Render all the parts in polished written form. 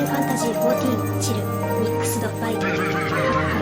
ファンタジー14チルミックスドバイ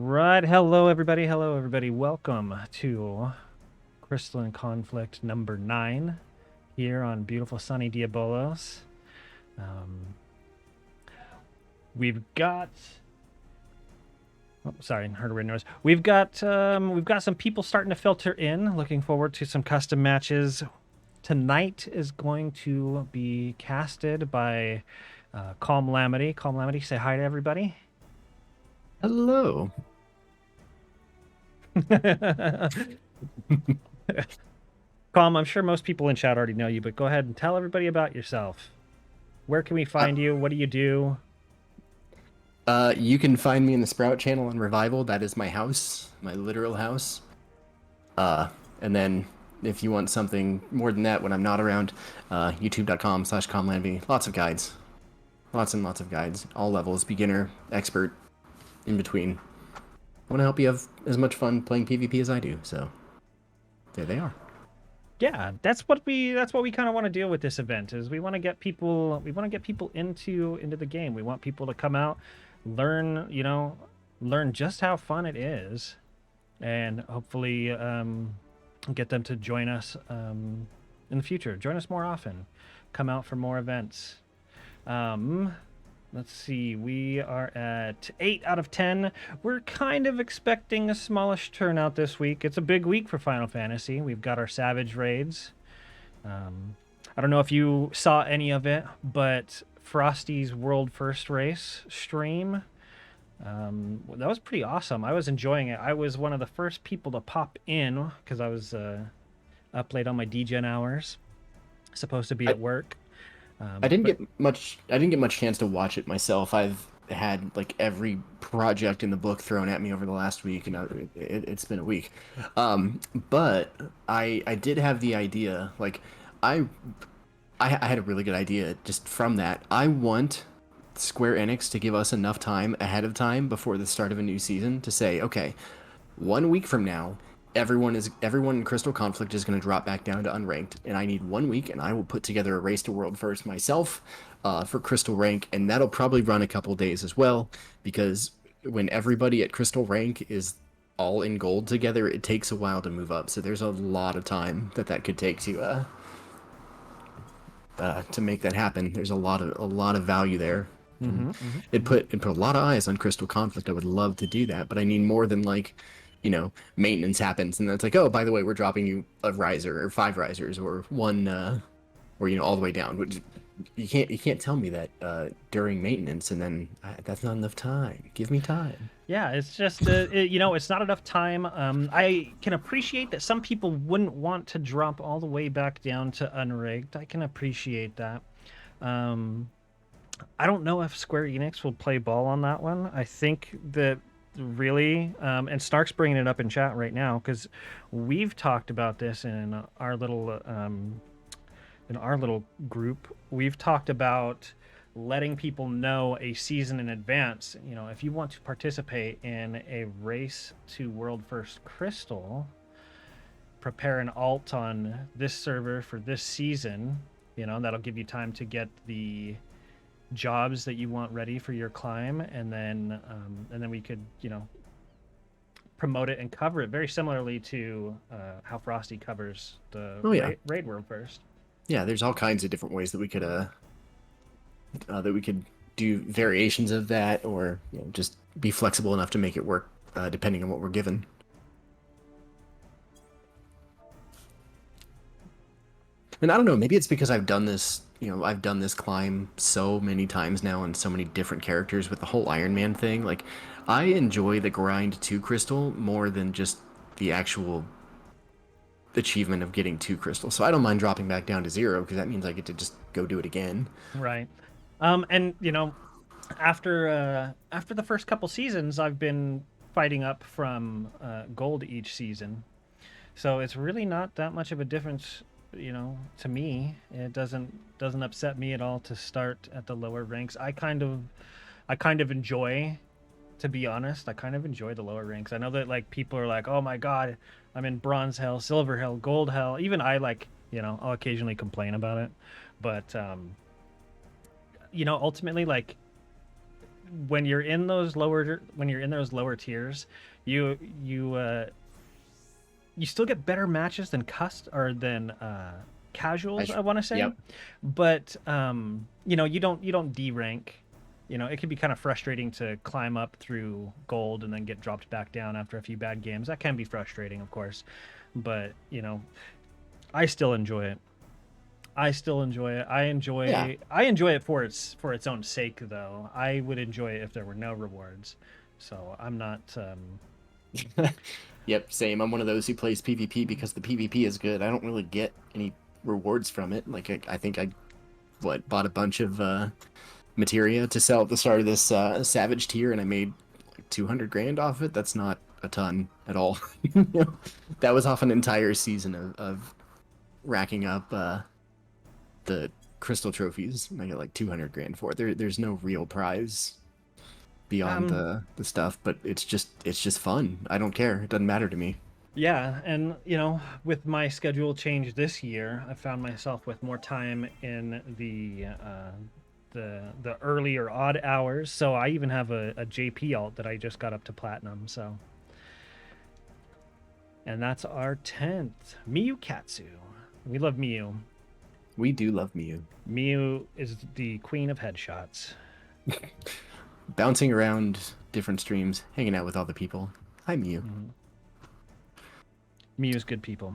right. Hello, everybody. Hello, everybody. Welcome to Crystalline Conflict number 9 here on beautiful sunny Diabolos. We've got. Oh, sorry, heard a weird noise. We've got some people starting to filter in. Looking forward to some custom matches. Tonight is going to be casted by Calm Lamity. Calm Lamity, say hi to everybody. Hello. Calm, I'm sure most people in chat already know you, but go ahead and tell everybody about yourself. Where can we find you? What do you do? You can find me in the Sprout channel on Revival. That is my house, my literal house. And then if you want something more than that when I'm not around, youtube.com/comlanvy. Lots of guides. Lots and lots of guides. All levels, beginner, expert, in between. I want to help you have as much fun playing PvP as I do, so there they are. Yeah, that's what we kind of want to deal with this event. Is we want to get people into the game. We want people to come out, learn just how fun it is, and hopefully get them to join us in the future. Join us more often. Come out for more events. Let's see. We are at 8 out of 10. We're kind of expecting a smallish turnout this week. It's a big week for Final Fantasy. We've got our Savage raids. I don't know if you saw any of it, but Frosty's World First Race stream, that was pretty awesome. I was enjoying it. I was one of the first people to pop in because I was up late on my DGen hours, supposed to be I, at work. I didn't get much chance to watch it myself. I've had like every project in the book thrown at me over the last week, and it's been a week. But I did have the idea. Like I I had a really good idea just from that. I want Square Enix to give us enough time ahead of time before the start of a new season to say, okay, 1 week from now, everyone in Crystal Conflict is going to drop back down to unranked, and I need 1 week, and I will put together a race to world first myself for Crystal Rank, and that'll probably run a couple days as well, because when everybody at Crystal Rank is all in gold together, it takes a while to move up. So there's a lot of time that could take to make that happen. There's a lot of value there. It put a lot of eyes on Crystal Conflict. I would love to do that, but I need more than like, maintenance happens and then it's like, oh, by the way, we're dropping you a riser or 5 risers or one, or all the way down. Which you can't tell me that during maintenance and then that's not enough time. Give me time. Yeah, it's just it's not enough time. I can appreciate that some people wouldn't want to drop all the way back down to unranked. I can appreciate that. I don't know if Square Enix will play ball on that one. I think that really, and Snark's bringing it up in chat right now because we've talked about this in our little group. We've talked about letting people know a season in advance. If you want to participate in a race to World First Crystal, prepare an alt on this server for this season. That'll give you time to get the jobs that you want ready for your climb, and then we could promote it and cover it very similarly to how Frosty covers the raid World First. Yeah, there's all kinds of different ways that we could do variations of that, or just be flexible enough to make it work depending on what we're given. And I don't know, maybe it's because I've done this climb so many times now and so many different characters with the whole Iron Man thing. Like, I enjoy the grind to Crystal more than just the actual achievement of getting to Crystal. So I don't mind dropping back down to 0 because that means I get to just go do it again. Right. And after the first couple seasons, I've been fighting up from gold each season, so it's really not that much of a difference. To me, it doesn't upset me at all to start at the lower ranks. I kind of enjoy, to be honest, I kind of enjoy the lower ranks. I know that like people are like, oh my god, I'm in bronze hell, silver hell, gold hell. Even I I'll occasionally complain about it, but ultimately, like, when you're in those lower tiers, you still get better matches than casuals, I want to say. Yep. But you don't D rank. It can be kind of frustrating to climb up through gold and then get dropped back down after a few bad games. That can be frustrating, of course, but I still enjoy it. I enjoy it for its own sake, though. I would enjoy it if there were no rewards. So I'm not. Yep, same. I'm one of those who plays PvP because the PvP is good. I don't really get any rewards from it. Like I think I bought a bunch of materia to sell at the start of this Savage tier, and I made like 200 grand off it. That's not a ton at all. That was off an entire season of racking up the crystal trophies. I got like 200 grand for it. There's no real prize beyond the stuff, but it's just fun. I don't care. It doesn't matter to me. Yeah, and with my schedule change this year, I found myself with more time in the early or odd hours. So I even have a JP alt that I just got up to platinum. So, and that's our 10th Miyukatsu. We love Miyu. We do love Miyu. Miyu is the queen of headshots. Bouncing around different streams, hanging out with all the people. Hi, Miyu. Miyu's good people.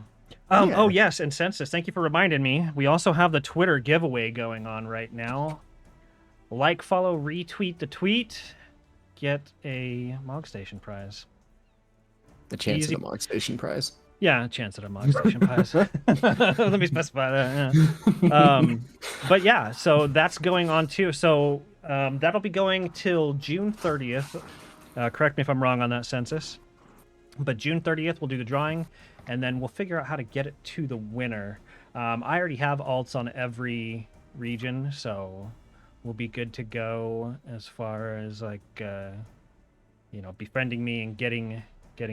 Yeah. Oh, yes, and Census, thank you for reminding me. We also have the Twitter giveaway going on right now. Like, follow, retweet the tweet. Get a Mog Station prize. The chance of the Mog Station prize. Yeah, a chance at a Mog Station prize. Let me specify that. Yeah. But yeah, so that's going on too. So that'll be going till June 30th. Correct me if I'm wrong on that, Census. But June 30th, we'll do the drawing, and then we'll figure out how to get it to the winner. I already have alts on every region, so we'll be good to go as far as like befriending me and getting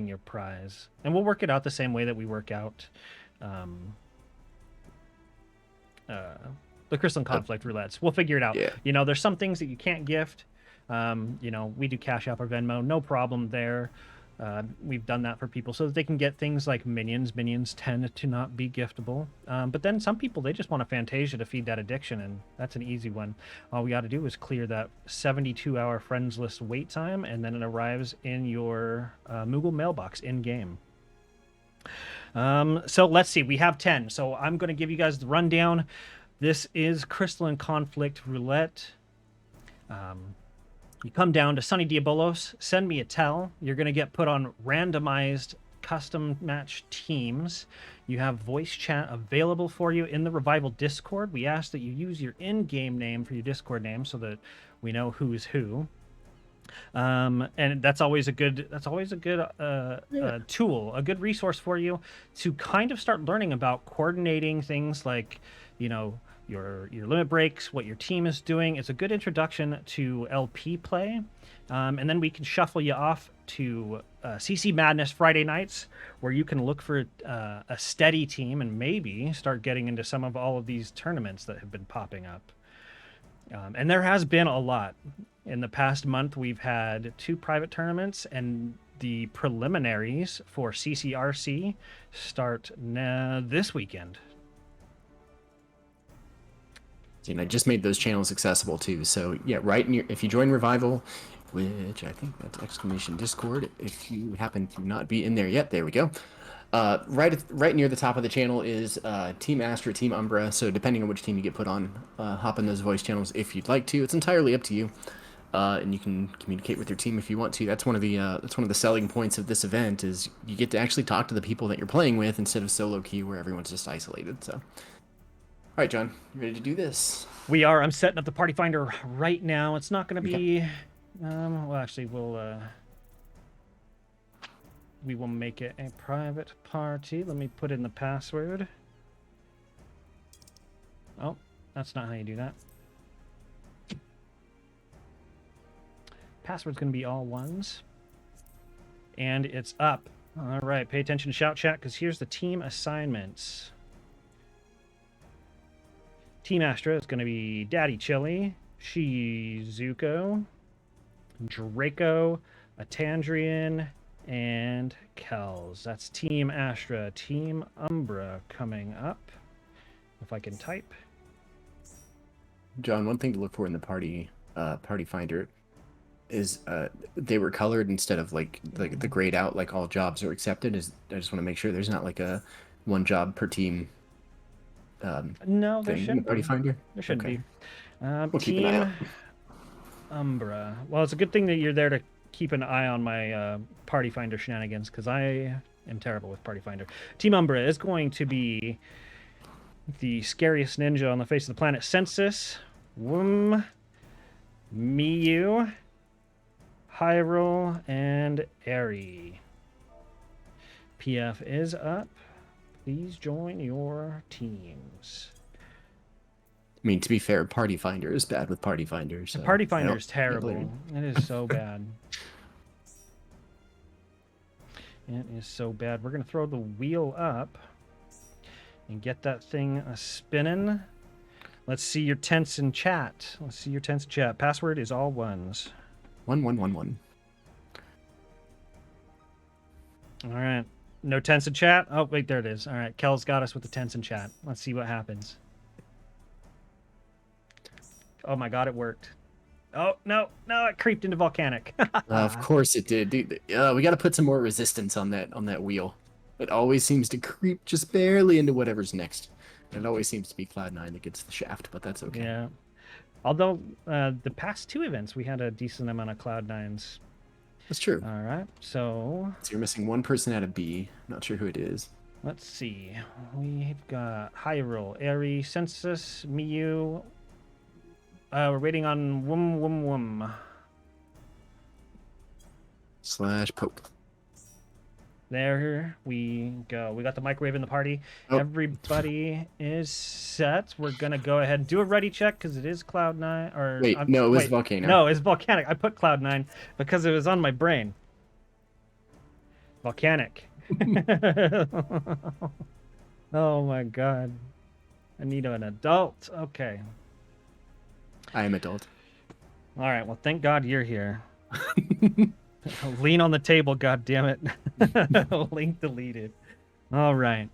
your prize. And we'll work it out the same way that we work out the Crystalline Conflict roulettes. We'll figure it out. Yeah. There's some things that you can't gift. We do Cash App or Venmo, no problem there. We've done that for people so that they can get things like minions. Minions tend to not be giftable. But then some people, they just want a Fantasia to feed that addiction, and that's an easy one. All we got to do is clear that 72-hour friends list wait time, and then it arrives in your Moogle mailbox in-game. So let's see. We have 10. So I'm going to give you guys the rundown. This is Crystalline Conflict Roulette. You come down to Sunny Diabolos, send me a tell. You're going to get put on randomized custom match teams. You have voice chat available for you in the Revival Discord. We ask that you use your in-game name for your Discord name so that we know who's who. And that's always a good tool, a good resource for you to kind of start learning about coordinating things like, your limit breaks, what your team is doing. It's a good introduction to LP play. And then we can shuffle you off to CC Madness Friday nights, where you can look for a steady team and maybe start getting into some of all of these tournaments that have been popping up. And there has been a lot. In the past month, we've had 2 private tournaments, and the preliminaries for CCRC start this weekend. And I just made those channels accessible too. So yeah, if you join Revival, which I think that's exclamation Discord, if you happen to not be in there yet, there we go. Right near the top of the channel is Team Astra, Team Umbra. So depending on which team you get put on, hop in those voice channels if you'd like to. It's entirely up to you, and you can communicate with your team if you want to. That's one of the selling points of this event, is you get to actually talk to the people that you're playing with instead of solo queue where everyone's just isolated. So. All right, John, you ready to do this? We are. I'm setting up the party finder right now. It's not going to be... well, actually, we will make it a private party. Let me put in the password. Oh, that's not how you do that. Password's going to be all ones. And it's up. All right, pay attention to Shout Chat, because here's the team assignments. Team Astra is going to be Daddy Chili, Shizuko, Draco, a Tandrian, and Kells. That's Team Astra. Team Umbra coming up. If I can type. John, one thing to look for in the party finder is they were colored instead of like the grayed out, like all jobs are accepted. Is I just want to make sure there's not like a one job per team No, there thing in should the party be. finder. There should Okay. be. We'll keep an eye out. Umbra. Well, it's a good thing that you're there to keep an eye on my party finder shenanigans, because I am terrible with party finder. Team Umbra is going to be the scariest ninja on the face of the planet. Census, Miyu, Hyrule, and Eri. PF is up. Please join your teams. I mean, to be fair, party finder is bad with party finder. So Party finder is can't blame terrible. you. It is so bad. It is so bad. We're going to throw the wheel up and get that thing spinning. Let's see your tents in chat. Let's see your tents in chat. Password is all ones. 1111. All right. No tents in chat? Oh, wait, there it is. All right. Kel's got us with the tents in chat. Let's see what happens. Oh my god, it worked. Oh, no, it creeped into volcanic. Of course it did. Dude, we got to put some more resistance on that wheel. It always seems to creep just barely into whatever's next. It always seems to be Cloud9 that gets the shaft, but that's okay. Yeah. Although, the past two events, we had a decent amount of Cloud9s. That's true. All right, so So you're missing one person out of B. Not sure who it is. let's see. We've got Hyrule, Eri, Census, Miyu. We're waiting on Wum. / poke. There we go. We got the microwave in the party. Oh. Everybody is set. We're gonna go ahead and do a ready check because it is Cloud9. Or Wait, no, it was Volcano. No, it's Volcanic. I put Cloud9 because it was on my brain. Volcanic. Oh my god. I need an adult. Okay. I am adult. All right. Well, thank God you're here. Lean on the table, God damn it. Link deleted. All right.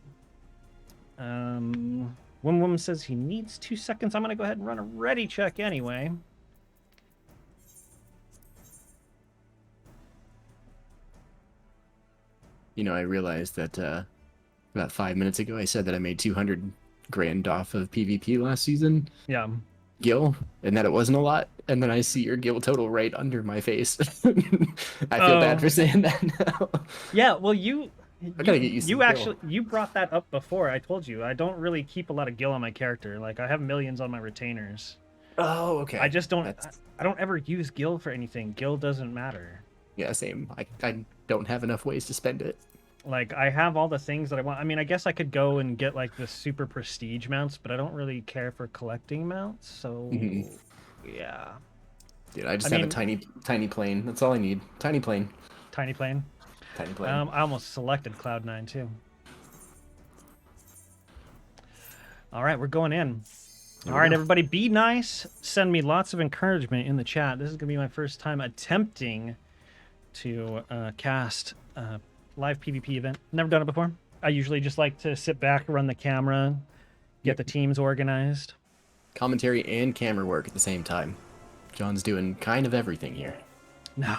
One woman says he needs 2 seconds. I'm gonna go ahead and run a ready check anyway. You know, I realized that about 5 minutes ago I said that I made 200 grand off of PvP last season. Yeah. Gil, and that it wasn't a lot, and then I see your Gil total right under my face. I feel bad for saying that now. Yeah, well, you gotta get used to you the Gil. actually you brought that up before. I told you I don't really keep a lot of gil on my character. Like I have millions on my retainers. Oh, okay. I just don't I don't ever use gil for anything. Gil doesn't matter. Yeah, same. I don't have enough ways to spend it. Like I have all the things that I want. I mean, I guess I could go and get like the super prestige mounts, but I don't really care for collecting mounts. So yeah. Dude, I just have a tiny plane. That's all I need. Tiny plane. Tiny plane. Tiny plane. I almost selected Cloud9 too. All right, we're going in. All right, everybody, be nice. Send me lots of encouragement in the chat. This is gonna be my first time attempting to cast live PvP event. Never done it before. I usually just like to sit back, run the camera, get the teams organized. Commentary and camera work at the same time. John's doing kind of everything here. No.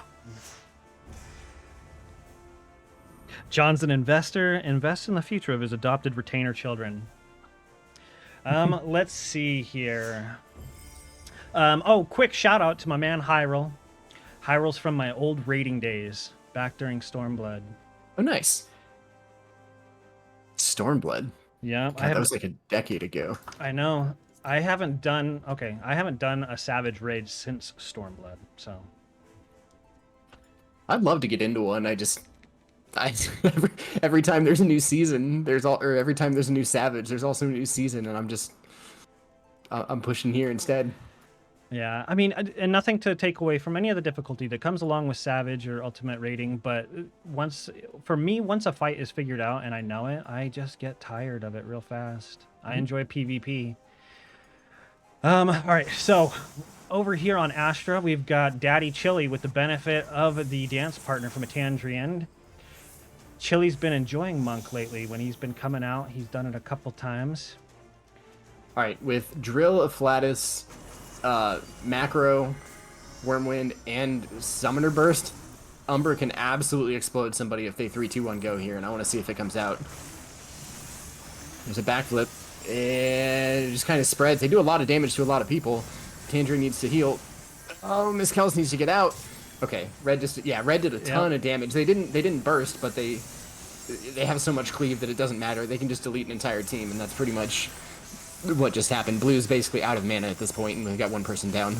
John's an investor. Invests in the future of his adopted retainer children. Let's see here. Oh, quick shout out to my man Hyrule. Hyrule's from my old raiding days, back during Stormblood. Oh, nice. Stormblood. Yeah, God, that was like a decade ago. I know. I haven't done a Savage raid since Stormblood, so I'd love to get into one. Every time there's a new season, every time there's a new Savage, there's also a new season, and I'm pushing here instead. yeah. I mean, and nothing to take away from any of the difficulty that comes along with Savage or Ultimate raiding, but once a fight is figured out and I know it, I just get tired of it real fast. I enjoy PvP. All right, so over here on Astra, we've got Daddy Chili with the benefit of the dance partner from a Tandrian. Chili's been enjoying Monk lately. When he's been coming out, he's done it a couple times. All right, with Drill, Afflatus, Macro, Wormwind, and Summoner Burst, Umbra can absolutely explode somebody if they 3-2-1 go here, and I want to see if it comes out. There's a backflip, and it just kind of spreads. They do a lot of damage to a lot of people. Tangerine needs to heal. Oh, Miss Kells needs to get out. Okay, Red just Red did a ton of damage. They didn't burst, but they have so much cleave that it doesn't matter. They can just delete an entire team, and that's pretty much what just happened. Blue's basically out of mana at this point, and we've got one person down.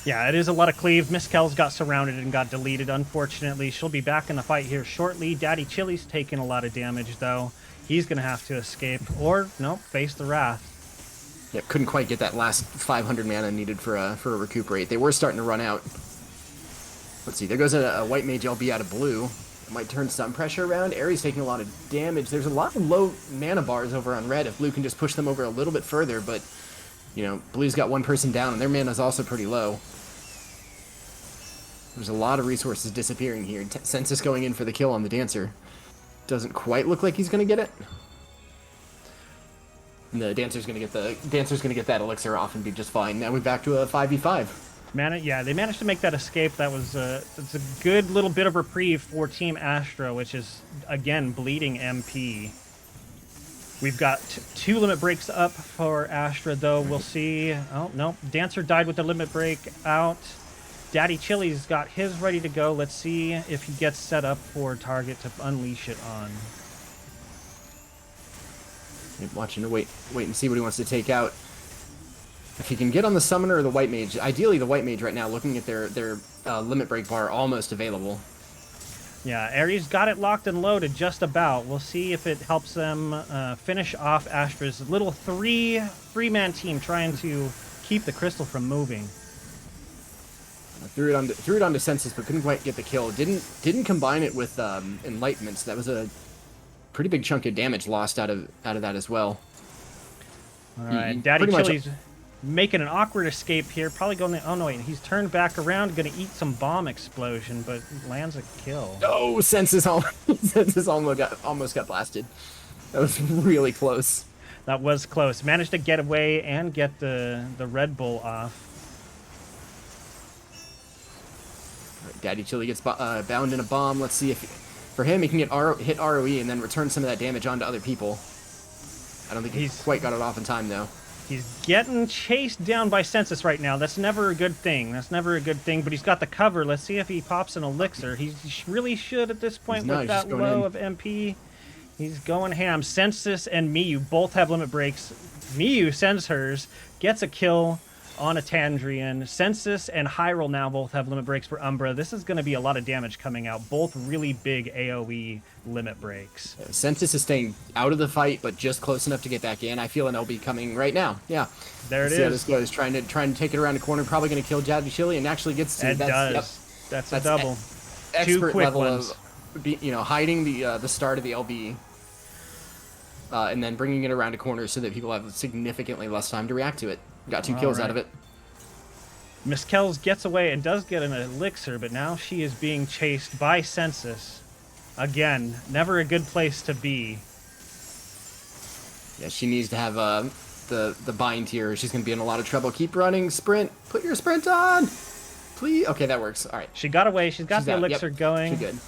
Yeah, it is a lot of cleave. Miss Kells got surrounded and got deleted, unfortunately. She'll be back in the fight here shortly. Daddy Chili's taking a lot of damage, though. He's going to have to escape, or, no, face the wrath. Yeah, couldn't quite get that last 500 mana needed for a recuperate. They were starting to run out. Let's see, there goes a white mage LB out of blue. It might turn some pressure around. Aries taking a lot of damage. There's a lot of low mana bars over on red if blue can just push them over a little bit further, but, you know, blue's got one person down, and their mana's also pretty low. There's a lot of resources disappearing here. Census going in for the kill on the Dancer. Doesn't quite look like he's going to get it. And the Dancer's going to get that elixir off and be just fine. Now we're back to a 5v5. Yeah, they managed to make that escape. That was it's a good little bit of reprieve for Team Astra, which is, again, bleeding MP. We've got 2 limit breaks up for Astra, though. We'll see. Oh, no. Dancer died with the limit break out. Daddy Chili's got his ready to go. Let's see if he gets set up for target to unleash it on. Watching to wait and see what he wants to take out. If he can get on the Summoner or the White Mage, ideally the White Mage right now, looking at their limit break bar, almost available. Yeah, Ares got it locked and loaded just about. We'll see if it helps them finish off Astra's little three-man team trying to keep the crystal from moving. Threw it onto Census, but couldn't quite get the kill. Didn't combine it with Enlightenment, so that was a pretty big chunk of damage lost out of that as well. All right, Daddy Chili's making an awkward escape here. Probably going to... Oh, no, wait. He's turned back around, going to eat some bomb explosion, but lands a kill. Oh, Census almost got blasted. That was really close. That was close. Managed to get away and get the Red Bull off. Right, Daddy Chili gets bound in a bomb. Let's see if... For him, he can hit ROE and then return some of that damage onto other people. I don't think he's quite got it off in time, though. He's getting chased down by Census right now. That's never a good thing. But he's got the cover. Let's see if he pops an elixir. He really should at this point with that low of MP. He's going ham. Census and Miyu both have limit breaks. Miyu sends hers, gets a kill on a Tandrian. Census and Hyrule now both have limit breaks for Umbra. This is going to be a lot of damage coming out. Both really big AoE limit breaks. Census is staying out of the fight, but just close enough to get back in. I feel an LB coming right now. Yeah. There it is. See how this goes. Trying to take it around the corner. Probably going to kill Daddy Chili and actually gets to... It does. Yep. That's a double. Expert 2 quick level ones. of, hiding the start of the LB. And then bringing it around a corner so that people have significantly less time to react to it. Got 2 kills out of it. Miss Kells gets away and does get an elixir, but now she is being chased by Census. Again, never a good place to be. Yeah, she needs to have the bind here. She's going to be in a lot of trouble. Keep running. Sprint. Put your sprint on. Please. Okay, that works. All right. She got away. She's got the elixir going. She's good.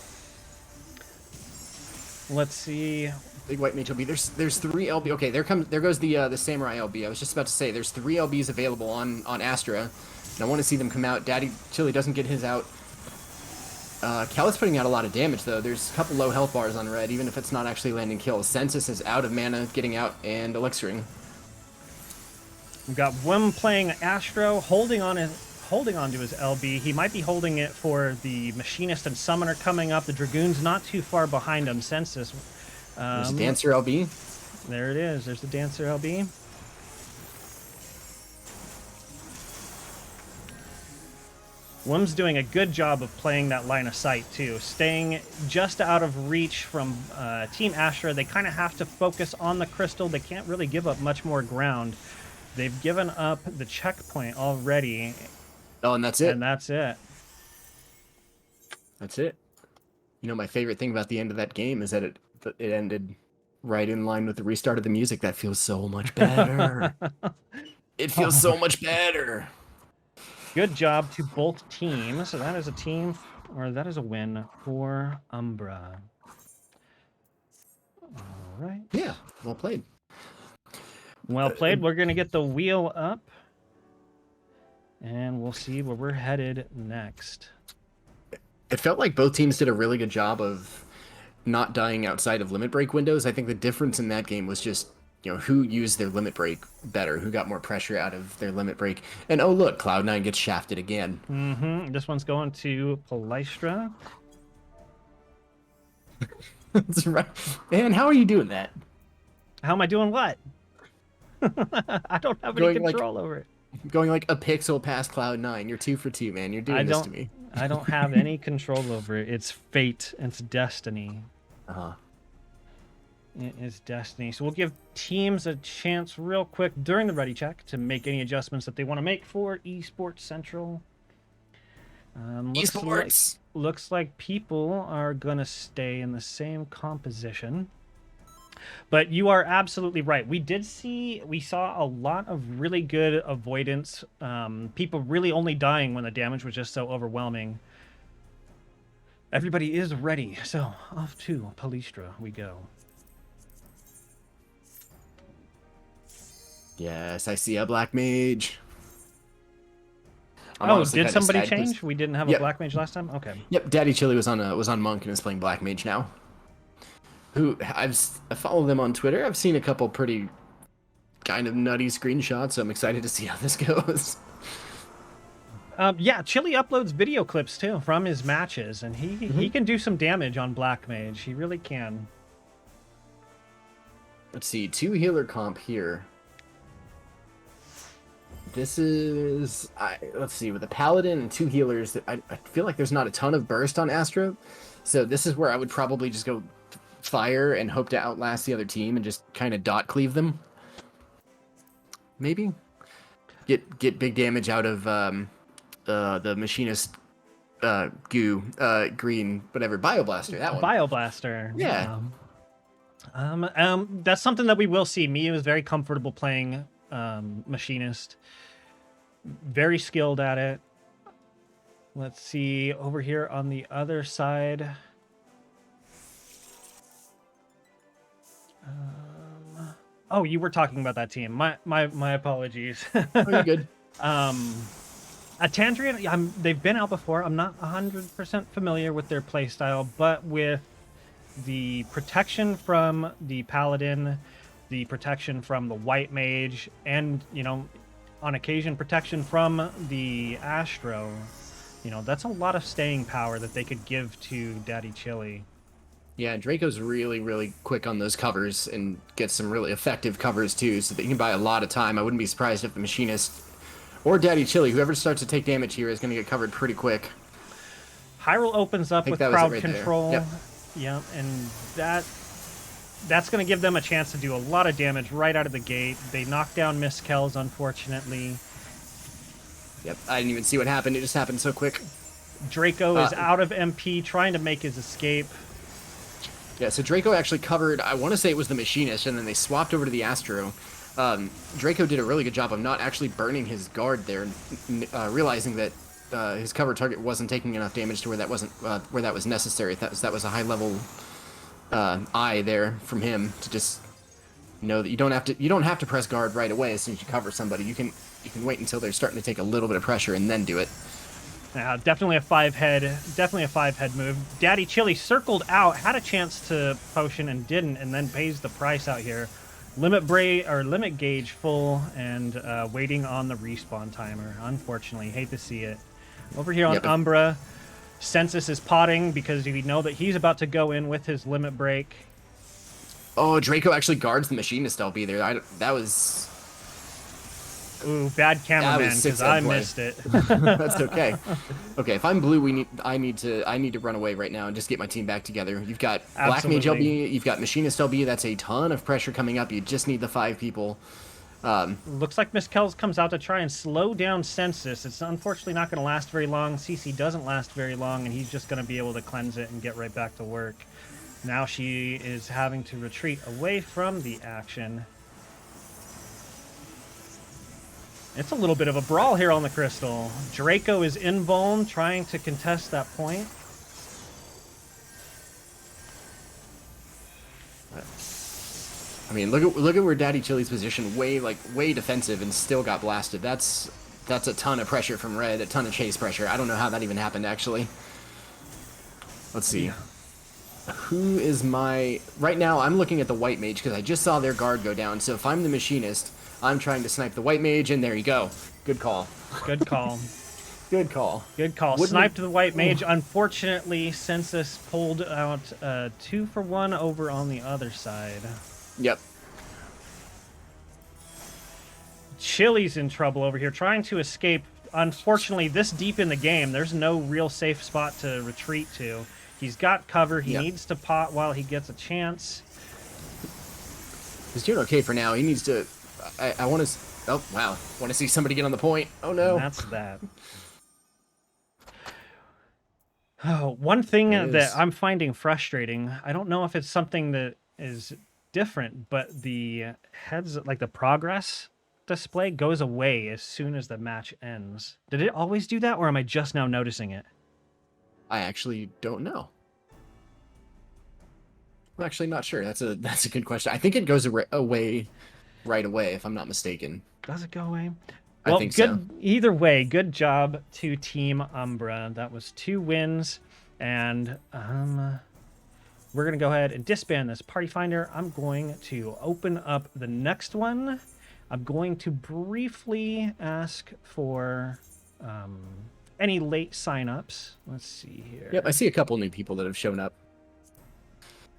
Let's see. Big White Mage LB. There's 3 LB. Okay, there goes the Samurai LB. I was just about to say there's 3 LBs available on Astra. And I want to see them come out. Daddy Chili doesn't get his out. Cal is putting out a lot of damage, though. There's a couple low health bars on red, even if it's not actually landing kills. Census is out of mana, getting out, and elixiring. We've got Wim playing Astro, holding on to his LB. He might be holding it for the Machinist and Summoner coming up. The Dragoon's not too far behind him. Census. There's a Dancer LB. There it is. There's the Dancer LB. Wim's doing a good job of playing that line of sight, too. Staying just out of reach from Team Astra. They kind of have to focus on the crystal. They can't really give up much more ground. They've given up the checkpoint already. Oh, and that's it. And that's it. That's it. You know, my favorite thing about the end of that game is that it ended right in line with the restart of the music. That feels so much better. It feels so much better. Good job to both teams. So that is a team, or that is a win for Umbra. All right. Yeah, well played. Well played. We're going to get the wheel up, and we'll see where we're headed next. It felt like both teams did a really good job of not dying outside of limit break windows. I think the difference in that game was just, you know, who used their limit break better, who got more pressure out of their limit break. And oh look, Cloud9 gets shafted again. Mm-hmm. This one's going to Palestra. That's right. Man, how are you doing that? How am I doing what? I don't have any control over it. Going like a pixel past Cloud9. You're 2 for 2, man. You're doing this to me. I don't have any control over it. It's fate. It's destiny. Uh-huh. It is destiny. So we'll give teams a chance real quick during the ready check to make any adjustments that they want to make for Esports Central. Looks like people are going to stay in the same composition. But you are absolutely right. We saw a lot of really good avoidance. People really only dying when the damage was just so overwhelming. Everybody is ready. So off to Palestra we go. Yes, I see a black mage. Did somebody change? We didn't have a black mage last time? Okay. Yep, Daddy Chili was on Monk and is playing black mage now. Who I follow them on Twitter. I've seen a couple pretty kind of nutty screenshots, so I'm excited to see how this goes. Yeah, Chili uploads video clips too from his matches, and he can do some damage on black mage. He really can. Let's see, 2 healer comp here. This is, let's see, with a paladin and 2 healers, I feel like there's not a ton of burst on Astra, so this is where I would probably just go fire and hope to outlast the other team and just kind of dot cleave them. Maybe get big damage out of the machinist green whatever bioblaster, that one. Bioblaster. Yeah. That's something that we will see. Mia is very comfortable playing machinist, very skilled at it. Let's see over here on the other side. Oh, you were talking about that team. My apologies. Oh, you're good. Tandrian, they've been out before. I'm not 100% familiar with their playstyle, but with the protection from the paladin, the protection from the white mage, and, you know, on occasion protection from the Astro, you know, that's a lot of staying power that they could give to Daddy Chili. Yeah, Draco's really, really quick on those covers and gets some really effective covers too, so that you can buy a lot of time. I wouldn't be surprised if the machinist or Daddy Chili, whoever starts to take damage here, is going to get covered pretty quick. Hyrule opens up with crowd control. Yep. Yeah, and that's going to give them a chance to do a lot of damage right out of the gate. They knock down Miss Kells, unfortunately. Yep, I didn't even see what happened. It just happened so quick. Draco is out of MP, trying to make his escape. Yeah, so Draco actually covered, I want to say it was the machinist, and then they swapped over to the Astro. Draco did a really good job of not actually burning his guard there, realizing that his cover target wasn't taking enough damage to where that wasn't where that was necessary. That was a high level eye there from him to just know that you don't have to press guard right away as soon as you cover somebody. You can wait until they're starting to take a little bit of pressure and then do it. Definitely a five head move. Daddy Chili circled out, had a chance to potion and didn't, and then pays the price out here. Limit gauge full and waiting on the respawn timer. Unfortunately, hate to see it. Over here on Umbra, Census is potting because we know that he's about to go in with his limit break. Oh, Draco actually guards the machinist LB there. That was... Ooh, bad cameraman because I missed it. That's okay. Okay, if I'm blue, I need to run away right now and just get my team back together. You've got Black Mage LB, you've got Machinist LB. That's a ton of pressure coming up. You just need the 5 people. Looks like Miss Kells comes out to try and slow down Census. It's unfortunately not going to last very long. CC doesn't last very long, and he's just going to be able to cleanse it and get right back to work. Now she is having to retreat away from the action. It's a little bit of a brawl here on the Crystal. Draco is invuln, trying to contest that point. I mean, look at where Daddy Chili's position, way defensive, and still got blasted. That's a ton of pressure from Red, a ton of chase pressure. I don't know how that even happened, actually. Let's see. Who is my... Right now, I'm looking at the White Mage, because I just saw their guard go down. So if I'm the Machinist, I'm trying to snipe the White Mage, and there you go. Good call. Good call. Good call. Good call. Sniped the White Mage. Unfortunately, Census pulled out 2-for-1 over on the other side. Yep. Chili's in trouble over here, trying to escape. Unfortunately, this deep in the game, there's no real safe spot to retreat to. He's got cover. He needs to pot while he gets a chance. He's doing okay for now. He needs to... I want to... Oh, wow. Want to see somebody get on the point. Oh, no. And that's that. Oh, one thing that I'm finding frustrating, I don't know if it's something that is different, but the heads, like the progress display, goes away as soon as the match ends. Did it always do that, or am I just now noticing it? I actually don't know. I'm actually not sure. That's a good question. I think it goes away right away, if I'm not mistaken. Does it go away? Well, I think so. Either way, good job to Team Umbra. That was 2 wins, and we're going to go ahead and disband this Party Finder. I'm going to open up the next one. I'm going to briefly ask for any late signups. Let's see here. Yep, I see a couple new people that have shown up.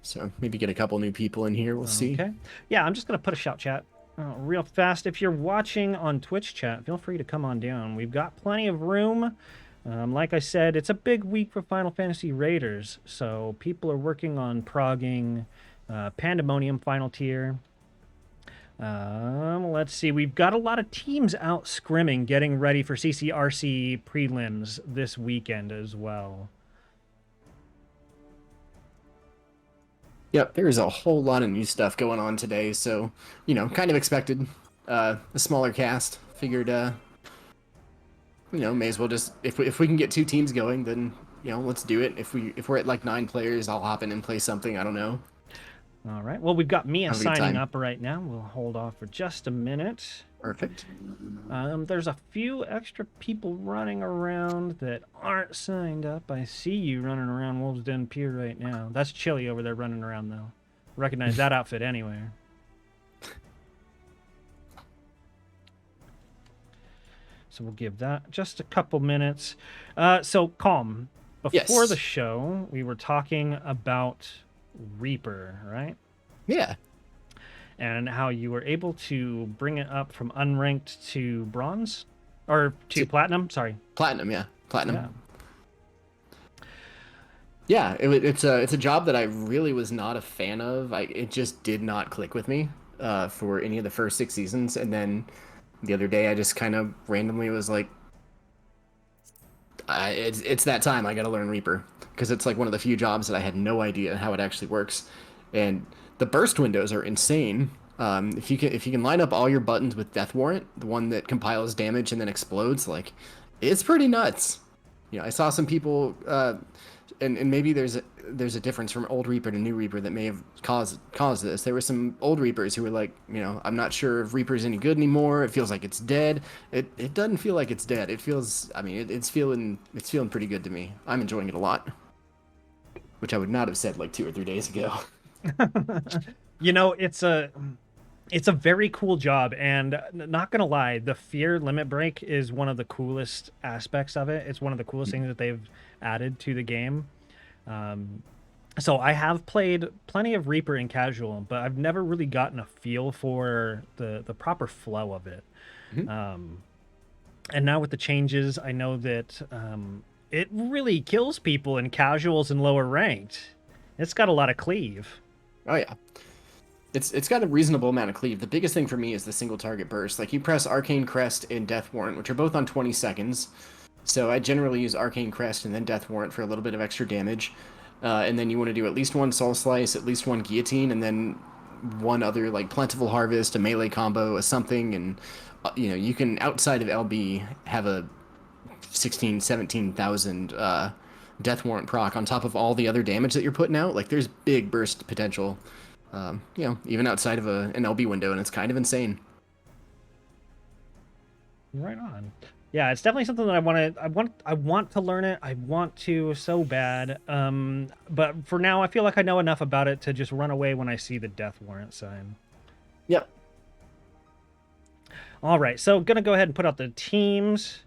So maybe get a couple new people in here. We'll see. Okay. Yeah, I'm just going to put a shout chat real fast. If you're watching on Twitch chat, feel free to come on down. We've got plenty of room. Like I said, it's a big week for Final Fantasy Raiders, so people are working on progging Pandemonium Final Tier. Let's see. We've got a lot of teams out scrimming, getting ready for CCRC prelims this weekend as well. Yep, there's a whole lot of new stuff going on today, so, you know, kind of expected. A smaller cast. Figured, you know, may as well just, if we can get 2 teams going, then, you know, let's do it. If we're at like 9 players, I'll hop in and play something. I don't know. All right. Well, we've got Mia signing up right now. We'll hold off for just a minute. Perfect. There's a few extra people running around that aren't signed up. I see you running around Wolves Den Pier right now. That's Chili over there running around, though. Recognize that outfit anywhere. So we'll give that just a couple minutes. So, Calm, before the show, we were talking about Reaper, right? Yeah. And how you were able to bring it up from unranked to bronze? Or to platinum? Sorry. Platinum, yeah. Platinum. Yeah, it's a job that I really was not a fan of. It just did not click with me for any of the first 6 seasons. And then the other day, I just kind of randomly was like, it's that time. I got to learn Reaper. Because it's like one of the few jobs that I had no idea how it actually works. And the burst windows are insane. If you can line up all your buttons with Death Warrant, the one that compiles damage and then explodes, like, it's pretty nuts. You know, I saw some people, and maybe there's a difference from old Reaper to new Reaper that may have caused this. There were some old Reapers who were like, you know, I'm not sure if Reaper's any good anymore. It feels like it's dead. It doesn't feel like it's dead. It feels, I mean, it's feeling pretty good to me. I'm enjoying it a lot, which I would not have said like 2 or 3 days ago. You know, it's a very cool job, and not gonna lie, the fear limit break is one of the coolest aspects of it. It's one of the coolest things that they've added to the game. So I have played plenty of Reaper in casual, but I've never really gotten a feel for the proper flow of it. And now with the changes, I know that it really kills people in casuals and lower ranked. It's got a lot of cleave. Oh yeah. It's got a reasonable amount of cleave. The biggest thing for me is the single target burst. Like you press Arcane Crest and Death Warrant, which are both on 20 seconds. So I generally use Arcane Crest and then Death Warrant for a little bit of extra damage. And then you want to do at least one Soul Slice, at least one Guillotine, and then one other like Plentiful Harvest, a melee combo, a something, and you can outside of LB have a 16, 17,000 Death Warrant proc on top of all the other damage that you're putting out. Like there's big burst potential. Even outside of an LB window, and it's kind of insane. Right on. Yeah, it's definitely something that I want to learn it. I want to so bad. But for now, I feel like I know enough about it to just run away when I see the Death Warrant sign. Yep. All right, so gonna go ahead and put out the teams.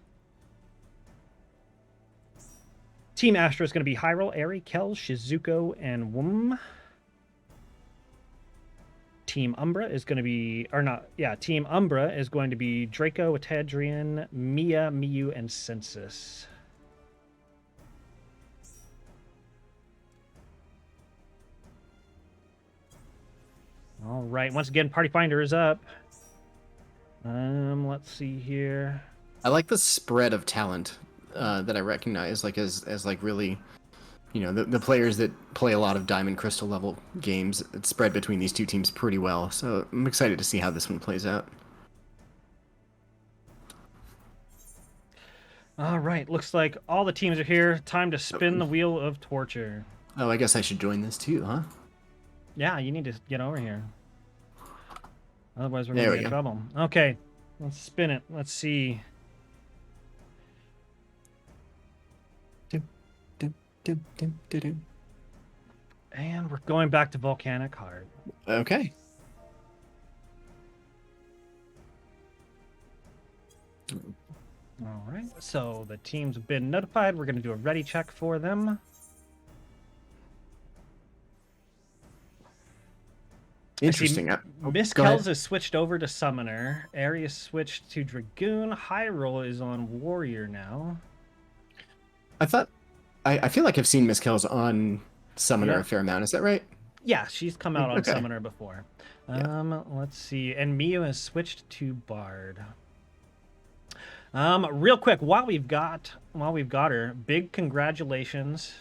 Team Astra is going to be Hyrule, Eri, Kel, Shizuko, and Wum. Team Umbra is going to be, or not, yeah, Team Umbra is going to be Draco, Etadrian, Mia, Miyu, and Census. All right, once again, Party Finder is up. Let's see here. I like the spread of talent that I recognize, like as like really, the players that play a lot of Diamond Crystal level games, it's spread between these two teams pretty well. So I'm excited to see how this one plays out. All right, looks like all the teams are here. Time to spin the wheel of torture. Oh, I guess I should join this too, huh? Yeah, you need to get over here. Otherwise, we're going to get in trouble. Okay, let's spin it. Let's see. And we're going back to Volcanic Heart. Okay. All right, so the teams have been notified. We're going to do a ready check for them. Interesting. Miss Kells is switched over to Summoner. Eri is switched to Dragoon. Hyrule is on Warrior now. I feel like I've seen Miss Kells on Summoner a fair amount. Is that right? Yeah, she's come out on Summoner before. Let's see. And Miyu has switched to Bard. Real quick, while we've got her, big congratulations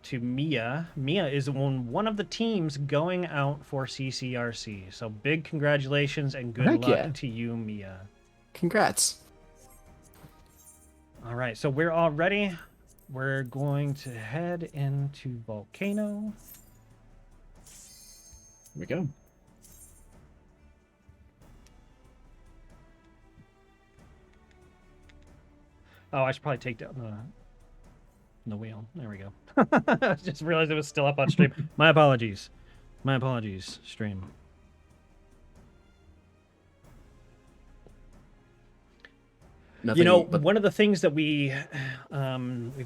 to Mia. Mia is on one of the teams going out for CCRC. So big congratulations and good luck to you, Mia. Congrats. All right, so we're all ready. We're going to head into Volcano. Here we go. Oh, I should probably take down the wheel. There we go. I just realized it was still up on stream. My apologies. My apologies, stream. Nothing, one of the things that we've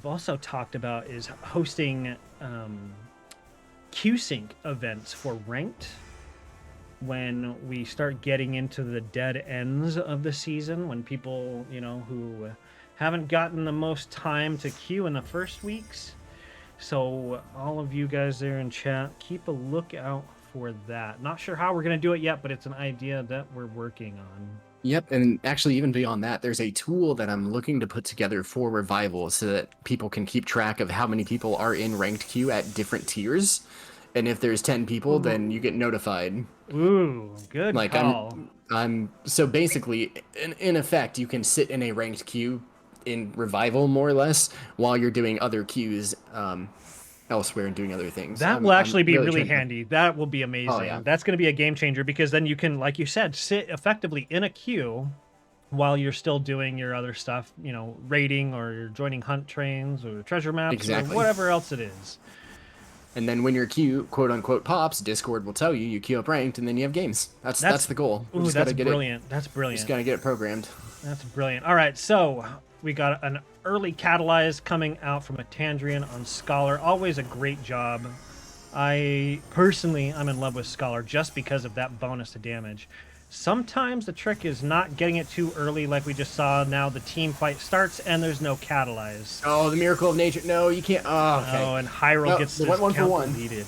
also talked about is hosting Q-Sync events for ranked when we start getting into the dead ends of the season, when people, who haven't gotten the most time to queue in the first weeks. So all of you guys there in chat, keep a lookout for that. Not sure how we're going to do it yet, but it's an idea that we're working on. Yep, and actually even beyond that, there's a tool that I'm looking to put together for Revival so that people can keep track of how many people are in ranked queue at different tiers. And if there's 10 people, then you get notified. Ooh, good call. I'm so basically, in effect, you can sit in a ranked queue in Revival, more or less, while you're doing other queues elsewhere and doing other things. That will actually be really handy. That will be amazing. Oh, yeah. That's going to be a game changer, because then you can, like you said, sit effectively in a queue while you're still doing your other stuff, raiding, or you're joining hunt trains or treasure maps or whatever else it is. And then when your queue, quote unquote, pops, Discord will tell you queue up ranked, and then you have games. That's the goal. Ooh, that's brilliant. That's brilliant. Just gotta get it programmed. That's brilliant. All right, so we got an early Catalyze coming out from Etandrian on Scholar. Always a great job. I'm in love with Scholar just because of that bonus to damage. Sometimes the trick is not getting it too early, like we just saw. Now the team fight starts and there's no Catalyze. Oh, the miracle of nature. No, you can't. Oh, okay. Oh, and Hyrule gets this one for one. deleted.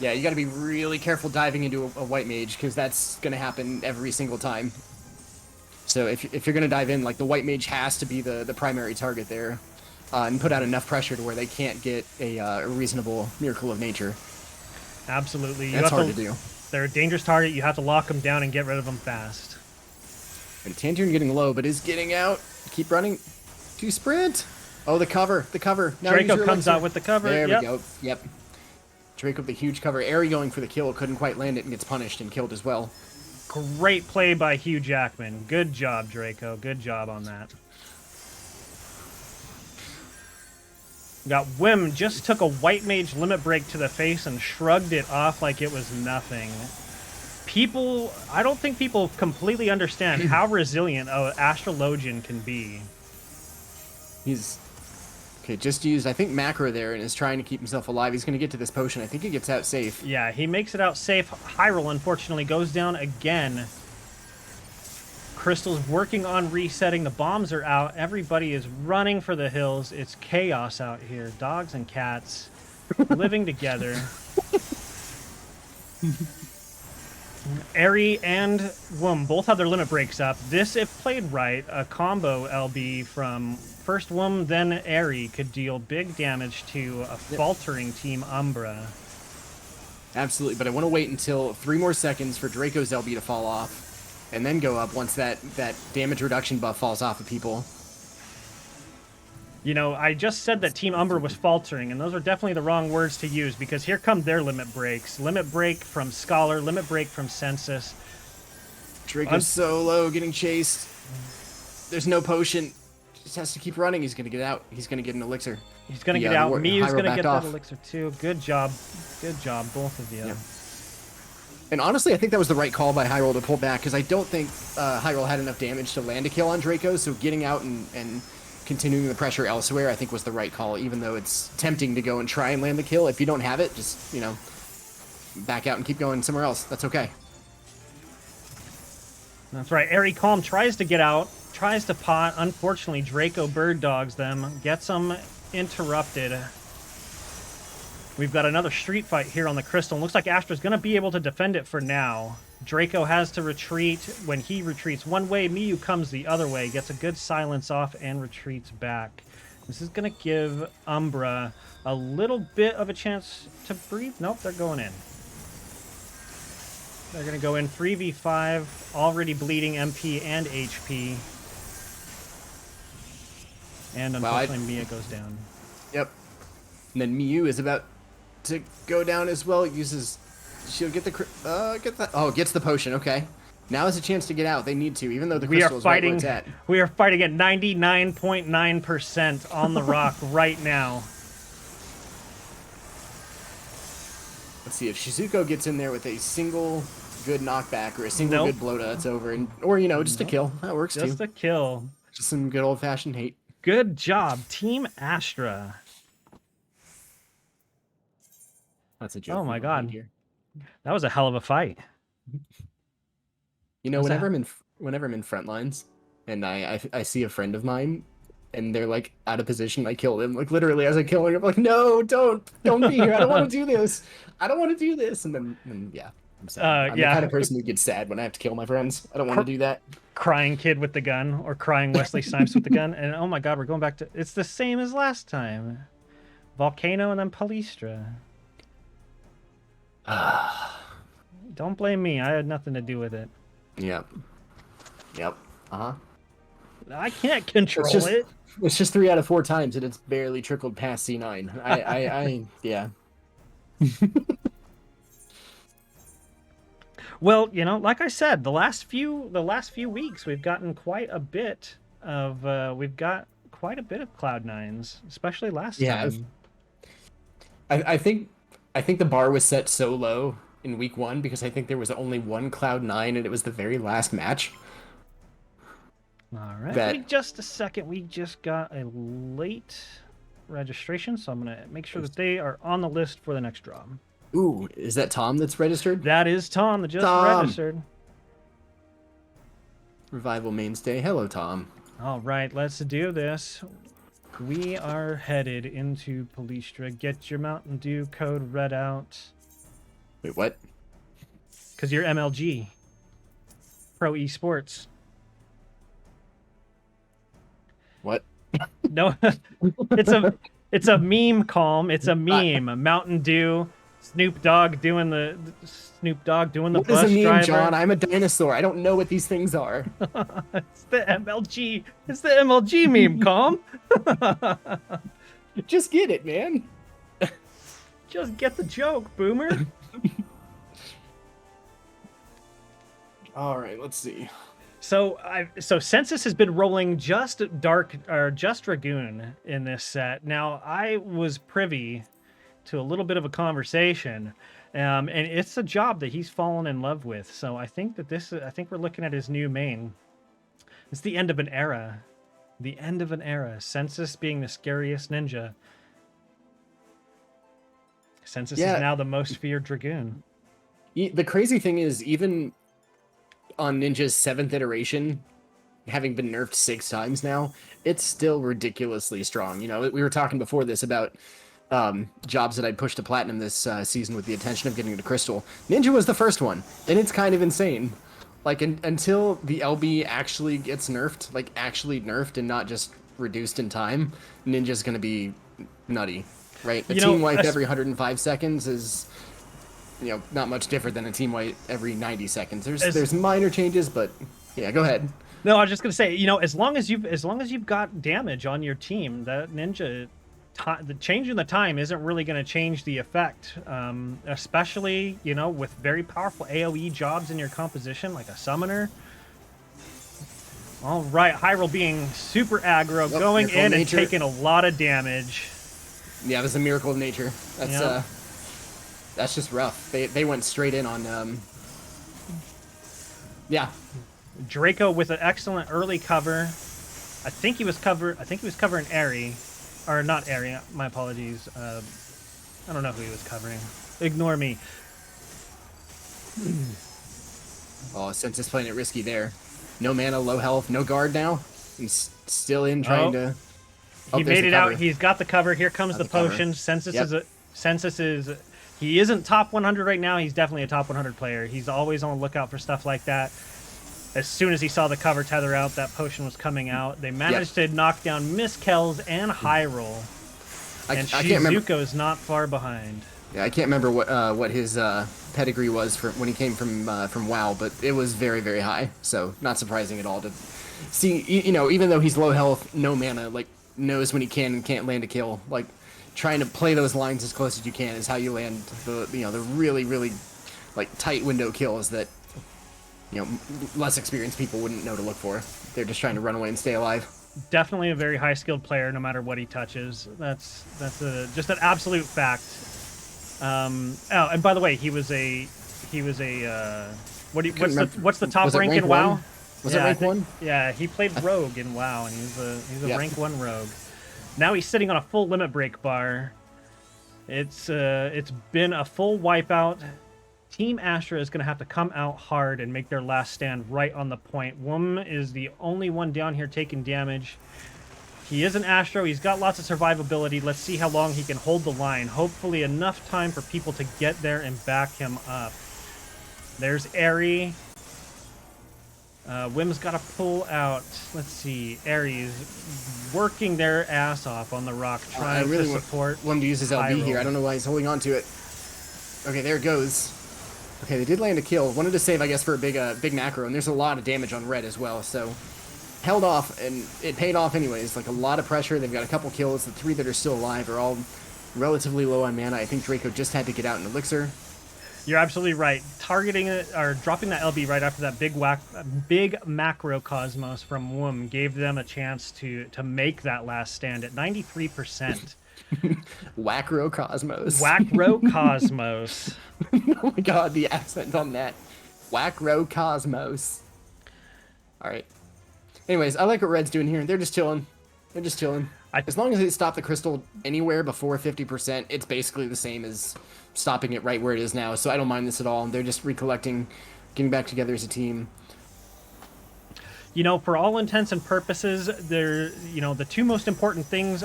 Yeah, you got to be really careful diving into a white mage because that's going to happen every single time. So if you're going to dive in, like the white mage has to be the primary target there, and put out enough pressure to where they can't get a reasonable miracle of nature. Absolutely. That's hard to do. They're a dangerous target. You have to lock them down and get rid of them fast. And Tantern getting low, but is getting out. Keep running. To sprint. Oh, the cover. The cover. Now Draco comes out with the cover. There we go. Yep. Draco with the huge cover. Airy going for the kill. Couldn't quite land it and gets punished and killed as well. Great play by Hugh Jackman. Good job, Draco. Good job on that. Got Wim, just took a white mage limit break to the face and shrugged it off like it was nothing. I don't think people completely understand how resilient an astrologian can be. He's... Okay, just used, I think, macro there and is trying to keep himself alive. He's going to get to this potion. I think he gets out safe. Yeah, he makes it out safe. Hyrule, unfortunately, goes down again. Crystal's working on resetting. The bombs are out. Everybody is running for the hills. It's chaos out here. Dogs and cats living together. Airy and Wum both have their limit breaks up. This, if played right, a combo LB from first Wum, then Airy could deal big damage to a faltering Team Umbra. Absolutely, but I want to wait until 3 more seconds for Draco's LB to fall off. And then go up once that damage reduction buff falls off of people. You know, I just said that Team Umbra was faltering, and those are definitely the wrong words to use, because here come their limit breaks. Limit break from Scholar, limit break from Census. Draco's so low, getting chased. There's no potion. Just has to keep running. He's going to get out. He's going to get an elixir. He's going to get out. Miyu's going to get that elixir too. Good job. Good job, both of you. Yeah. And honestly, I think that was the right call by Hyrule to pull back, because I don't think Hyrule had enough damage to land a kill on Draco, so getting out and continuing the pressure elsewhere, I think was the right call, even though it's tempting to go and try and land the kill. If you don't have it, just, you know, back out and keep going somewhere else. That's okay. That's right. Airy Calm tries to get out, tries to pot. Unfortunately, Draco bird dogs them, gets them interrupted. We've got another street fight here on the Crystal. Looks like Astra's going to be able to defend it for now. Draco has to retreat. When he retreats one way, Miyu comes the other way, gets a good silence off, and retreats back. This is going to give Umbra a little bit of a chance to breathe. Nope, they're going in. They're going to go in 3v5, already bleeding MP and HP. And unfortunately, Mia goes down. Yep. And then Miyu is about to go down as well. Uses, she'll get gets the potion. Okay, now is a chance to get out. They need to, even though the crystal is right where it's at. We are fighting at 99.9% on the rock right now. Let's see if Shizuko gets in there with a single good knockback or a single good blow to, it's over, or you know, just a kill. That works too. Just a kill. Just some good old fashioned hate. Good job, Team Astra. That's a joke. Oh my god, that was a hell of a fight. You know, whenever I'm in front lines, and I see a friend of mine, and they're like out of position, I kill them. Like literally, as I kill them, I'm like, no, don't be here. I don't want to do this. I don't want to do this. And then yeah, I'm sad. I'm the kind of person who gets sad when I have to kill my friends. I don't want to do that. Crying kid with the gun, or crying Wesley Snipes with the gun, and oh my god, we're going back to, it's the same as last time. Volcano and then Palestra. Don't blame me. I had nothing to do with it. Yep. I can't control it. It's just 3 out of 4 times, and it's barely trickled past C9. Yeah. Well, you know, like I said, the last few weeks we've gotten quite a bit of Cloud9s, especially last time. I think the bar was set so low in week 1 because I think there was only one Cloud9 and it was the very last match. All right, wait just a second. We just got a late registration, so I'm going to make sure that they are on the list for the next draw. Ooh, is that Tom that's registered? That is Tom that just registered. Revival mainstay. Hello, Tom. All right, let's do this. We are headed into Palestra. Get your Mountain Dew code read out. Wait, what? Because you're MLG, Pro Esports. What? No, it's a meme, Calm. It's a meme. Mountain Dew, Snoop Dogg doing the What is bus a meme, driver. John? I'm a dinosaur. I don't know what these things are. It's the MLG. It's the MLG meme, Calm. Just get it, man. Just get the joke, Boomer. All right, let's see. So Census has been rolling just Dragoon in this set. Now I was privy to a little bit of a conversation, and it's a job that he's fallen in love with. So I think we're looking at his new main. It's the end of an era. The end of an era. Census being the scariest ninja. Census is now the most feared Dragoon. The crazy thing is, even on Ninja's 7th iteration, having been nerfed 6 times now, it's still ridiculously strong. You know, we were talking before this about jobs that I'd pushed to platinum this season with the intention of getting to Crystal. Ninja was the first one, and it's kind of insane. Like, until the LB actually gets nerfed, like actually nerfed and not just reduced in time, Ninja's going to be nutty, right? A team wipe every 105 seconds is, you know, not much different than a team wipe every 90 seconds. There's minor changes, but yeah, go ahead. No, I was just going to say, you know, as long as you've got damage on your team, that Ninja, the changing the time isn't really going to change the effect, especially, you know, with very powerful AoE jobs in your composition, like a summoner. All right, Hyrule being super aggro, going in and taking a lot of damage. Yeah, it was a miracle of nature. That's just rough. They went straight in on, yeah. Draco with an excellent early cover. I think he was covering Airy. Or not Airy, my apologies. I don't know who he was covering. Ignore me. Oh, Census playing it risky there. No mana, low health, no guard now. He's still in trying to... He made it out. He's got the cover. Here comes the potion. Census is... He isn't top 100 right now. He's definitely a top 100 player. He's always on the lookout for stuff like that. As soon as he saw the cover tether out, that potion was coming out. They managed to knock down Miss Kells and Hyrule. And Shizuko is not far behind. Yeah, I can't remember what his pedigree was for when he came from WoW, but it was very, very high. So not surprising at all to see. You know, even though he's low health, no mana, like knows when he can and can't land a kill. Like trying to play those lines as close as you can is how you land the the really, really like tight window kills that, you know, less experienced people wouldn't know to look for. They're just trying to run away and stay alive. Definitely a very high skilled player, no matter what he touches. That's just an absolute fact. Oh, and by the way, what's the top rank in WoW? Was it rank 1? Yeah, he played Rogue in WoW, and he's a rank 1 Rogue. Now he's sitting on a full limit break bar. It's been a full wipeout. Team Astra is going to have to come out hard and make their last stand right on the point. Wum is the only one down here taking damage. He is an Astro. He's got lots of survivability. Let's see how long he can hold the line. Hopefully enough time for people to get there and back him up. There's Airy. Wim's got to pull out. Let's see. Aries working their ass off on the rock, trying to support. Want to use his LB here. I don't know why he's holding on to it. Okay, there it goes. Okay, they did land a kill. Wanted to save, I guess, for a big macro, and there's a lot of damage on red as well, so held off, and it paid off anyways. Like, a lot of pressure. They've got a couple kills. The 3 that are still alive are all relatively low on mana. I think Draco just had to get out an elixir. You're absolutely right. Targeting it, or dropping that LB right after that big macro Cosmos from Wum gave them a chance to make that last stand at 93%. Wacro Cosmos. Wacro Cosmos. Oh my god, the accent on that. Wacro Cosmos. Alright. Anyways, I like what Red's doing here. They're just chilling. As long as they stop the crystal anywhere before 50%, it's basically the same as stopping it right where it is now. So I don't mind this at all. They're just recollecting, getting back together as a team. You know, for all intents and purposes, the 2 most important things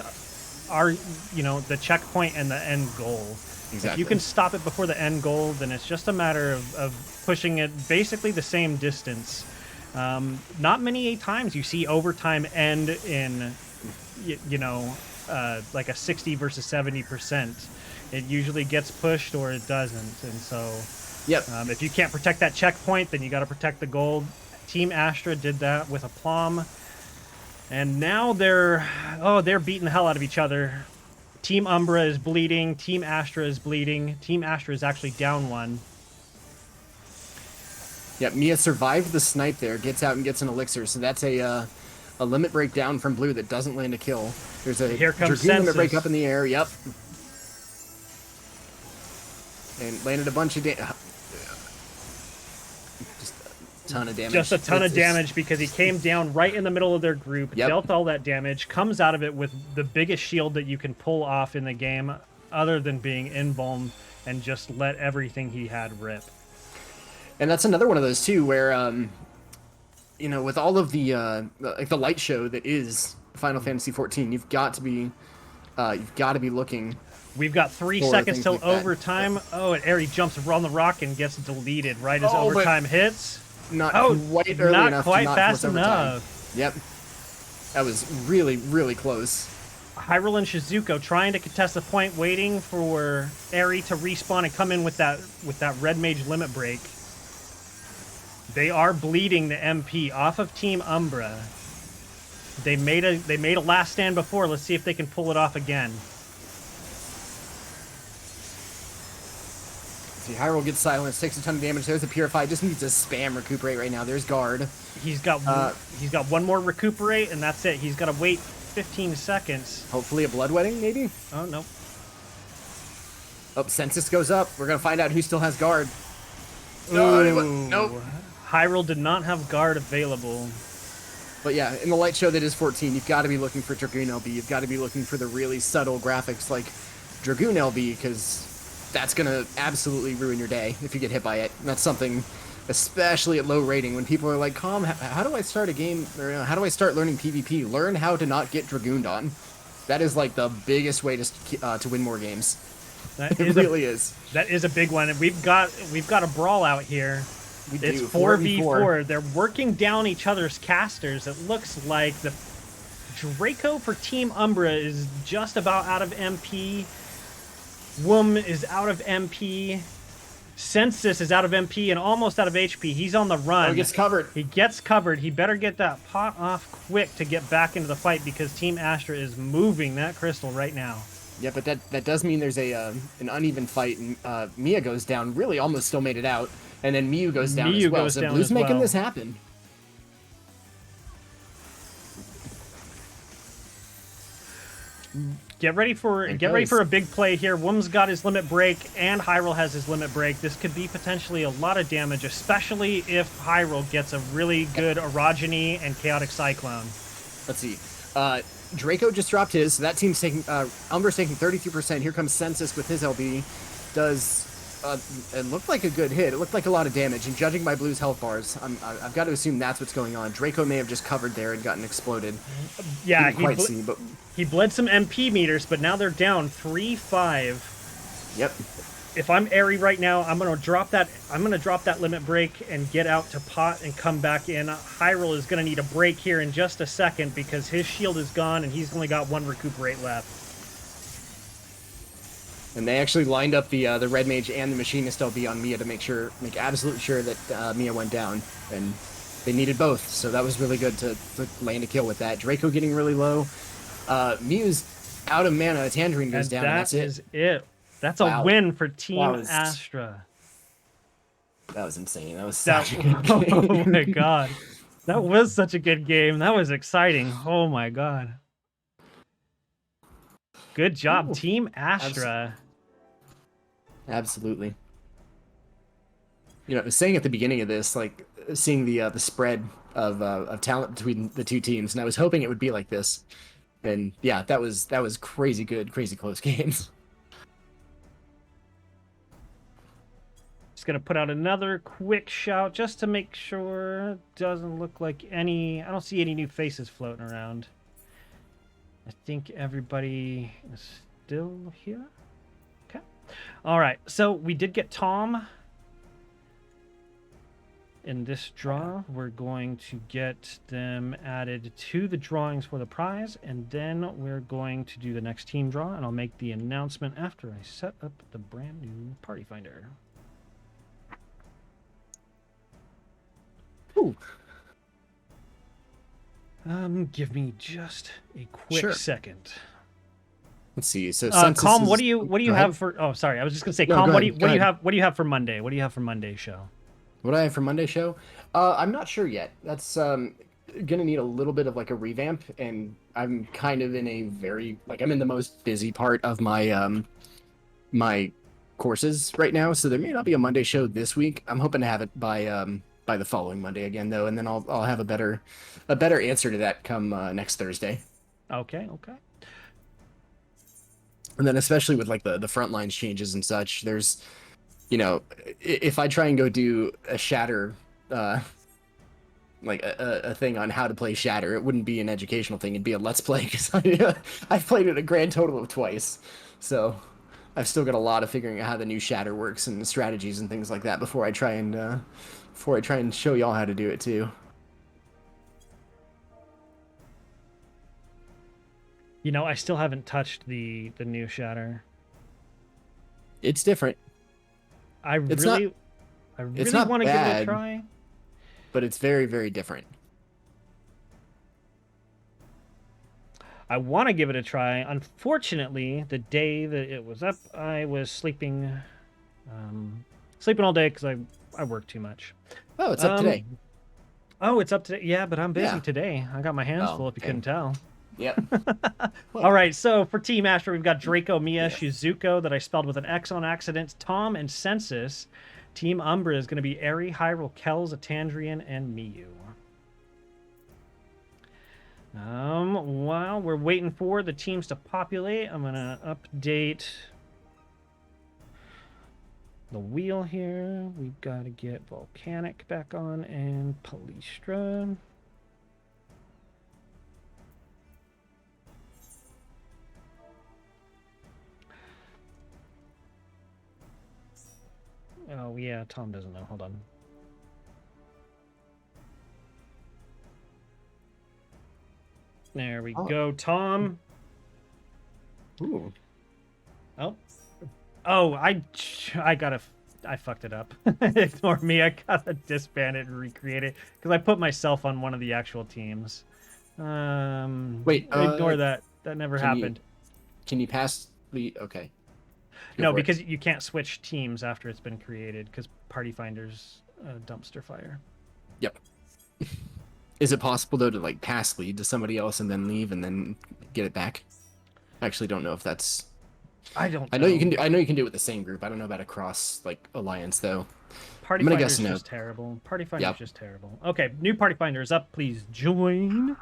are, you know, the checkpoint and the end goal. Exactly. If you can stop it before the end goal, then it's just a matter of pushing it basically the same distance. Not many times you see overtime end in, like a 60 versus 70%. It usually gets pushed or it doesn't. And so Yep. if you can't protect that checkpoint, then you got to protect the gold. Team Astra did that with aplomb. And now they're beating the hell out of each other. Team Umbra is bleeding. Team Astra is bleeding. Team Astra is actually down one. Yep, Mia survived the snipe there, gets out and gets an elixir, so that's a limit break down from Blue that doesn't land a kill. There's a Here comes Dragoon limit Census. break up in the air, yep. And landed a bunch of damage. Just a ton of damage. Just a ton of damage because he came down right in the middle of their group, Yep. dealt all that damage, comes out of it with the biggest shield that you can pull off in the game, other than being invuln, and just let everything he had rip. And that's another one of those too, where with all of the like the light show that is Final Fantasy XIV, you've got to be looking. We've got 3 Or seconds things till like that. overtime. Oh, and Aerie jumps around the rock and gets deleted right as Oh, but overtime hits. Not Oh, quite early not enough quite to not fast force overtime. enough. Yep. That was really, really close. Hyrule and Shizuko trying to contest the point, waiting for Aerie to respawn and come in with that red mage limit break. They are bleeding the MP off of Team Umbra. They made a last stand before. Let's see if they can pull it off again. See, Hyrule gets silenced, takes a ton of damage. There's a Purify. Just needs to spam recuperate right now. There's Guard. He's got one more recuperate, and that's it. He's got to wait 15 seconds. Hopefully a Bloodwetting, maybe? Oh, no. Oh, Census goes up. We're going to find out who still has Guard. Ooh. Nope. Hyrule did not have guard available. But yeah, in the light show that is 14, you've got to be looking for Dragoon LB. You've got to be looking for the really subtle graphics like Dragoon LB, because that's going to absolutely ruin your day if you get hit by it. And that's something, especially at low rating, when people are like, Calm, how do I start a game, or how do I start learning PvP? Learn how to not get Dragooned on. That is like the biggest way to win more games. That It really is. That is a big one. And we've got a brawl out here. It's do, 4v4. They're working down each other's casters. It looks like the Draco for Team Umbra is just about out of MP. Wum is out of MP. Census is out of MP and almost out of HP. He's on the run. Oh, he gets covered. He gets covered. He better get that pot off quick to get back into the fight, because Team Astra is moving that crystal right now. Yeah, but that does mean there's an uneven fight, and Mia goes down. Really, almost still made it out, and then Miyu goes down as well. So Blue's making this happen. Get ready for a big play here. Wum's got his limit break, and Hyrule has his limit break. This could be potentially a lot of damage, especially if Hyrule gets a really good Orogeny and Chaotic Cyclone. Let's see. Draco just dropped his, so that team's taking, Umbra's taking 33%. Here comes Census with his LB. It looked like a good hit. It looked like a lot of damage, and judging by Blue's health bars, I've got to assume that's what's going on. Draco may have just covered there and gotten exploded. Yeah, Didn't quite see, but he bled some MP meters, but now they're down 3-5. Yep. If I'm Aerie right now, I'm gonna drop that limit break and get out to pot and come back in. Hyrule is gonna need a break here in just a second because his shield is gone and he's only got one recuperate left. And they actually lined up the Red Mage and the Machinist LB on Mia to make absolutely sure that Mia went down, and they needed both, so that was really good to land a kill with that. Draco getting really low. Mew's out of mana. Tangerine goes down, and that's it. That is it. That's a win for Team was- Astra. That was insane. That was such a good Oh game. my god. That was such a good game. That was exciting. Oh my god. Good job, Ooh. Team Astra. Absolutely. You know, I was saying at the beginning of this, like seeing the spread of talent between the two teams, and I was hoping it would be like this. And yeah, that was crazy good, crazy close games. Just gonna put out another quick shout just to make sure it doesn't look like I don't see any new faces floating around. I think everybody is still here. Okay. All right, so we did get Tom in this draw. We're going to get them added to the drawings for the prize, and then we're going to do the next team draw, and I'll make the announcement after I set up the brand new Party Finder. Ooh. Give me just a quick second. Let's see. So, Calm, what do you have for? Oh, sorry, I was just gonna say, No, Calm, go what do ahead, you have? What do you have for Monday? What do you have for Monday's show? What do I have for Monday show? I'm not sure yet. That's gonna need a little bit of like a revamp, and I'm kind of in a very I'm in the most busy part of my my courses right now, so there may not be a Monday show this week. I'm hoping to have it by the following Monday again, though, and then I'll have a better answer to that come next Thursday. Okay. And then especially with like the front lines changes and such, there's, if I try and go do a Shatter, like a thing on how to play Shatter, it wouldn't be an educational thing. It'd be a Let's Play, because I've played it a grand total of twice. So I've still got a lot of figuring out how the new Shatter works and strategies and things like that before I try and show y'all how to do it too. I still haven't touched the new Shatter. It's different. I really want to give it a try. But it's very, very different. I want to give it a try. Unfortunately, the day that it was up, I was sleeping all day because I work too much. Oh, it's up today. Oh, it's up today. Yeah, but I'm busy today. I got my hands full, if you couldn't tell. Yep. All right, so for Team Astra, we've got Draco, Mia, Shizuko, that I spelled with an X on accident, Tom, and Census. Team Umbra is going to be Eri, Hyrule, Kells, Atandrian, and Miyu. While we're waiting for the teams to populate, I'm going to update the wheel here. We've got to get Volcanic back on and Palistra. Oh, yeah, Tom doesn't know. Hold on. There we go, Tom. Ooh. Oh, I fucked it up. Ignore me. I gotta disband it and recreate it because I put myself on one of the actual teams. Wait. Ignore that. That never happened. Can you pass the? Okay. No, because you can't switch teams after it's been created because Party Finder's dumpster fire. Yep. Is it possible though to like pass lead to somebody else and then leave and then get it back? I actually don't know if that's. I know you can do. I know you can do it with the same group. I don't know about a cross alliance though. Party Finder's just terrible. Party Finder's just terrible. Okay, new Party Finder is up. Please join.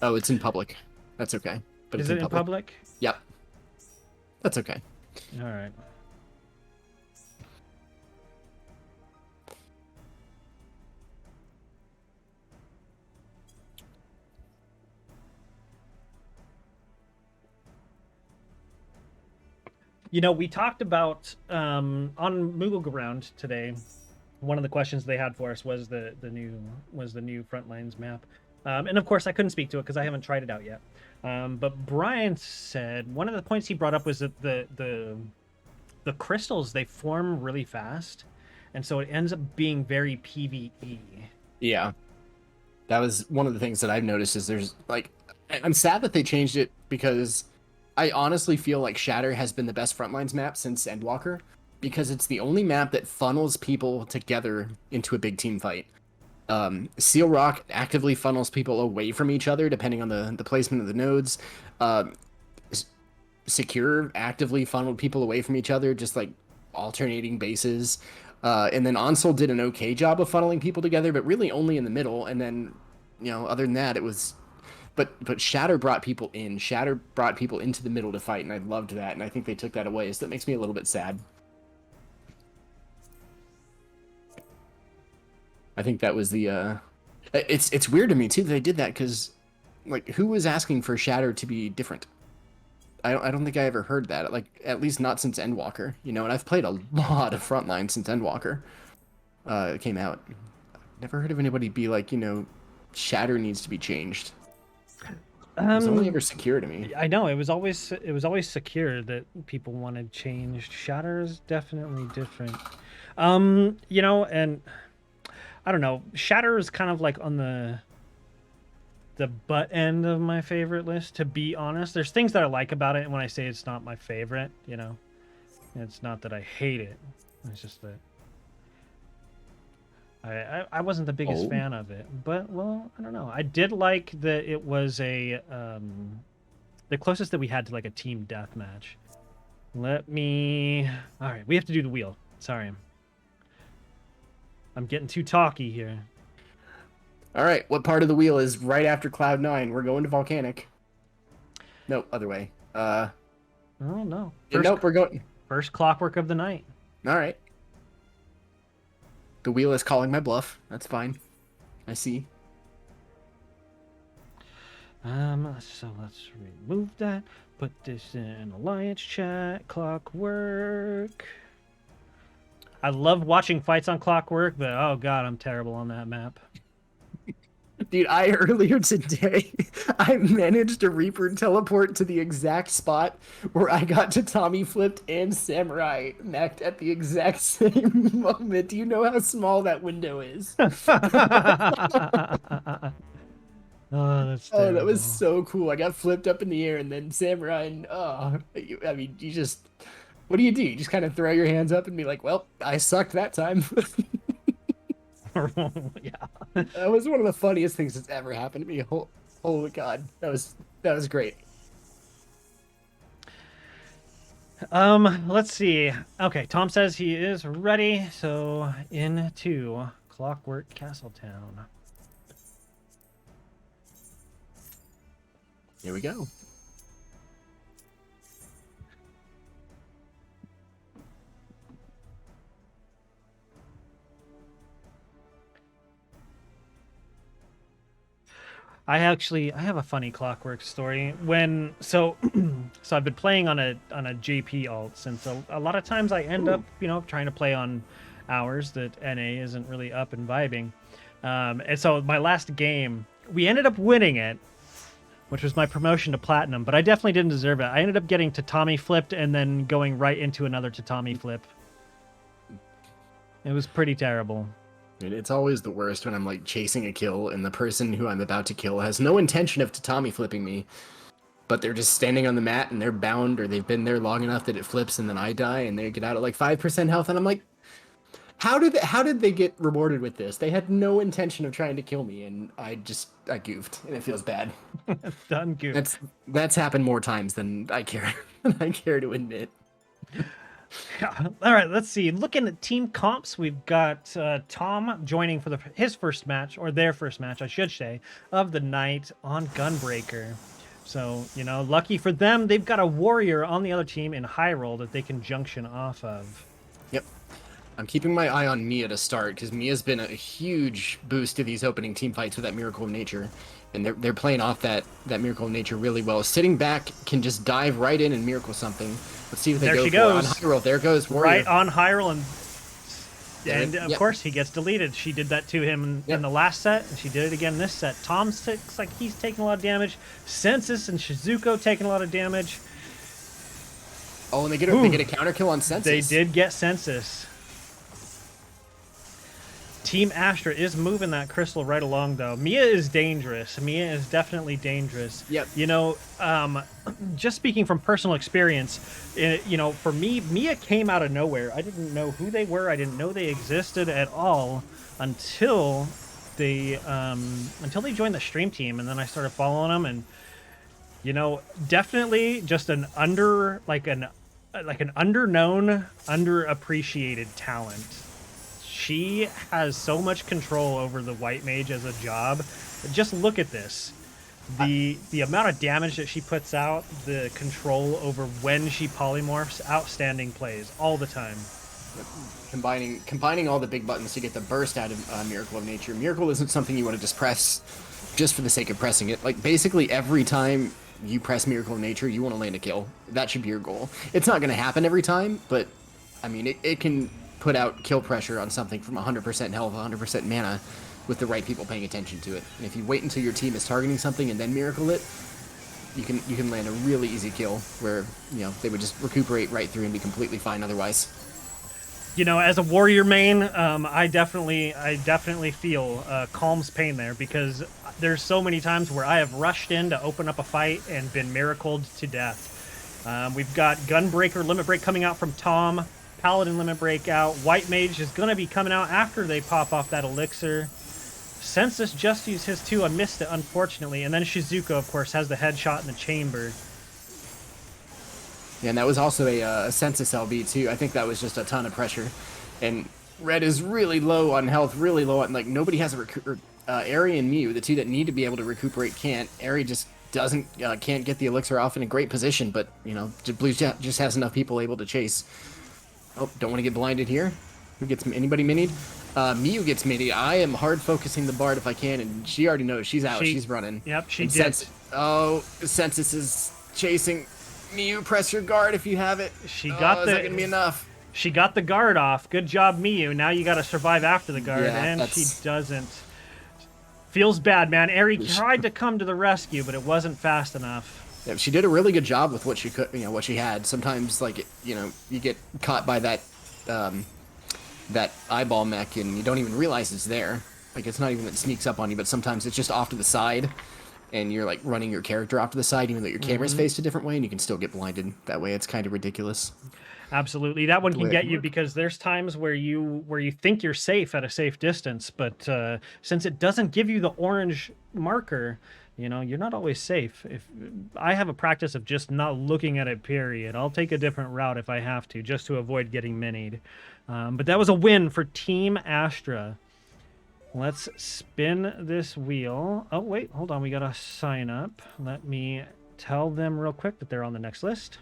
Oh, it's in public. That's okay. But is it in public? Yep. That's okay. All right. We talked about on Moogle Ground today. One of the questions they had for us was the new Frontlines map, and of course I couldn't speak to it because I haven't tried it out yet. But Brian said one of the points he brought up was that the crystals, they form really fast, and so it ends up being very PvE. Yeah, that was one of the things that I've noticed. Is there's I'm sad that they changed it because I honestly feel like Shatter has been the best Frontlines map since Endwalker, because it's the only map that funnels people together into a big team fight. Seal Rock actively funnels people away from each other depending on the placement of the nodes. Secure actively funneled people away from each other, just like alternating bases. And then Onsol did an okay job of funneling people together, but really only in the middle. And then, other than that, it was... But Shatter brought people in. Shatter brought people into the middle to fight, and I loved that. And I think they took that away, so that makes me a little bit sad. I think that was the... It's weird to me, too, that they did that, because, who was asking for Shatter to be different? I don't think I ever heard that. Like at least not since Endwalker, you know. And I've played a lot of Frontline since Endwalker came out. Never heard of anybody be like, you know, Shatter needs to be changed. It was only ever secure to me. I know it was always secure that people wanted changed. Shatter is definitely different. You know, and I don't know. Shatter is kind of like on the butt end of my favorite list, to be honest. There's things that I like about it, and when I say it's not my favorite, you know, it's not that I hate it. It's just that I wasn't the biggest fan of it. But, well, I don't know. I did like that it was a the closest that we had to like a team deathmatch. Let me... All right, we have to do the wheel. Sorry. I'm getting too talky here. All right, what part of the wheel is right after Cloud 9? We're going to Volcanic. No, other way. Oh, no. Nope, we're going... First Clockwork of the night. All right. The wheel is calling my bluff. That's fine. I see. So let's remove that. Put this in Alliance chat. Clockwork. I love watching fights on Clockwork, but oh god, I'm terrible on that map. Dude, earlier today, I managed to Reaper teleport to the exact spot where I got to Tommy Flipped and Samurai Mech at the exact same moment. Do you know how small that window is? Oh, that's terrible. Oh, that was so cool. I got flipped up in the air and then Samurai and, I mean, you just, what do? You just kind of throw your hands up and be like, well, I sucked that time. Yeah. That was one of the funniest things that's ever happened to me. Holy God. That was great. Let's see. Okay, Tom says he is ready, so into Clockwork Castletown. Here we go. I have a funny Clockwork story. So I've been playing on a JP alt since a lot of times I end up, you know, trying to play on hours that NA isn't really up and vibing. And so my last game, we ended up winning it, which was my promotion to Platinum, but I definitely didn't deserve it. I ended up getting Tatami flipped and then going right into another Tatami flip. It was pretty terrible. It's always the worst when I'm like chasing a kill and the person who I'm about to kill has no intention of tatami flipping me, but they're just standing on the mat and they're bound, or they've been there long enough that it flips and then I die and they get out at like 5% health and I'm like, how did they get rewarded with this? They had no intention of trying to kill me and I goofed and it feels bad. Done goof. That's happened more times than I care to admit. Yeah. All right, let's see. Looking at team comps, we've got Tom joining for his first match, or their first match, I should say, of the night on Gunbreaker. So, you know, lucky for them, they've got a warrior on the other team in high roll that they can junction off of. Yep. I'm keeping my eye on Mia to start, because Mia's been a huge boost to these opening team fights with that Miracle of Nature. And they're playing off that Miracle of Nature really well. Sitting back can just dive right in and miracle something. Let's see what they go for. On high roll. There goes Warrior. Right on high roll, and of course he gets deleted. She did that to him in the last set, and she did it again this set. Tom looks like he's taking a lot of damage. Census and Shizuko taking a lot of damage. Oh, and they get a counter kill on Census. They did get Census. Team Astra is moving that crystal right along, though. Mia is dangerous. Mia is definitely dangerous. Yep. You know, just speaking from personal experience, you know, for me, Mia came out of nowhere. I didn't know who they were. I didn't know they existed at all until they joined the stream team, and then I started following them, and you know, definitely just an underknown, underappreciated talent. She has so much control over the white mage as a job. Just look at this. The amount of damage that she puts out, the control over when she polymorphs, outstanding plays all the time. Combining all the big buttons to get the burst out of Miracle of Nature. Miracle isn't something you want to just press just for the sake of pressing it. Like basically every time you press Miracle of Nature, you want to land a kill. That should be your goal. It's not going to happen every time, but I mean, it can put out kill pressure on something from 100% health, 100% mana, with the right people paying attention to it. And if you wait until your team is targeting something and then Miracle it, you can land a really easy kill where, you know, they would just recuperate right through and be completely fine otherwise. You know, as a warrior main, I definitely feel Calm's pain there, because there's so many times where I have rushed in to open up a fight and been miracled to death. We've got Gunbreaker Limit Break coming out from Tom, Paladin Limit Break out, White Mage is going to be coming out after they pop off that Elixir. Census just used his 2, I missed it unfortunately, and then Shizuka, of course, has the headshot in the chamber. Yeah, and that was also a Census LB too. I think that was just a ton of pressure. And Red is really low on health, really low on, like, nobody has a Aerie and Mew, the 2 that need to be able to recuperate, can't. Aerie just can't get the Elixir off in a great position, but, you know, Blue just has enough people able to chase. Oh, don't want to get blinded here. Who gets anybody minied? Mew gets minied. I am hard focusing the Bard if I can, and she already knows she's out. She's running. Yep, she did. Census is chasing. Mew, press your guard if you have it. She got is that gonna be enough? She got the guard off. Good job, Mew. Now you got to survive after the guard, Yeah, and she doesn't. Feels bad, man. Aerie tried to come to the rescue, but it wasn't fast enough. Yeah, she did a really good job with what she could, you know, what she had. Sometimes, like, you know, you get caught by that that eyeball mech, and you don't even realize it's there. Like, it's not even that it sneaks up on you, but sometimes it's just off to the side. And you're, like, running your character off to the side, even though your camera's faced a different way, and you can still get blinded that way. It's kind of ridiculous. Absolutely, that one can get you, because there's times where you think you're safe at a safe distance, but since it doesn't give you the orange marker, you know, you're not always safe. If I have a practice of just not looking at it, period. I'll take a different route if I have to, just to avoid getting minied. But that was a win for Team Astra. Let's spin this wheel. Oh, wait, hold on. We got to sign up. Let me tell them real quick that they're on the next list.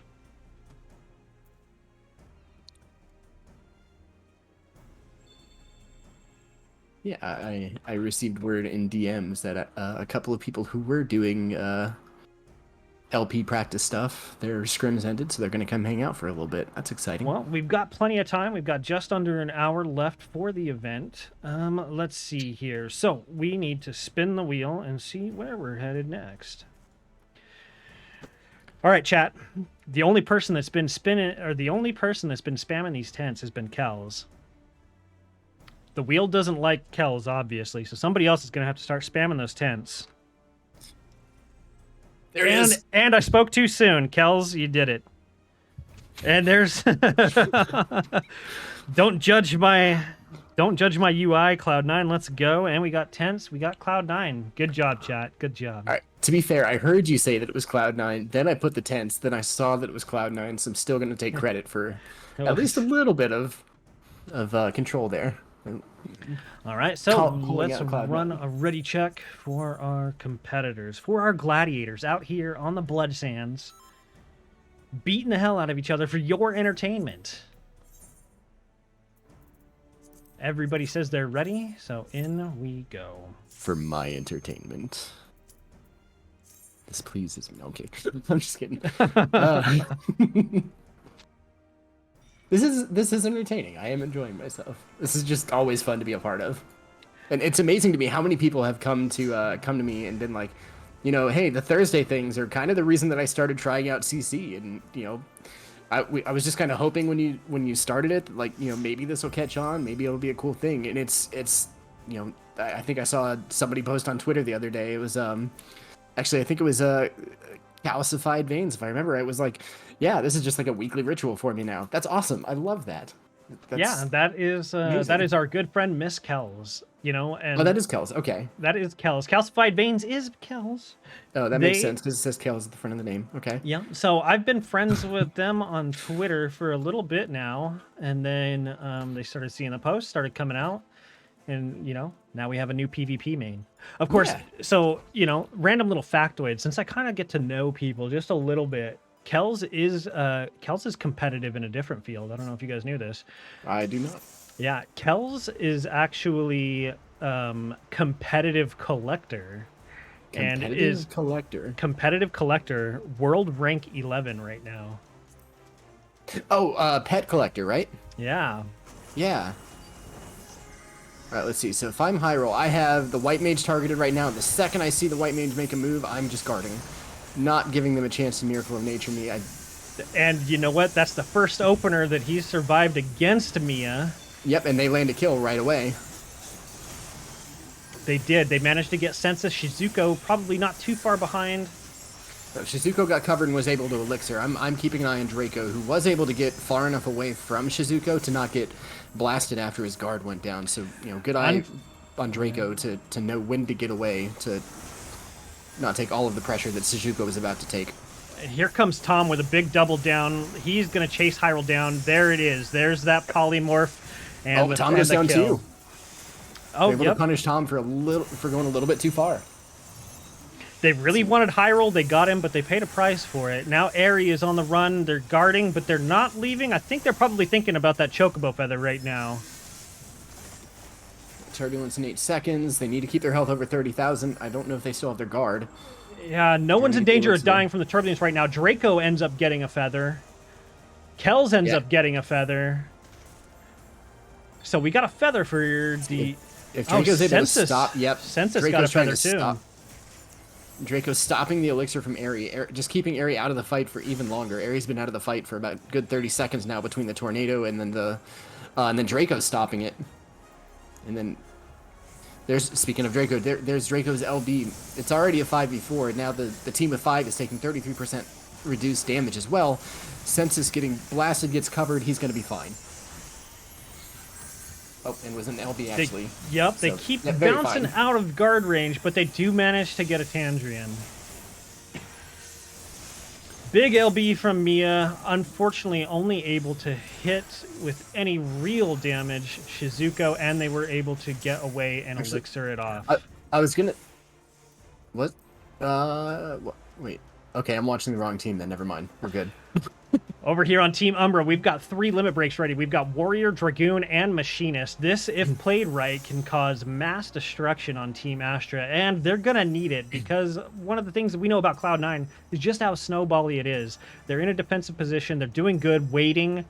Yeah, I received word in DMs that a couple of people who were doing LP practice stuff, their scrims ended, so they're going to come hang out for a little bit. That's exciting. Well, we've got plenty of time. We've got just under an hour left for the event. Let's see here. So we need to spin the wheel and see where we're headed next. All right, chat. The only person that's been spamming these tents has been Kells. The wheel doesn't like Kells, obviously, so somebody else is going to have to start spamming those tents. There it is. And I spoke too soon. Kells, you did it. And there's don't judge my UI, Cloud9. Let's go. And we got tents. We got Cloud9. Good job, chat. Good job. All right. To be fair, I heard you say that it was Cloud9. Then I put the tents. Then I saw that it was Cloud9. So I'm still going to take credit for at least a little bit of control there. All right, so let's run a ready check for our competitors, for our gladiators out here on the Blood Sands, beating the hell out of each other for your entertainment. Everybody says they're ready, so in we go. For my entertainment. This pleases me. Okay, I'm just kidding. This is entertaining. I am enjoying myself. This is just always fun to be a part of, and it's amazing to me how many people have come to me and been like, you know, hey, the Thursday things are kind of the reason that I started trying out CC, and you know, I was just kind of hoping when you started it, like, you know, maybe this will catch on, maybe it'll be a cool thing, and it's you know, I think I saw somebody post on Twitter the other day. It was actually I think it was Calcified Veins, if I remember right. It was like, yeah, this is just like a weekly ritual for me now. That's awesome. I love that. Yeah, that is our good friend Miss Kells. You know, and that is Kells. Okay, that is Kells. Calcified Veins is Kells. Oh, that makes sense because it says Kells at the front of the name. Okay. Yeah. So I've been friends with them on Twitter for a little bit now, and then they started seeing the posts, started coming out, and you know, now we have a new PvP main. Of course. Yeah. So you know, random little factoid. Since I kind of get to know people just a little bit, Kells is competitive in a different field. I don't know if you guys knew this. I do not. Yeah, Kells is actually competitive collector. and Competitive is collector. competitive collector, world rank 11 right now. Oh, pet collector, right? Yeah. Yeah. All right, let's see. So if I'm high roll, I have the white mage targeted right now. The second I see the white mage make a move, I'm just guarding, not giving them a chance to Miracle of Nature me. And you know what? That's the first opener that he's survived against Mia. Yep, and they land a kill right away. They did. They managed to get Census. Shizuko probably not too far behind. So Shizuko got covered and was able to elixir. I'm keeping an eye on Draco, who was able to get far enough away from Shizuko to not get blasted after his guard went down. So, you know, good eye on Draco to know when to get away, to not take all of the pressure that Shizuko was about to take. Here comes Tom with a big double down. He's going to chase Hyrule down. There it is. There's that polymorph. And Tom goes down too. Oh, able to punish Tom for going a little bit too far. They really wanted Hyrule. They got him, but they paid a price for it. Now Aerie is on the run. They're guarding, but they're not leaving. I think they're probably thinking about that Chocobo Feather right now. Turbulence in 8 seconds. They need to keep their health over 30,000. I don't know if they still have their guard. Yeah, no one's in danger of dying from the turbulence right now. Draco ends up getting a feather. Kells ends up getting a feather. So we got a feather for the... If Draco's able to stop... Yep. Census Draco's got a feather trying to too. Draco's stopping the elixir from Aerie, just keeping Aerie out of the fight for even longer. Aerie's been out of the fight for about a good 30 seconds now between the tornado and then Draco's stopping it. And then speaking of Draco, there's Draco's LB. It's already a 5v4. Now the team of 5 is taking 33% reduced damage as well. Census getting blasted, gets covered, he's going to be fine. Oh, and was an LB actually. They keep bouncing out of guard range, but they do manage to get a Tandrian. Big LB from Mia, unfortunately only able to hit with any real damage Shizuko, and they were able to get away and elixir it off. I was gonna... What? Wait. Okay, I'm watching the wrong team then, never mind. We're good. Over here on Team Umbra, we've got 3 limit breaks ready. We've got Warrior, Dragoon, and Machinist. This, if played right, can cause mass destruction on Team Astra, and they're going to need it because one of the things that we know about Cloud9 is just how snowbally it is. They're in a defensive position. They're doing good, waiting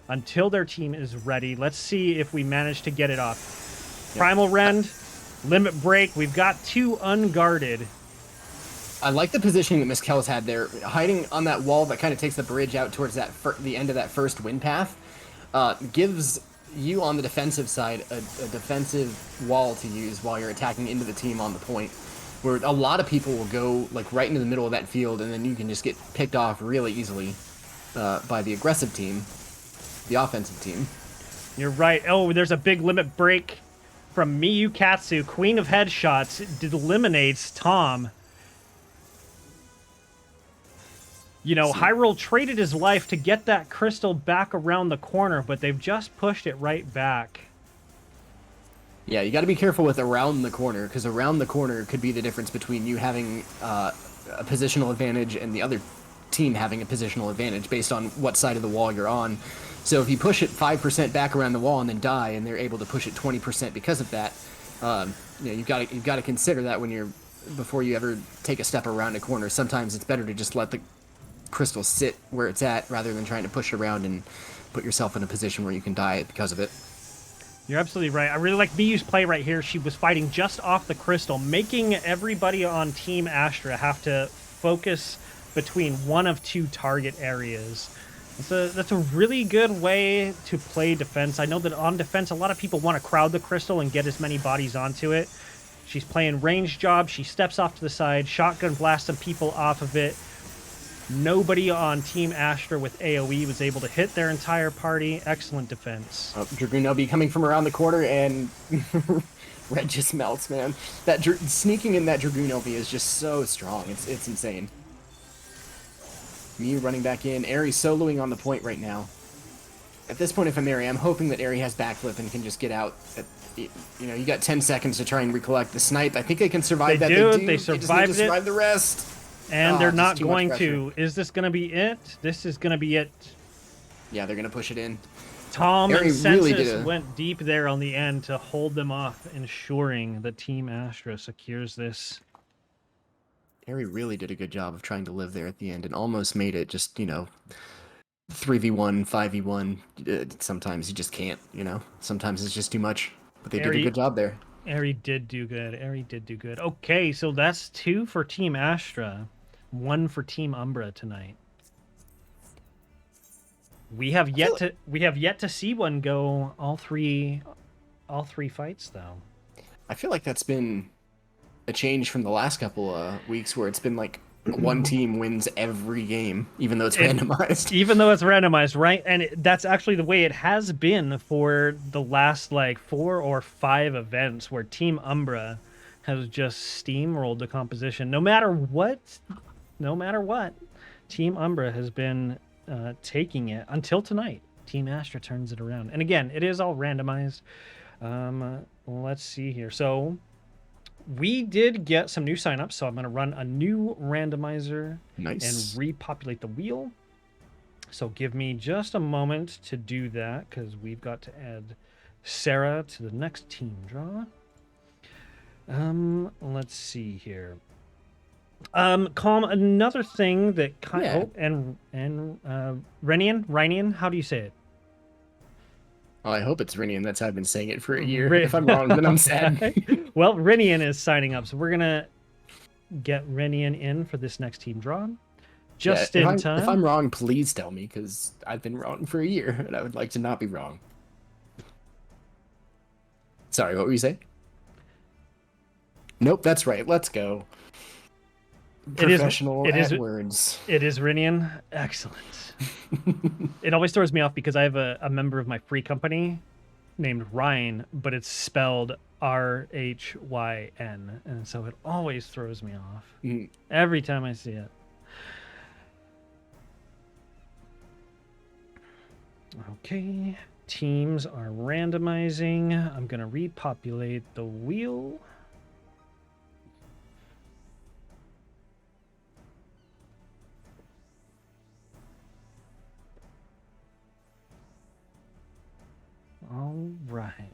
until their team is ready. Let's see if we manage to get it off. Yep. Primal Rend, limit break. We've got 2 unguarded. I like the positioning that Miss Kells had there, hiding on that wall that kind of takes the bridge out towards that the end of that first wind path. Gives you on the defensive side a defensive wall to use while you're attacking into the team on the point, where a lot of people will go like right into the middle of that field, and then you can just get picked off really easily by the aggressive team, the offensive team. You're right. Oh, there's a big limit break from Miyu Katsu, Queen of Headshots, eliminates Tom. You know, Hyrule traded his life to get that crystal back around the corner, but they've just pushed it right back. Yeah, you got to be careful with around the corner, because around the corner could be the difference between you having a positional advantage and the other team having a positional advantage based on what side of the wall you're on. So if you push it 5% back around the wall and then die, and they're able to push it 20% because of that, you know, you've got to consider that before you ever take a step around a corner. Sometimes it's better to just let the crystal sit where it's at rather than trying to push around and put yourself in a position where you can die because of it. You're absolutely right. I really like Miyu's play right here. She was fighting just off the crystal, making everybody on Team Astra have to focus between one of 2 target areas. That's a really good way to play defense. I know that on defense, a lot of people want to crowd the crystal and get as many bodies onto it. She's playing range job. She steps off to the side, shotgun blast some people off of it. Nobody on Team Astra with AoE was able to hit their entire party. Excellent defense. Dragoon LB coming from around the corner, and Red just melts, man. That sneaking in that Dragoon LB is just so strong. It's insane. Miyu running back in. Aerie soloing on the point right now. At this point, if I'm Aerie, I'm hoping that Aerie has backflip and can just get out. You know, you got 10 seconds to try and recollect the snipe. I think they can survive that. They do. They just need to survived survive the rest. And they're not going to. Is this going to be it? This is going to be it. Yeah, they're going to push it in. Tom and Census went deep there on the end to hold them off, ensuring that Team Astra secures this. Harry really did a good job of trying to live there at the end and almost made it just, 3v1, 5v1. Sometimes you just can't, Sometimes it's just too much. But they did a Harry, good job there. Harry did do good. Harry did do good. Okay, so that's 2 for Team Astra, 1 for Team Umbra tonight. We have yet to see one go all three fights though. I feel like that's been a change from the last couple weeks where it's been like one team wins every game, even though it's randomized. Even though it's randomized, right? And that's actually the way it has been for the last like 4 or 5 events where Team Umbra has just steamrolled the composition. No matter what, Team Umbra has been taking it until tonight. Team Astra turns it around. And again, it is all randomized. Let's see here. So we did get some new signups, so I'm going to run a new randomizer and repopulate the wheel. So give me just a moment to do that because we've got to add Sarah to the next team draw. Let's see here. Calm, another thing that Renian, how do you say it? Oh, I hope it's Rinian. That's how I've been saying it for a year. If I'm wrong, then I'm sad. Well, Renian is signing up, so we're gonna get Renian in for this next team draw. Just in time. If I'm wrong, please tell me, because I've been wrong for a year, and I would like to not be wrong. Sorry, what were you saying? Nope, that's right. Let's go. Professional words. It is Rinian. Excellent. It always throws me off because I have a member of my free company named Ryan, but it's spelled R-H-Y-N, and so it always throws me off every time I see it. Okay, teams are randomizing. I'm gonna repopulate the wheel. All right.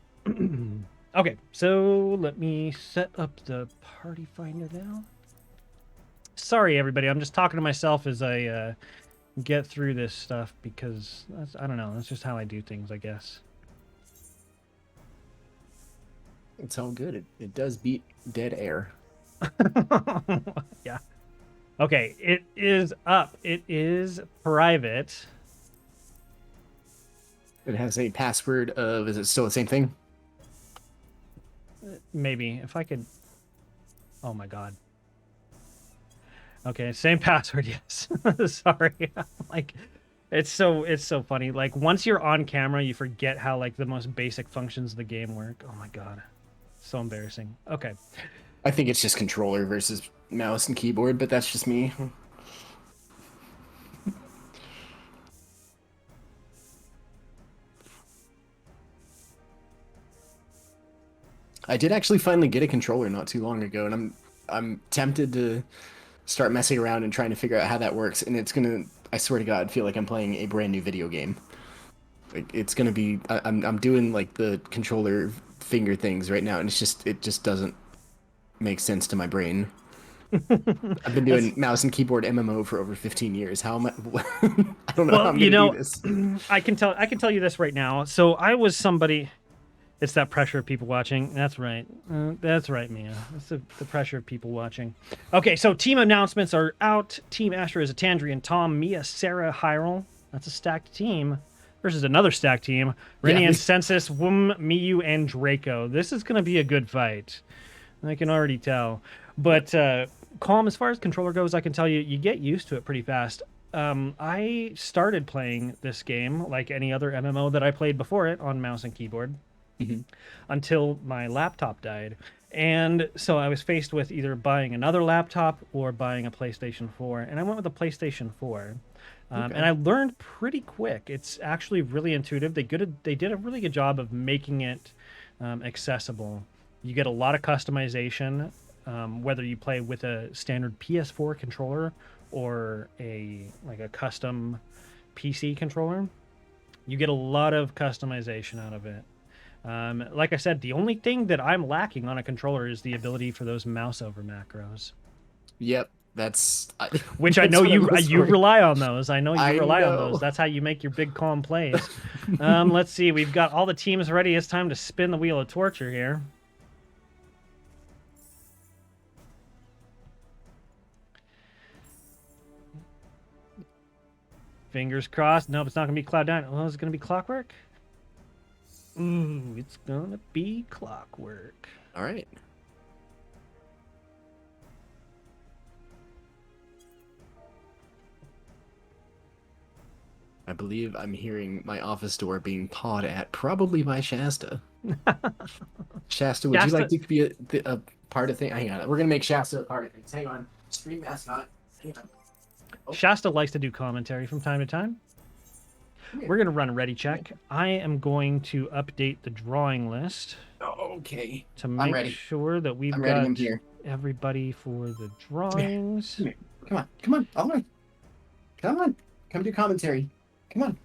Okay, so let me set up the party finder now. Sorry, everybody. I'm just talking to myself as I get through this stuff because I don't know. That's just how I do things, I guess. It's all good. It does beat dead air. Yeah. Okay, it is up. It is private. It has a password of, is it still the same thing? Maybe. If I could... Oh my god. Okay, same password, yes. Sorry. Like, it's so funny. Like, once you're on camera, you forget how, like, the most basic functions of the game work. Oh my god. So embarrassing. Okay. I think it's just controller versus mouse and keyboard, but that's just me. I did actually finally get a controller not too long ago, and I'm tempted to start messing around and trying to figure out how that works. And it's gonna, I swear to God, feel like I'm playing a brand new video game. Like it's gonna be, I'm doing like the controller finger things right now, and it just doesn't make sense to my brain. I've been doing mouse and keyboard MMO for over 15 years. How am I? I don't know how I'm gonna do this. I can tell you this right now. So I was somebody. It's that pressure of people watching. That's right. That's right, Mia. It's the pressure of people watching. Okay, so team announcements are out. Team Astra is Tandri and Tom, Mia, Sarah, Hyrule. That's a stacked team. Versus another stacked team. Rennie and Census, Wum, Miyu, and Draco. This is going to be a good fight. I can already tell. But Calm, as far as controller goes, I can tell you, you get used to it pretty fast. I started playing this game, like any other MMO that I played before it, on mouse and keyboard. Until my laptop died. And so I was faced with either buying another laptop or buying a PlayStation 4. And I went with the PlayStation 4. And I learned pretty quick. It's actually really intuitive. They did a really good job of making it accessible. You get a lot of customization, whether you play with a standard PS4 controller or a custom PC controller. You get a lot of customization out of it. Like I said, the only thing that I'm lacking on a controller is the ability for those mouse over macros. Yep. That's Which I that's know one of you those you where- rely on those. I know you I rely on know. those. That's how you make your big calm plays. Let's see. We've got all the teams ready. It's time to spin the wheel of torture here. Fingers crossed. Nope, it's not going to be Cloud9. Oh, is it going to be Clockwork? Ooh, it's going to be Clockwork. All right. I believe I'm hearing my office door being pawed at, probably by Shasta. Shasta, would you Shasta- like to be a part of things? Hang on, we're gonna make Shasta a part of things. Hang on, stream mascot. Hang on. Shasta likes to do commentary from time to time. We're going to run a ready check. I am going to update the drawing list Okay. to I'm make ready. sure that we've I'm ready. I'm got here. everybody for the drawings. Come here. Come on. Come on. All the way. Come on. Come do commentary. Come on.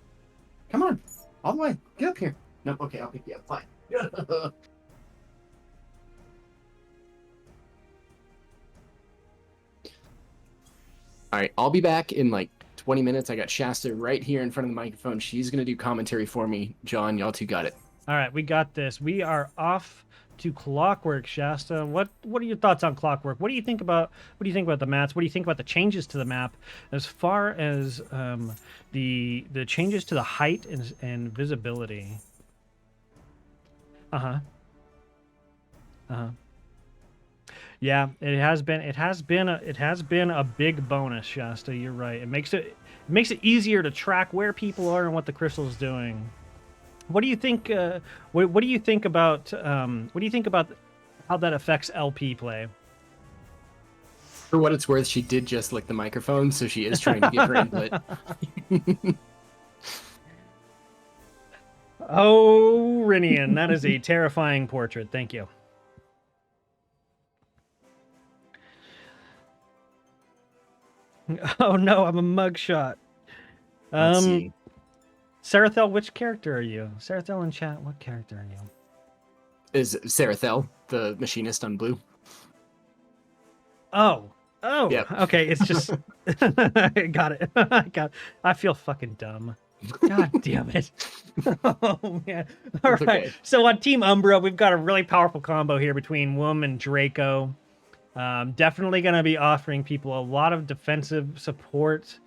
Come on. All the way. Get up here. No. Okay. I'll pick you up. Fine. All right. I'll be back in like 20 minutes. I got Shasta right here in front of the microphone. She's gonna do commentary for me. John, y'all two got it. All right, we got this. We are off to Clockwork, Shasta. What are your thoughts on Clockwork? What do you think about the maps? What do you think about the changes to the map as far as the changes to the height and visibility? Yeah, it has been a big bonus, Shasta. You're right. It makes it easier to track where people are and what the crystal's doing. What do you think? What do you think about how that affects LP play? For what it's worth, she did just lick the microphone, so she is trying to give her input. Oh, Rinian, that is a terrifying portrait. Thank you. Oh no, I'm a mugshot. Let's see. Sarathel, which character are you? Sarathel in chat, what character are you? Is Sarathel, the machinist on blue. Oh, Yep. okay. It's just got it. I feel fucking dumb. God damn it. Oh man. All right. Okay. So on Team Umbra, we've got a really powerful combo here between Wum and Draco. Definitely going to be offering people a lot of defensive support.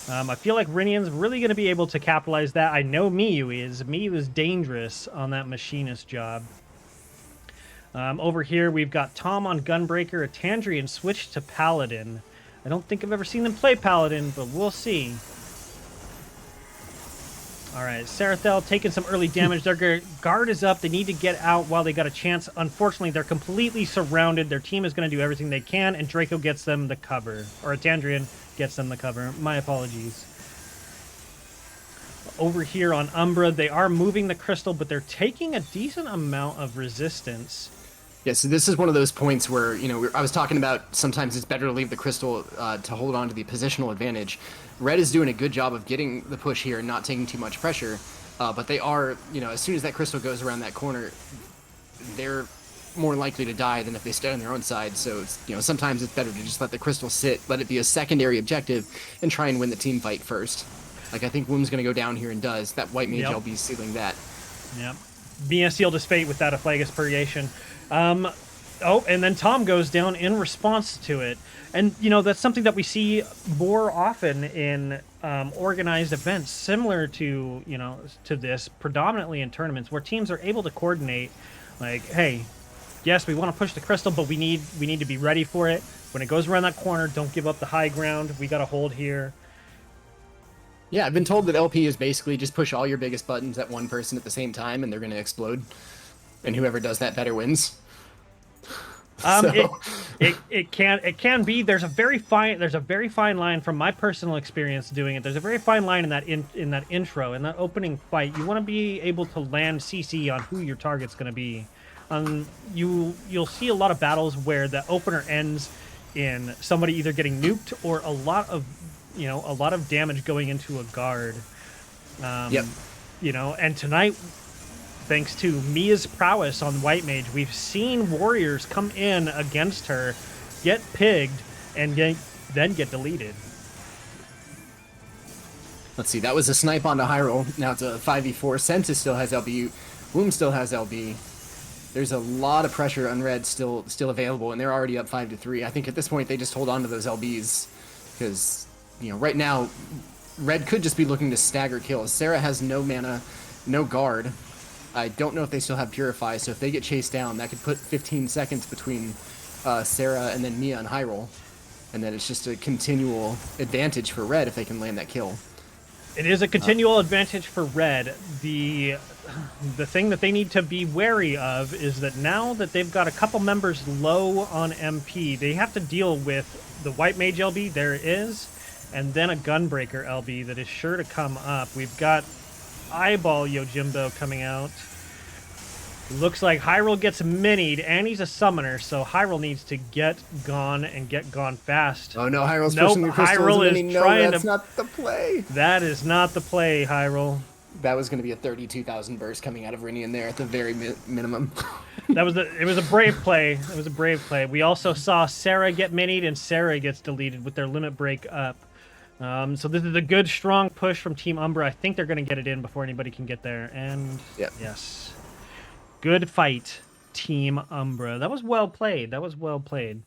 I feel like Rinian's really going to be able to capitalize that. I know Miyu is. Miyu is dangerous on that machinist job. Over here, we've got Tom on Gunbreaker, a Tandrian switched to Paladin. I don't think I've ever seen them play Paladin, but we'll see. All right, Sarathel taking some early damage. Their guard is up. They need to get out while they got a chance. Unfortunately, they're completely surrounded. Their team is going to do everything they can, and Draco gets them the cover. Or a Tandrian gets them the cover. My apologies. Over here on Umbra, they are moving the crystal, but they're taking a decent amount of resistance. Yeah, so this is one of those points where, you know, I was talking about sometimes it's better to leave the crystal to hold on to the positional advantage. Red is doing a good job of getting the push here and not taking too much pressure, but they are, you know, as soon as that crystal goes around that corner, they're more likely to die than if they stay on their own side. So, it's, you know, sometimes it's better to just let the crystal sit, let it be a secondary objective, and try and win the team fight first. Like, I think Woom's going to go down here and does. That white mage, I'll be sealing that. Yep. Mia sealed his fate with that Afflagus Purgation. Oh, and then Tom goes down in response to it. And, you know, that's something that we see more often in organized events, similar to, you know, to this, predominantly in tournaments, where teams are able to coordinate, like, hey, yes, we want to push the crystal, but we need to be ready for it. When it goes around that corner, don't give up the high ground. We got to hold here. Yeah, I've been told that LP is basically just push all your biggest buttons at one person at the same time, and they're going to explode. And whoever does that better wins. It can be. There's a very fine line from my personal experience doing it. There's a very fine line in that intro, in that opening fight. You want to be able to land CC on who your target's going to be. You'll see a lot of battles where the opener ends in somebody either getting nuked or a lot of damage going into a guard. Yep. You know, and tonight, thanks to Mia's prowess on White Mage, we've seen warriors come in against her, get pigged, and then get deleted. Let's see, that was a snipe onto Hyrule. Now it's a 5v4. Sentis still has LB. Womb still has LB. There's a lot of pressure on Red still available, and they're already up 5-3. I think at this point they just hold on to those LBs because, you know, right now Red could just be looking to stagger kills. Sarah has no mana, no guard. I don't know if they still have Purify, so if they get chased down, that could put 15 seconds between Sarah and then Mia and Hyrule. And then it's just a continual advantage for Red if they can land that kill. It is a continual advantage for Red. The thing that they need to be wary of is that now that they've got a couple members low on MP, they have to deal with the White Mage LB, there it is, and then a Gunbreaker LB that is sure to come up. We've got Eyeball Yojimbo coming out. Looks like Hyrule gets minied, and he's a summoner, so Hyrule needs to get gone and get gone fast. Oh no, Hyrule's nope, pushing the crystals. Hyrule is trying that's not the play. That is not the play, Hyrule. That was going to be a 32,000 burst coming out of Rinian there at the very minimum. It was a brave play. It was a brave play. We also saw Sarah get minied, and Sarah gets deleted with their limit break up. So this is a good, strong push from Team Umbra. I think they're going to get it in before anybody can get there. And yep. Yes. Good fight, Team Umbra. That was well played. That was well played.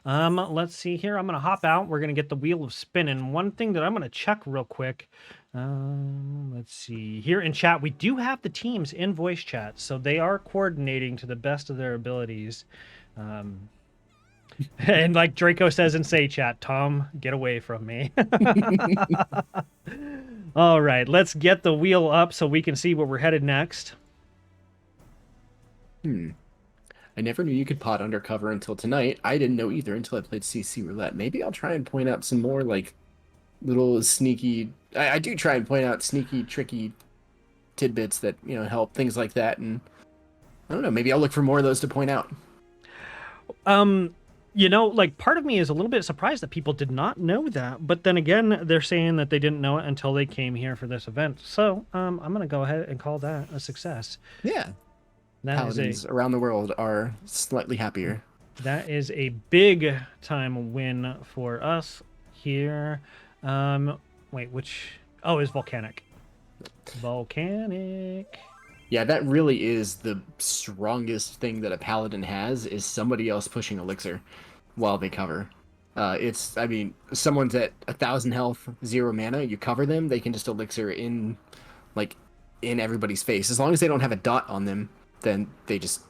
Let's see here. I'm going to hop out. We're going to get the wheel of spinning. One thing that I'm going to check real quick. Let's see. Here in chat, we do have the teams in voice chat, so they are coordinating to the best of their abilities. And like Draco says in Say Chat, Tom, get away from me. All right, let's get the wheel up so we can see where we're headed next. I never knew you could pot undercover until tonight. I didn't know either until I played CC Roulette. Maybe I'll try and point out some more, like, little sneaky... I do try and point out sneaky, tricky tidbits that, you know, help, things like that. And I don't know, maybe I'll look for more of those to point out. You know, like, part of me is a little bit surprised that people did not know that. But then again, they're saying that they didn't know it until they came here for this event. So I'm going to go ahead and call that a success. Yeah. That Paladins around the world are slightly happier. That is a big time win for us here. Wait, which... Oh, it's Volcanic. Volcanic. Yeah, that really is the strongest thing that a Paladin has, is somebody else pushing Elixir while they cover. It's, I mean, someone's at 1,000 health, 0 mana, you cover them, they can just Elixir in, like, in everybody's face. As long as they don't have a dot on them, then they just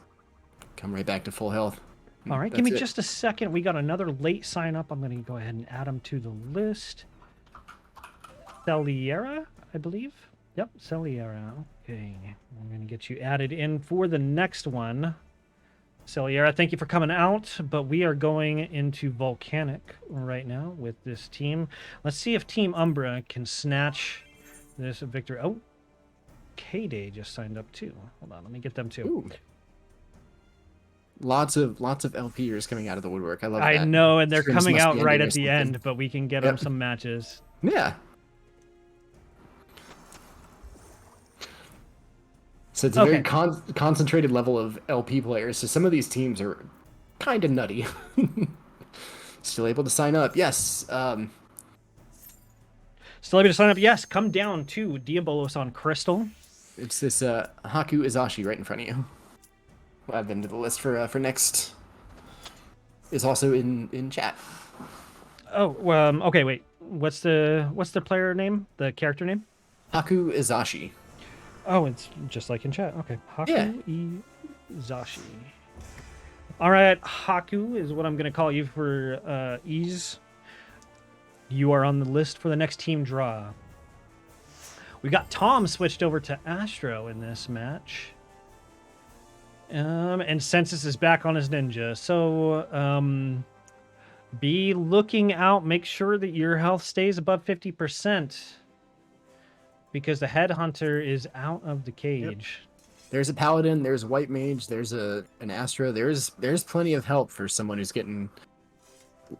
come right back to full health. All right, give me just a second. We got another late sign up. I'm going to go ahead and add them to the list. Celiera, I believe. Yep, Celiera. Okay, I'm going to get you added in for the next one. Celiera, thank you for coming out, but we are going into Volcanic right now with this team. Let's see if Team Umbra can snatch this victory. Oh, K-Day just signed up too. Hold on, let me get them too. Ooh. Lots of LPers coming out of the woodwork. I love that. I know, and they're Streams coming must out be right ending at the end, but we can get them some matches. Yeah. So it's a very concentrated level of LP players. So some of these teams are kind of nutty. Still able to sign up. Yes. Still able to sign up. Yes. Come down to Diabolos on Crystal. It's this Haku Izashi right in front of you. We'll add them to the list for next. Is also in chat. Oh, okay, wait. What's the player name? The character name? Haku Izashi. Oh, it's just like in chat. Okay. Haku Izashi. All right, Haku is what I'm going to call you for ease. You are on the list for the next team draw. We got Tom switched over to Astro in this match. And Census is back on his ninja. So, be looking out. Make sure that your health stays above 50%. Because the headhunter is out of the cage. Yep. There's a paladin, there's a white mage, there's an Astra. There's plenty of help for someone who's getting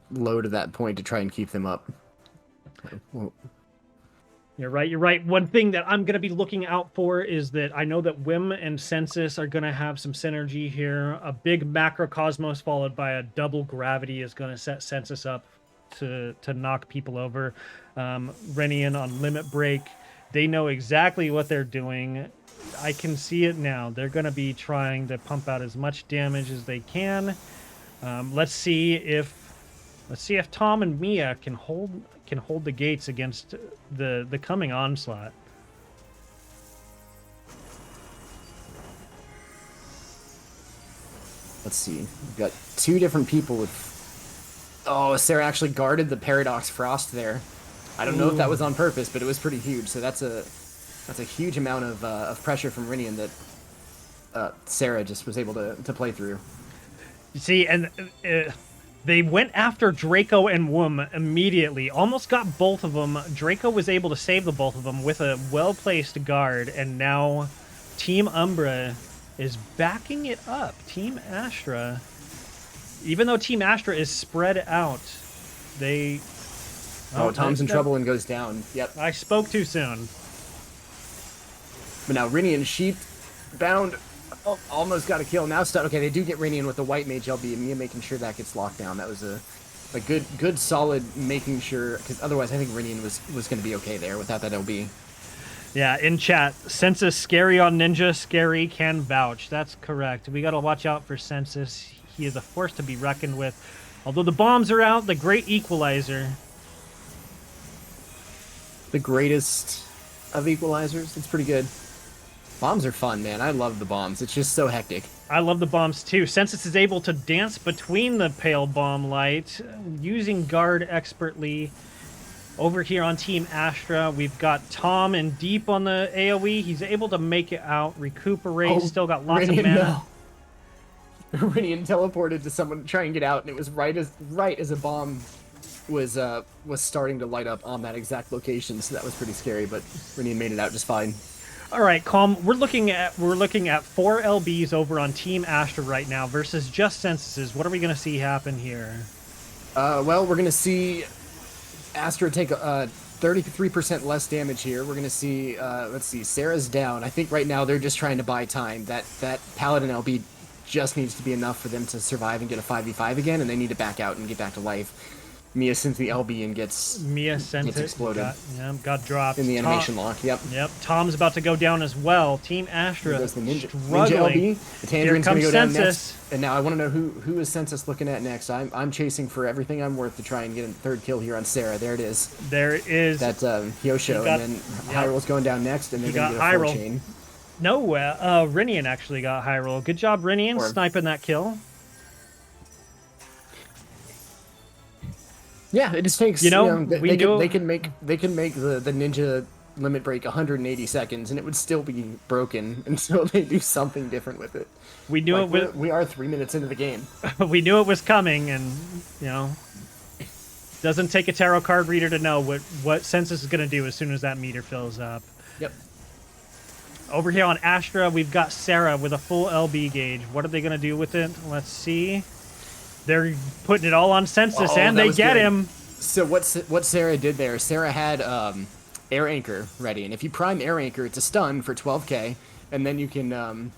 low to that point to try and keep them up. Well, You're right. One thing that I'm going to be looking out for is that I know that Whim and Census are going to have some synergy here. A big Macrocosmos followed by a double Gravity is going to set Census up to knock people over. Renian on limit break. They know exactly what they're doing. I can see it now. They're going to be trying to pump out as much damage as they can. Let's see if Tom and Mia can hold the gates against the coming onslaught. Let's see. We've got two different people with... Oh, Sarah actually guarded the Paradox Frost there. I don't know if that was on purpose, but it was pretty huge. So that's a huge amount of pressure from Rinian that Sarah just was able to play through. You see, and they went after Draco and Woom immediately. Almost got both of them. Draco was able to save the both of them with a well-placed guard, and now Team Umbra is backing it up. Team Astra, even though Team Astra is spread out, they... Oh, Tom's in trouble and goes down. Yep. I spoke too soon. But now Rinian sheep bound. Oh, almost got a kill. Now stuck. Okay, they do get Rinian with the white mage LB, and Mia making sure that gets locked down. That was a good solid making sure, because otherwise I think Rinian was going to be okay there without that LB. Yeah, in chat, Census scary on Ninja, scary can vouch. That's correct. We got to watch out for Census. He is a force to be reckoned with. Although the bombs are out, the great equalizer. The greatest of equalizers. It's pretty good. Bombs are fun, man. I love the bombs. It's just so hectic. I love the bombs too. Census is able to dance between the pale bomb light, using guard expertly. Over here on Team Astra, we've got Tom and Deep on the AoE. He's able to make it out, recuperate. Oh, Still got lots Rinian, of mana. No. Rinian teleported to someone to try and get out, and it was right as a bomb was starting to light up on that exact location. So that was pretty scary, but Rinian made it out just fine. All right, Calm. We're looking at 4 LBs over on Team Astra right now versus just Censuses. What are we going to see happen here? Well, we're going to see Astra take 33% less damage here. We're going to see, let's see, Sarah's down. I think right now they're just trying to buy time. That Paladin LB just needs to be enough for them to survive and get a 5v5 again, and they need to back out and get back to life. Mia sends the LB and gets exploded. Got dropped. In the animation lock, yep. Yep, Tom's about to go down as well. Team Astra the ninja struggling. LB. The Tandrin's going to go down Census. next. And now I want to know who is Census looking at next. I'm chasing for everything I'm worth to try and get a third kill here on Sarah. There it is. There is. That's Hyosho, and then Hyrule's going down next, and they're going to get a full chain. No, Rinian actually got Hyrule. Good job, Rinian, sniping that kill. Yeah, it just takes. They can make the ninja limit break 180 seconds, and it would still be broken until they do something different with it. We knew we are 3 minutes into the game. We knew it was coming, and doesn't take a tarot card reader to know what Census is going to do as soon as that meter fills up. Yep. Over here on Astra, we've got Sarah with a full LB gauge. What are they going to do with it? Let's see. They're putting it all on Census, and they get him. So what Sarah did there, Sarah had Air Anchor ready, and if you prime Air Anchor, it's a stun for 12k, and then you can, and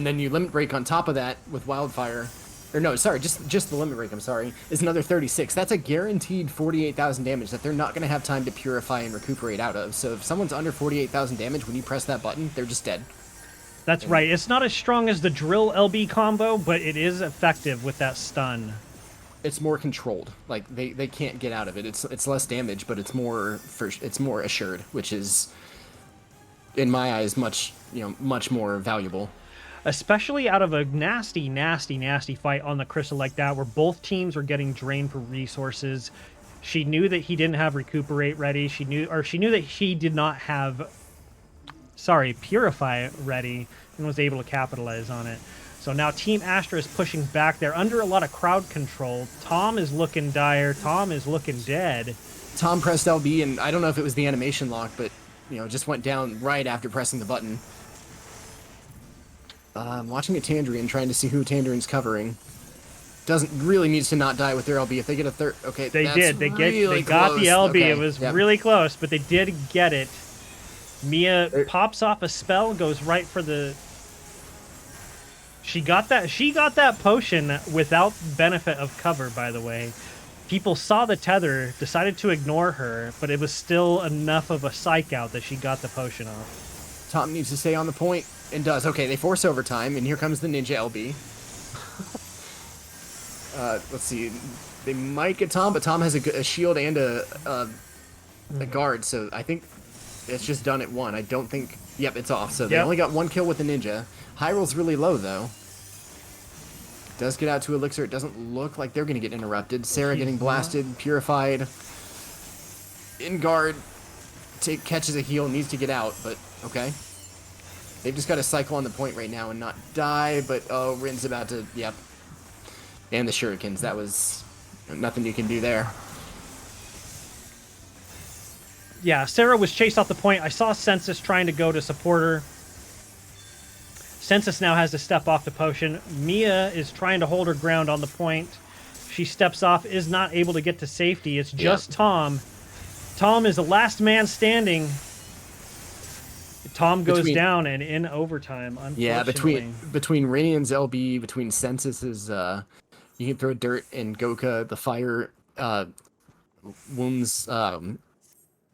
then you limit break on top of that with Wildfire. Or no, sorry, just the limit break, I'm sorry, is another 36. That's a guaranteed 48,000 damage that they're not going to have time to purify and recuperate out of. So if someone's under 48,000 damage, when you press that button, they're just dead. That's right. It's not as strong as the Drill LB combo, but it is effective with that stun. It's more controlled. Like they can't get out of it. It's less damage, but it's more assured, which is, in my eyes, much more valuable. Especially out of a nasty, nasty, nasty fight on the Crystal like that, where both teams were getting drained for resources. She knew that he didn't have Recuperate ready. She knew that he did not have, Purify ready, and was able to capitalize on it. So now Team Astra is pushing back. They're under a lot of crowd control. Tom is looking dire. Tom is looking dead. Tom pressed LB, and I don't know if it was the animation lock, but just went down right after pressing the button. I'm watching a Tandrin, trying to see who Tandrin's covering. Doesn't really needs to not die with their LB. If they get a third, okay, they that's did. They got the LB. Okay, it was really close, but they did get it. Mia pops off a spell, goes right for the. She got that potion without benefit of cover, by the way. People saw the tether, decided to ignore her, but it was still enough of a psych out that she got the potion off. Tom needs to stay on the point and does. Okay, they force overtime, and here comes the Ninja LB. Let's see. They might get Tom, but Tom has a shield and a guard, so I think it's just done at one. I don't think... Yep, it's off. So they only got one kill with the Ninja. Hyrule's really low, though. Does get out to Elixir. It doesn't look like they're going to get interrupted. Sarah getting blasted, purified. In guard. Catches a heal, needs to get out, but okay. They've just got to cycle on the point right now and not die, but oh, Rin's about to... Yep. And the shurikens. That was nothing you can do there. Yeah, Sarah was chased off the point. I saw Census trying to go to support her. Census now has to step off the potion. Mia is trying to hold her ground on the point. She steps off, is not able to get to safety. It's just Tom. Tom is the last man standing. Tom goes down and in overtime, unfortunately. Yeah, between Rainian's LB, between Census's, you can throw dirt, and Goka, the fire wounds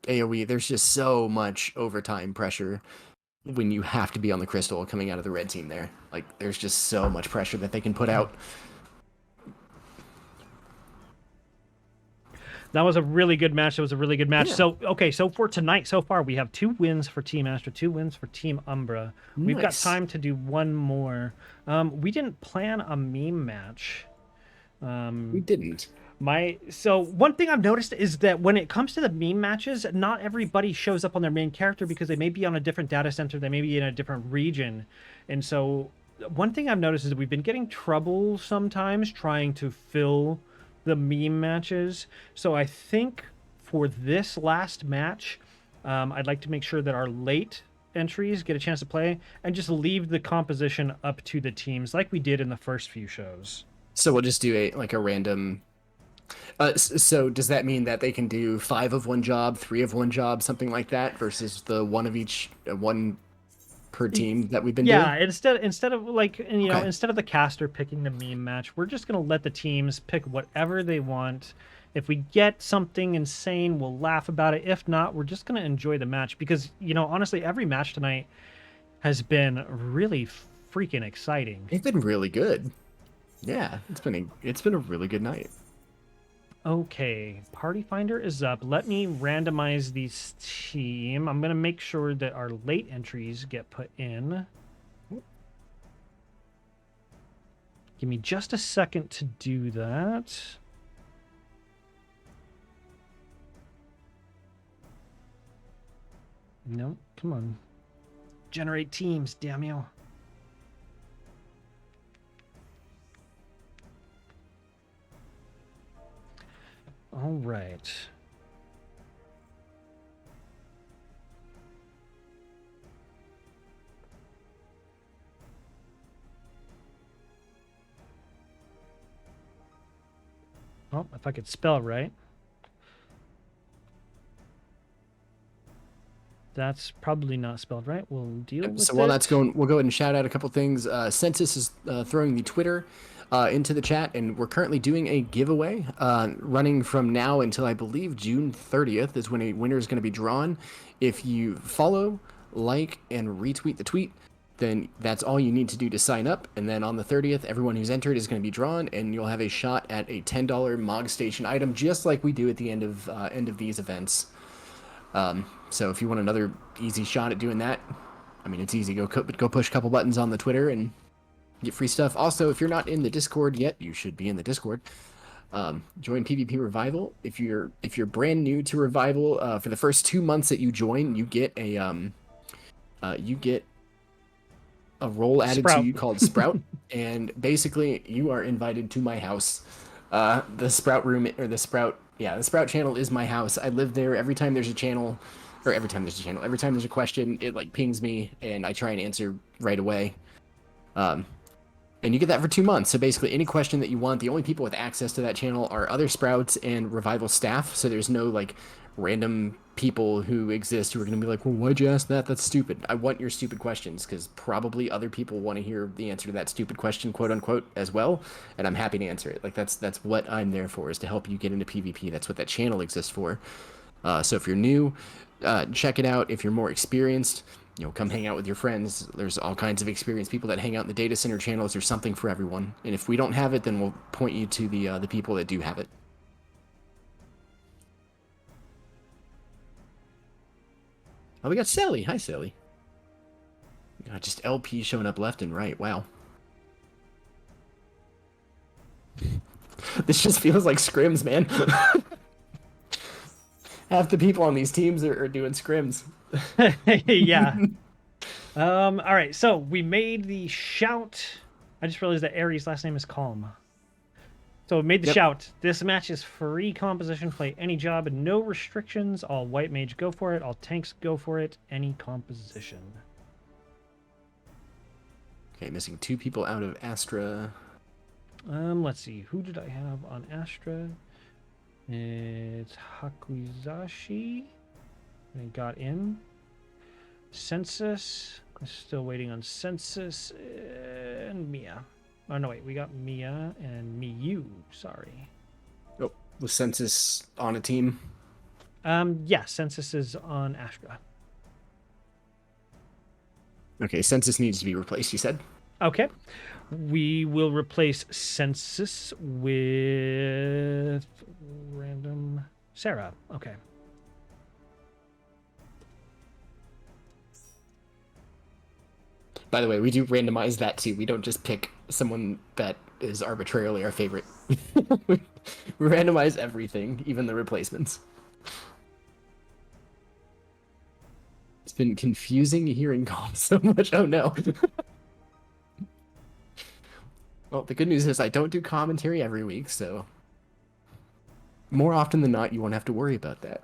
AoE, there's just so much overtime pressure when you have to be on the crystal coming out of the red team there. Like, there's just so much pressure that they can put out. That was a really good match. That was a really good match. Yeah. So, okay, so for tonight, so far, we have 2 wins for Team Astra, 2 wins for Team Umbra. Nice. We've got time to do one more. We didn't plan a meme match. We didn't. So one thing I've noticed is that when it comes to the meme matches, not everybody shows up on their main character because they may be on a different data center, they may be in a different region. And so one thing I've noticed is that we've been getting trouble sometimes trying to fill the meme matches. So I think for this last match, I'd like to make sure that our late entries get a chance to play and just leave the composition up to the teams like we did in the first few shows. So we'll just do a random... so does that mean that they can do 5 of one job, 3 of one job, something like that, versus the 1 of each, 1 per team that we've been doing? Yeah, instead of like, instead of the caster picking the meme match, we're just gonna let the teams pick whatever they want. If we get something insane, we'll laugh about it. If not, we're just gonna enjoy the match because honestly, every match tonight has been really freaking exciting. It's been really good. Yeah, it's been a really good night. Okay, Party Finder is up. Let me randomize these team. I'm going to make sure that our late entries get put in. Give me just a second to do that. No, come on. Generate teams, damn you. All right. Oh, if I could spell right. That's probably not spelled right. We'll deal with it. So while that's going, we'll go ahead and shout out a couple things. Census is throwing the Twitter into the chat, and we're currently doing a giveaway running from now until I believe June 30th is when a winner is going to be drawn. If you follow, like, and retweet the tweet, then that's all you need to do to sign up. And then on the 30th, everyone who's entered is going to be drawn, and you'll have a shot at a $10 Mog Station item, just like we do at the end of these events. So if you want another easy shot at doing that, I mean, it's easy. Go push a couple buttons on the Twitter and get free stuff. Also, if you're not in the Discord yet, you should be in the Discord. Join PvP Revival. If you're brand new to Revival, for the first 2 months that you join, you get a role added to you called Sprout, and basically you are invited to my house. The Sprout room, or the Sprout channel is my house. I live there. Every time there's a question, it like pings me, and I try and answer right away. And you get that for 2 months. So basically, any question that you want, the only people with access to that channel are other Sprouts and Revival staff. So there's no like random people who exist who are going to be like, well, why'd you ask that? That's stupid. I want your stupid questions because probably other people want to hear the answer to that stupid question, quote unquote, as well. And I'm happy to answer it. Like that's what I'm there for, is to help you get into PvP. That's what that channel exists for. So if you're new, check it out. If you're more experienced, come hang out with your friends. There's all kinds of experienced people that hang out in the data center channels. There's something for everyone. And if we don't have it, then we'll point you to the people that do have it. Oh, we got Sally. Hi, Sally. God, just LP showing up left and right. Wow. This just feels like scrims, man. Half the people on these teams are doing scrims. Yeah. All right, so we made the shout. I just realized that Ares' last name is Calm. So we made the shout. This match is free composition. Play any job and no restrictions. All white mage go for it. All tanks go for it. Any composition. Okay, missing 2 people out of Astra. Let's see. Who did I have on Astra? It's Hakuizashi. I got in. Census. I'm still waiting on Census and Mia. Oh, no, wait. We got Mia and Miyu. Sorry. Oh, was Census on a team? Yeah, Census is on Astra. Okay, Census needs to be replaced, you said? Okay. We will replace Census with random Sarah. Okay. By the way, we do randomize that too. We don't just pick someone that is arbitrarily our favorite. We randomize everything, even the replacements. It's been confusing hearing Calm so much. Oh no. Well, the good news is I don't do commentary every week, so more often than not, you won't have to worry about that.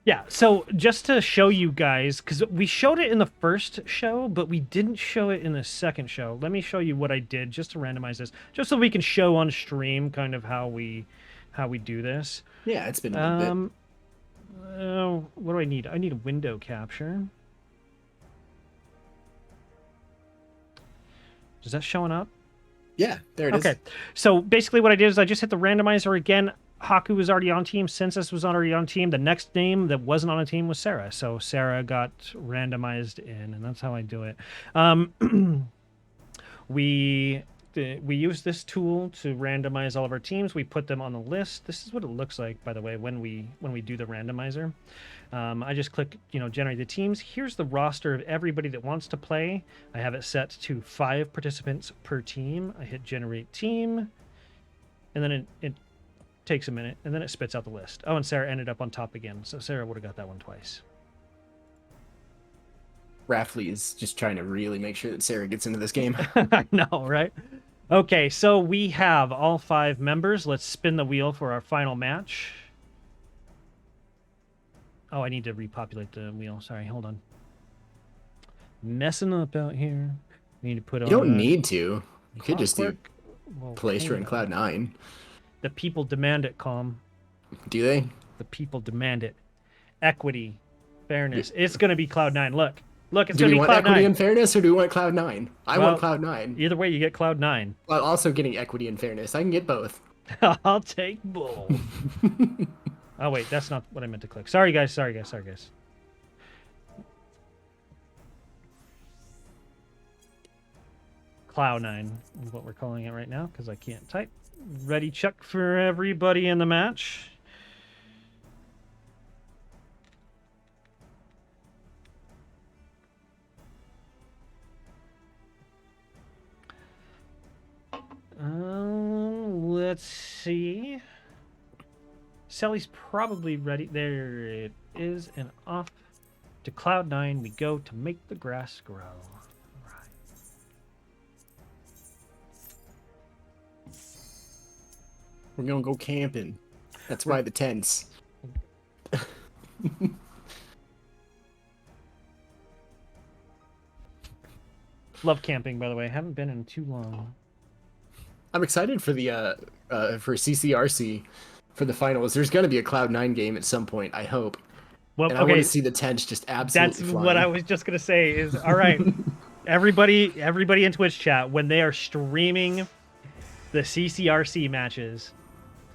Yeah, so just to show you guys, because we showed it in the first show, but we didn't show it in the second show. Let me show you what I did just to randomize this, just so we can show on stream kind of how we do this. Yeah, it's been a bit. What do I need? I need a window capture. Is that showing up? Yeah, there it is. Okay, so basically what I did is I just hit the randomizer again. Haku was already on team. Census was already on team. The next name that wasn't on a team was Sarah. So Sarah got randomized in, and that's how I do it. We use this tool to randomize all of our teams. We put them on the list. This is what it looks like, by the way, when we do the randomizer. I just click, generate the teams. Here's the roster of everybody that wants to play. I have it set to 5 participants per team. I hit generate team, and then it takes a minute, and then it spits out the list. Oh, and Sarah ended up on top again, so Sarah would have got that one twice. Raffley is just trying to really make sure that Sarah gets into this game. I know, right? Okay, so we have all 5 members. Let's spin the wheel for our final match. Oh, I need to repopulate the wheel. Sorry, hold on. Messing up out here. We need to put on. You don't need to. You could just do Well, Glacier and Cloud9. The people demand it, Calm. Do they? The people demand it. Equity, fairness. It's going to be Cloud9. Look, it's Do going we to be want Cloud9. equity and fairness, or do we want Cloud9? I want Cloud9. Either way, you get Cloud9. While also getting equity and fairness. I can get both. I'll take both. Oh, wait, that's not what I meant to click. Sorry, guys. Cloud9 is what we're calling it right now, because I can't type. Ready, check for everybody in the match. Let's see. Sally's probably ready. There it is, and off to Cloud9 we go to make the grass grow. Right. We're gonna go camping. That's why the tents. Love camping, by the way. Haven't been in too long. I'm excited for the for CCRC for the finals. There's going to be a Cloud9 game at some point, I hope. Well, And I want to see the tents just absolutely that's flying. what I was just gonna say. Is all right. Everybody in Twitch chat, when they are streaming the CCRC matches,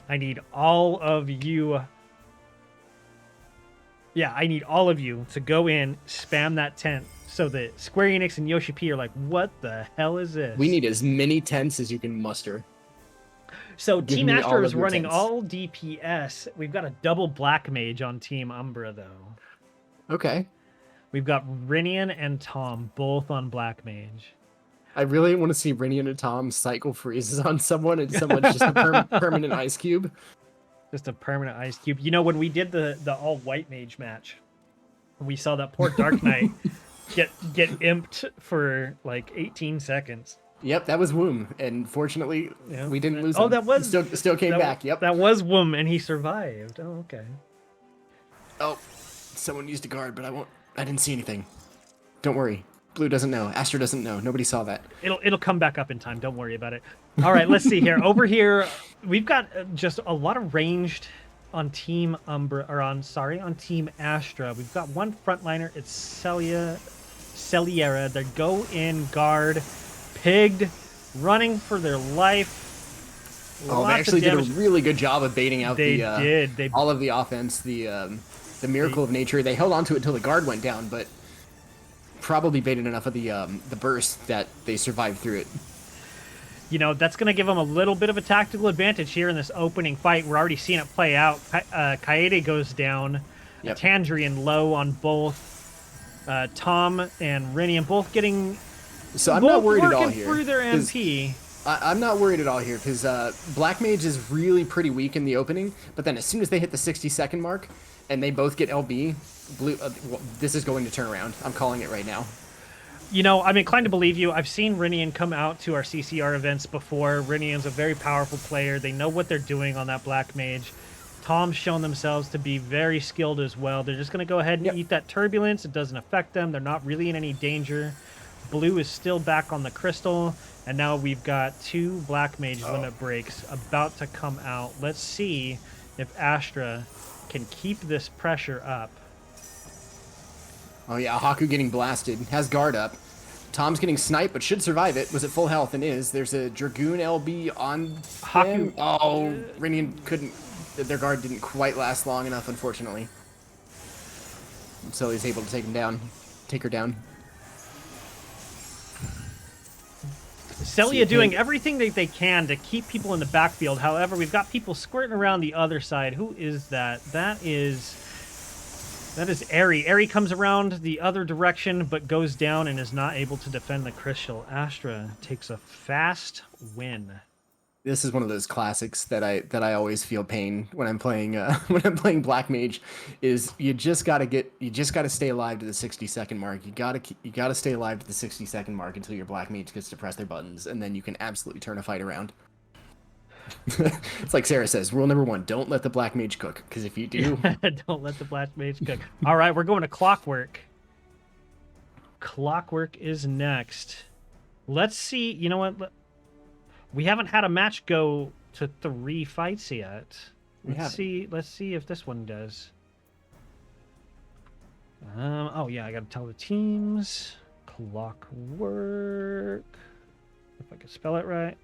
I need all of you. Yeah, I need all of you to go in, spam that tent, so that Square Enix and Yoshi P are like, "What the hell is this?" We need as many tents as you can muster. So Give Team me all Astra of is your running tents. all DPS. We've got a double Black Mage on Team Umbra, though. Okay. We've got Rinian and Tom both on Black Mage. I really want to see Rinian and Tom cycle freezes on someone, and someone's just a permanent ice cube. Just a permanent ice cube. You know, when we did the all white mage match, we saw that poor Dark Knight get imped for like 18 seconds. Yep, that was Womb, and fortunately, Yeah. we didn't lose Oh, him. that was still came back. Yep. That was Wom, and he survived. Oh, okay. Oh, someone used a guard, but I didn't see anything. Don't worry. Blue doesn't know. Astra doesn't know. Nobody saw that. It'll come back up in time. Don't worry about it. All right, let's see here. Over here, we've got just a lot of ranged on Team Umbra, or on Team Astra. We've got one frontliner. It's Celiera. They go in guard, pigged, running for their life. Oh, they actually did a really good job of baiting out all of the offense, the miracle of nature. They held on to it until the guard went down, but probably baited enough of the burst that they survived through it. You know, that's going to give them a little bit of a tactical advantage here in this opening fight. We're already seeing it play out. Kaede goes down. Yep. Tangerine low on both. Tom and Rinian both getting... So I'm not worried at all working here. through their MP. I'm not worried at all here, because Black Mage is really pretty weak in the opening, but then as soon as they hit the 60-second mark, and they both get LB, Blue, this is going to turn around. I'm calling it right now. You know, I'm inclined to believe you. I've seen Rinian come out to our CCR events before. Rinian's a very powerful player. They know what they're doing on that Black Mage. Tom's shown themselves to be very skilled as well. They're just going to go ahead and eat that turbulence. It doesn't affect them. They're not really in any danger. Blue is still back on the crystal. And now we've got two Black Mage limit breaks about to come out. Let's see if Astra can keep this pressure up. Oh yeah, Haku getting blasted. Has guard up. Tom's getting sniped, but should survive it. Was at full health and is. There's a Dragoon LB on Haku. Oh, Rinian couldn't. Their guard didn't quite last long enough, unfortunately. So he's able to take him down. Take her down. Celia doing everything that they can to keep people in the backfield. However, we've got people squirting around the other side. Who is that? That is Eri. Eri comes around the other direction, but goes down and is not able to defend the crystal. Astra takes a fast win. This is one of those classics that I always feel pain when I'm playing Black Mage. Is you just gotta stay alive to the 60-second mark. You gotta stay alive to the 60-second mark until your Black Mage gets to press their buttons, and then you can absolutely turn a fight around. It's like Sarah says, rule number 1: don't let the Black Mage cook, because if you do, don't let the Black Mage cook. All right, we're going to Clockwork. Clockwork is next. Let's see. You know what? We haven't had a match go to 3 fights yet. Let's see if this one does. Oh yeah, I gotta tell the teams. Clockwork. If I can spell it right.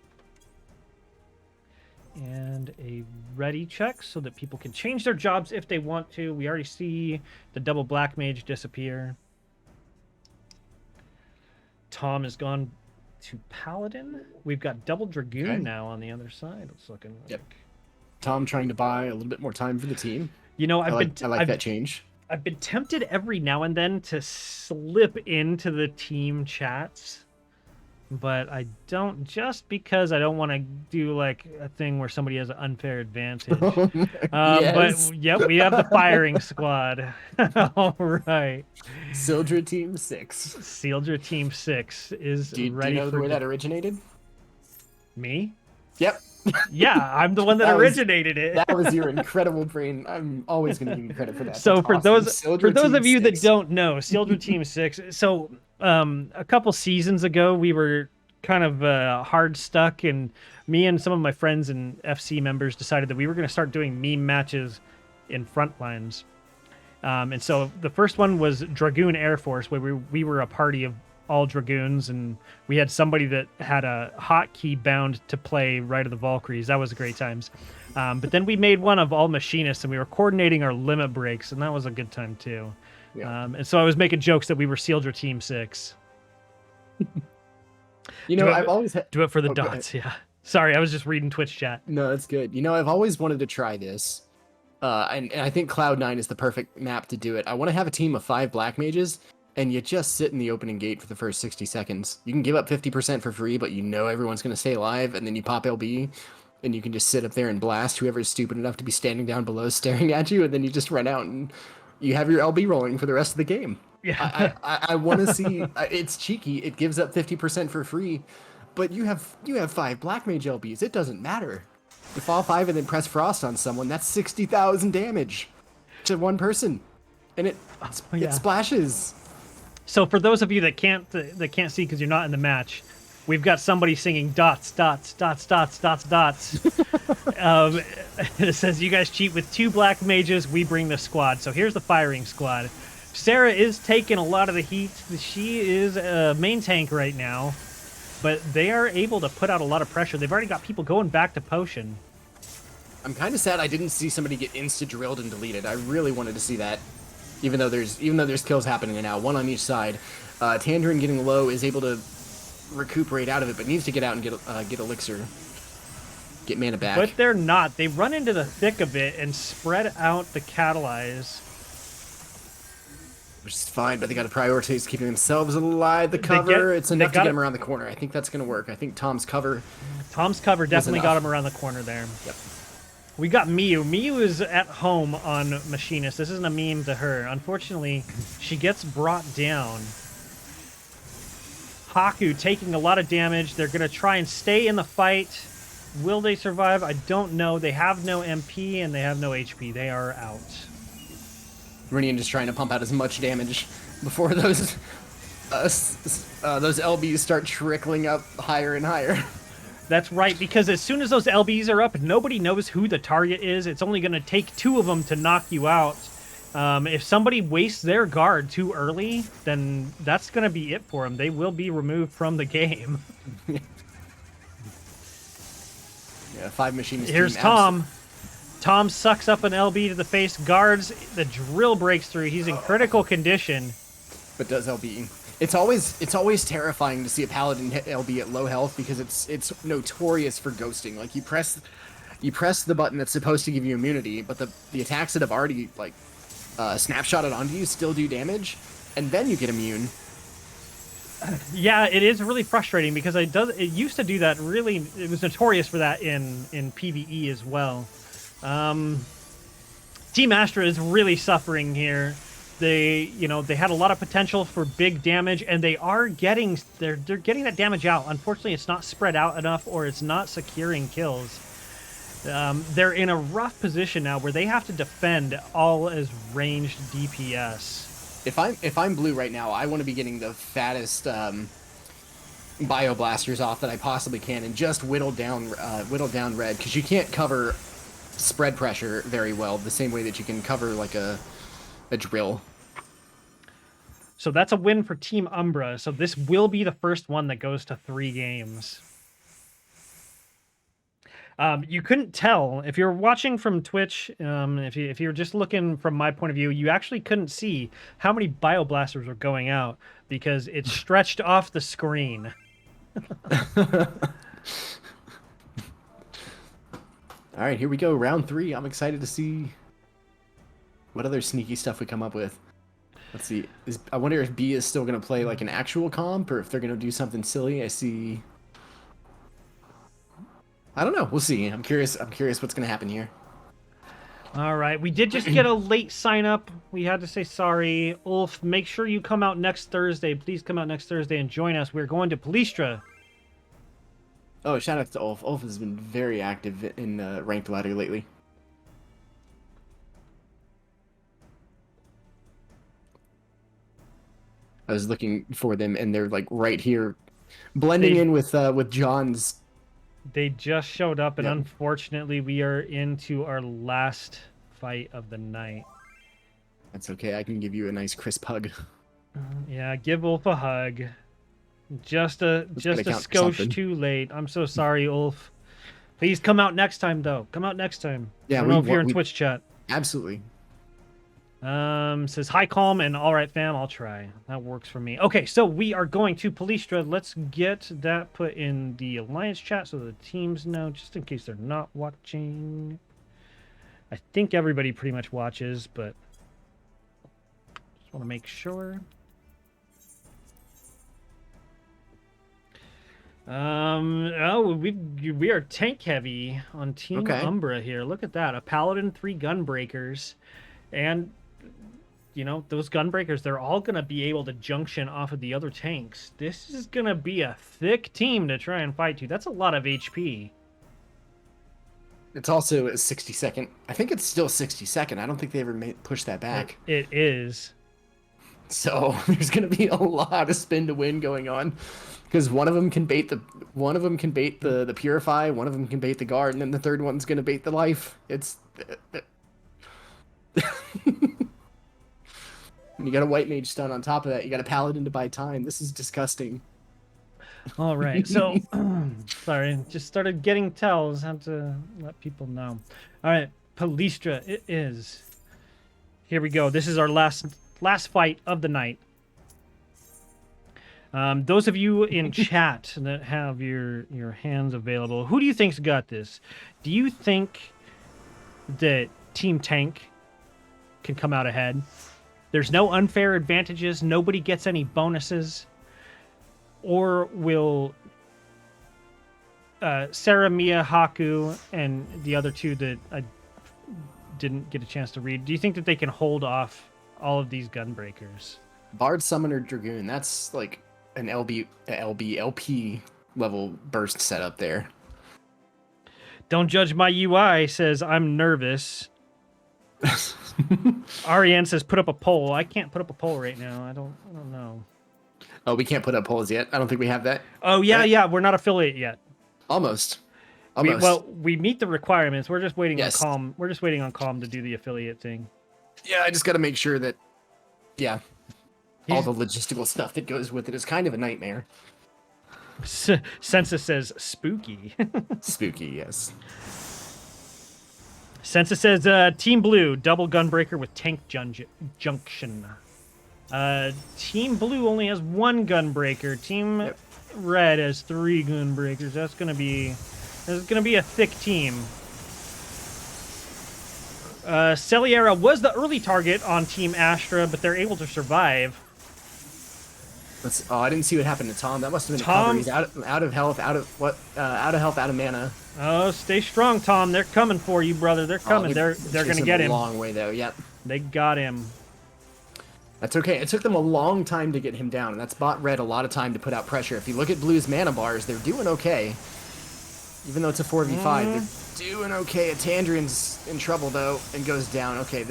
And a ready check so that people can change their jobs if they want to. We already see the double Black Mage disappear. Tom has gone to Paladin. We've got double Dragoon now on the other side. It's looking like. Yep. Tom trying to buy a little bit more time for the team. You know, I like that change. I've been tempted every now and then to slip into the team chats, but I don't, just because I don't want to do like a thing where somebody has an unfair advantage. Yes. But yep, we have the firing squad. All right. Sildra Team 6. Sildra Team 6 is ready. Do you know where that originated? Me? Yep. Yeah, I'm the one that originated it. That was your incredible brain. I'm always going to give you credit for that. So That's for awesome. those of you that don't know, Sildra Team 6. So a couple seasons ago, we were kind of hard stuck, and me and some of my friends and FC members decided that we were going to start doing meme matches in Frontlines. And so the first one was Dragoon Air Force, where we were a party of all Dragoons, and we had somebody that had a hotkey bound to play Rite of the Valkyries. That was great times. But then we made one of all Machinists, and we were coordinating our limit breaks, and that was a good time too. Yeah. And so I was making jokes that we were Sealdra Team 6. I've always do it for the Oh, go ahead. dots. Yeah. Sorry, I was just reading Twitch chat. No, that's good. I've always wanted to try this. And I think Cloud9 is the perfect map to do it. I want to have a team of 5 black mages, and you just sit in the opening gate for the first 60 seconds. You can give up 50% for free, but everyone's going to stay alive, and then you pop LB, and you can just sit up there and blast whoever's stupid enough to be standing down below staring at you, and then you just run out, and you have your LB rolling for the rest of the game. Yeah. I want to see... It's cheeky. It gives up 50% for free, but you have 5 black mage LBs. It doesn't matter. You fall 5 and then press Frost on someone, that's 60,000 damage to one person. And it splashes. So for those of you that can't see because you're not in the match, we've got somebody singing dots, dots, dots, dots, dots, dots. It says, you guys cheat with 2 black mages, we bring the squad. So here's the firing squad. Sarah is taking a lot of the heat. She is a main tank right now. But they are able to put out a lot of pressure. They've already got people going back to potion. I'm kind of sad I didn't see somebody get insta-drilled and deleted. I really wanted to see that. Even though there's kills happening now, 1 on each side. Tangerine getting low is able to recuperate out of it, but needs to get out and get elixir. Get mana back. But they're not. They run into the thick of it and spread out the catalyze. Which is fine, but they got to prioritize keeping themselves alive. The cover, it's enough to get them around the corner. I think that's going to work. I think Tom's cover definitely got him around the corner there. Yep. We got Miyu. Miyu is at home on Machinist. This isn't a meme to her. Unfortunately, she gets brought down. Haku taking a lot of damage. They're going to try and stay in the fight. Will they survive? I don't know. They have no MP and they have no HP. They are out. Rinian just trying to pump out as much damage before those LBs start trickling up higher and higher. That's right, because as soon as those LBs are up, nobody knows who the target is. It's only going to take 2 of them to knock you out. If somebody wastes their guard too early, then that's going to be it for them. They will be removed from the game. Yeah, 5 machines. Here's Tom. Tom sucks up an LB to the face, guards, the drill breaks through. He's in critical condition. But does LB. It's always terrifying to see a paladin hit LB at low health because it's notorious for ghosting. Like you press the button that's supposed to give you immunity, but the attacks that have already snapshotted onto you still do damage, and then you get immune. Yeah, it is really frustrating because it used to do that really. It was notorious for that in PvE as well. Team Astra is really suffering here. They had a lot of potential for big damage, and they're getting that damage out. Unfortunately, it's not spread out enough, or it's not securing kills. They're in a rough position now where they have to defend all as ranged DPS. If I'm blue right now, I want to be getting the fattest bio blasters off that I possibly can, and just whittle down red, because you can't cover spread pressure very well the same way that you can cover like a drill. So that's a win for Team Umbra. So this will be the first one that goes to 3 games. You couldn't tell if you're watching from Twitch. If you're just looking from my point of view, you actually couldn't see how many bioblasters were going out because it stretched off the screen. All right, here we go. Round 3. I'm excited to see what other sneaky stuff we come up with. Let's see. I wonder if B is still going to play like an actual comp, or if they're going to do something silly. I don't know. We'll see. I'm curious what's going to happen here. All right. We did just get a late sign up. We had to say sorry. Ulf, make sure you come out next Thursday. Please come out next Thursday and join us. We're going to Palistra. Oh, shout out to Ulf. Ulf has been very active in ranked ladder lately. I was looking for them, and they're like right here blending in with John's. They just showed up, and Yep. unfortunately, we are into our last fight of the night. That's okay. I can give you a nice crisp hug. Yeah, give Ulf a hug. Just a gotta count for skosh something. too late. I'm so sorry, Ulf. Please come out next time, though. Come out next time. Yeah, I don't know if you're in Twitch chat. Absolutely. Says hi, calm, and all right, fam. I'll try. That works for me. Okay, so we are going to Palistra. Let's get that put in the Alliance chat so the teams know, just in case they're not watching. I think everybody pretty much watches, but just want to make sure. Oh, we are tank heavy on Team Umbra here. Look at that. A Paladin, 3 Gunbreakers, and you know, those Gunbreakers, they're all going to be able to junction off of the other tanks. This is going to be a thick team to try and fight to. That's a lot of HP. It's also a 60-second. I think it's still 60-second. I don't think they ever pushed that back. It is. So there's going to be a lot of spin to win going on, because one of them can bait the Purify, one of them can bait the Guard, and then the third one's going to bait the Life. It's you got a White Mage stun on top of that. You got a Paladin to buy time. This is disgusting. All right, so sorry, just started getting tells. Have to let people know. All right, Palistra, it is. Here we go. This is our last fight of the night. Those of you in chat that have your hands available, who do you think's got this? Do you think that Team Tank can come out ahead? There's no unfair advantages. Nobody gets any bonuses. Or will Sarah, Mia, Haku, and the other two that I didn't get a chance to read, do you think that they can hold off all of these Gunbreakers? Bard, Summoner, Dragoon. That's like an LP level burst setup there. Don't judge my UI, says I'm nervous. Ariane says put up a poll. I can't put up a poll right now. I don't know. Oh, we can't put up polls yet. I don't think we have that. Oh yeah, yeah. We're not affiliate yet. Almost. We meet the requirements. We're just waiting on Yes. Calm. We're just waiting on Calm to do the affiliate thing. Yeah, I just got to make sure that. Yeah. All the logistical stuff that goes with it is kind of a nightmare. Census says spooky. Spooky, yes. Census says Team Blue double Gunbreaker with tank junction. Team Blue only has 1 Gunbreaker. Team Red has 3 Gunbreakers. That's gonna be a thick team. Celiera was the early target on Team Astra, but they're able to survive. I didn't see what happened to Tom. That must have been Tom, a cover. He's out of health, out of mana. Oh, stay strong, Tom. They're coming for you, brother. They're coming. They're gonna get him. A long way though. Yep. They got him. That's okay. It took them a long time to get him down, and that's bought Red a lot of time to put out pressure. If you look at Blue's mana bars, they're doing okay. Even though it's a 4v5, they're doing okay. Tandrin's in trouble though, and goes down. Okay.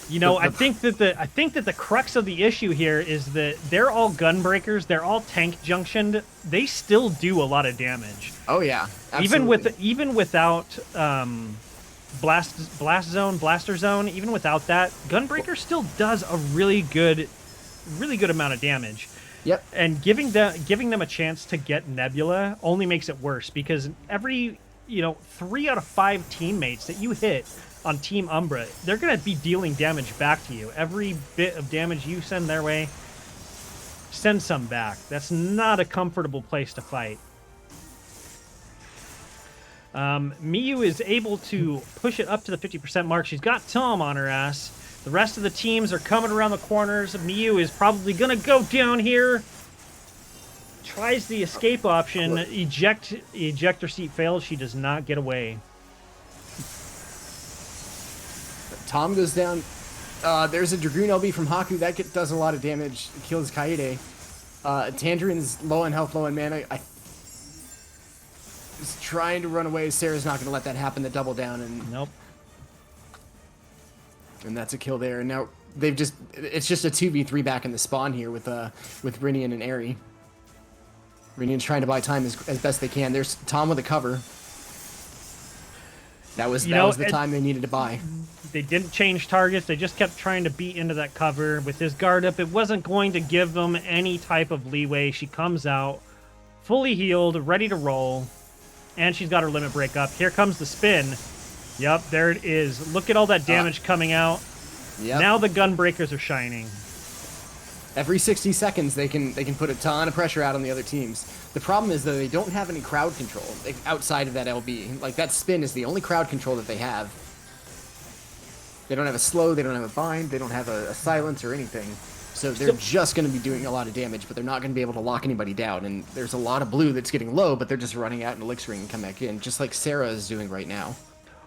You know, I think that the crux of the issue here is that they're all Gunbreakers, they're all tank junctioned. They still do a lot of damage. Oh yeah, absolutely. Even without blaster zone, even without that, Gunbreaker still does a really good amount of damage. Yep. And giving them a chance to get Nebula only makes it worse, because every 3 out of 5 teammates that you hit on Team Umbra, they're going to be dealing damage back to you. Every bit of damage you send their way, send some back. That's not a comfortable place to fight. Miyu is able to push it up to the 50% mark. She's got Tom on her ass. The rest of the teams are coming around the corners. Miyu is probably going to go down here. Tries the escape option. Ejector seat fails. She does not get away. Tom goes down. There's a Dragoon LB from Haku. That does a lot of damage. Kills Kaede. Tandrin's low on health, low on mana. He's trying to run away. Sarah's not going to let that happen. The double down. And nope. And that's a kill there. And now it's just a 2v3 back in the spawn here with Rinian and Aerie. Rinian's trying to buy time as best they can. There's Tom with a cover. That was the time they needed to buy. They didn't change targets. They just kept trying to beat into that cover. With his guard up, it wasn't going to give them any type of leeway. She comes out fully healed, ready to roll, and she's got her limit break up. Here comes the spin. Yep, there it is. Look at all that damage coming out. Yep. Now the gunbreakers are shining. Every 60 seconds, they can put a ton of pressure out on the other teams. The problem is that they don't have any crowd control outside of that LB. Like, that spin is the only crowd control that they have. They don't have a slow, they don't have a bind, they don't have a silence or anything. So they're just going to be doing a lot of damage, but they're not going to be able to lock anybody down. And there's a lot of blue that's getting low, but they're just running out and elixiring and come back in, just like Sarah is doing right now.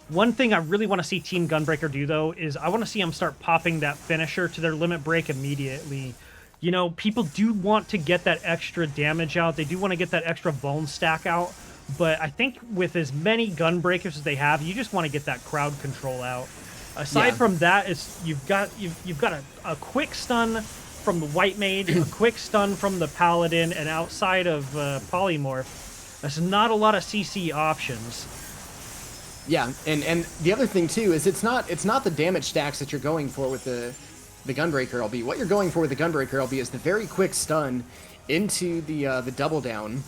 One thing I really want to see Team Gunbreaker do, though, is I want to see them start popping that finisher to their limit break immediately. You know, people do want to get that extra damage out. They do want to get that extra vuln stack out. But I think with as many Gunbreakers as they have, you just want to get that crowd control out. Aside from that, you've got a quick stun from the White Mage, a quick stun from the Paladin, and outside of Polymorph, there's not a lot of CC options. Yeah, and the other thing too is it's not the damage stacks that you're going for with the Gunbreaker LB. What you're going for with the Gunbreaker LB is the very quick stun into the double down.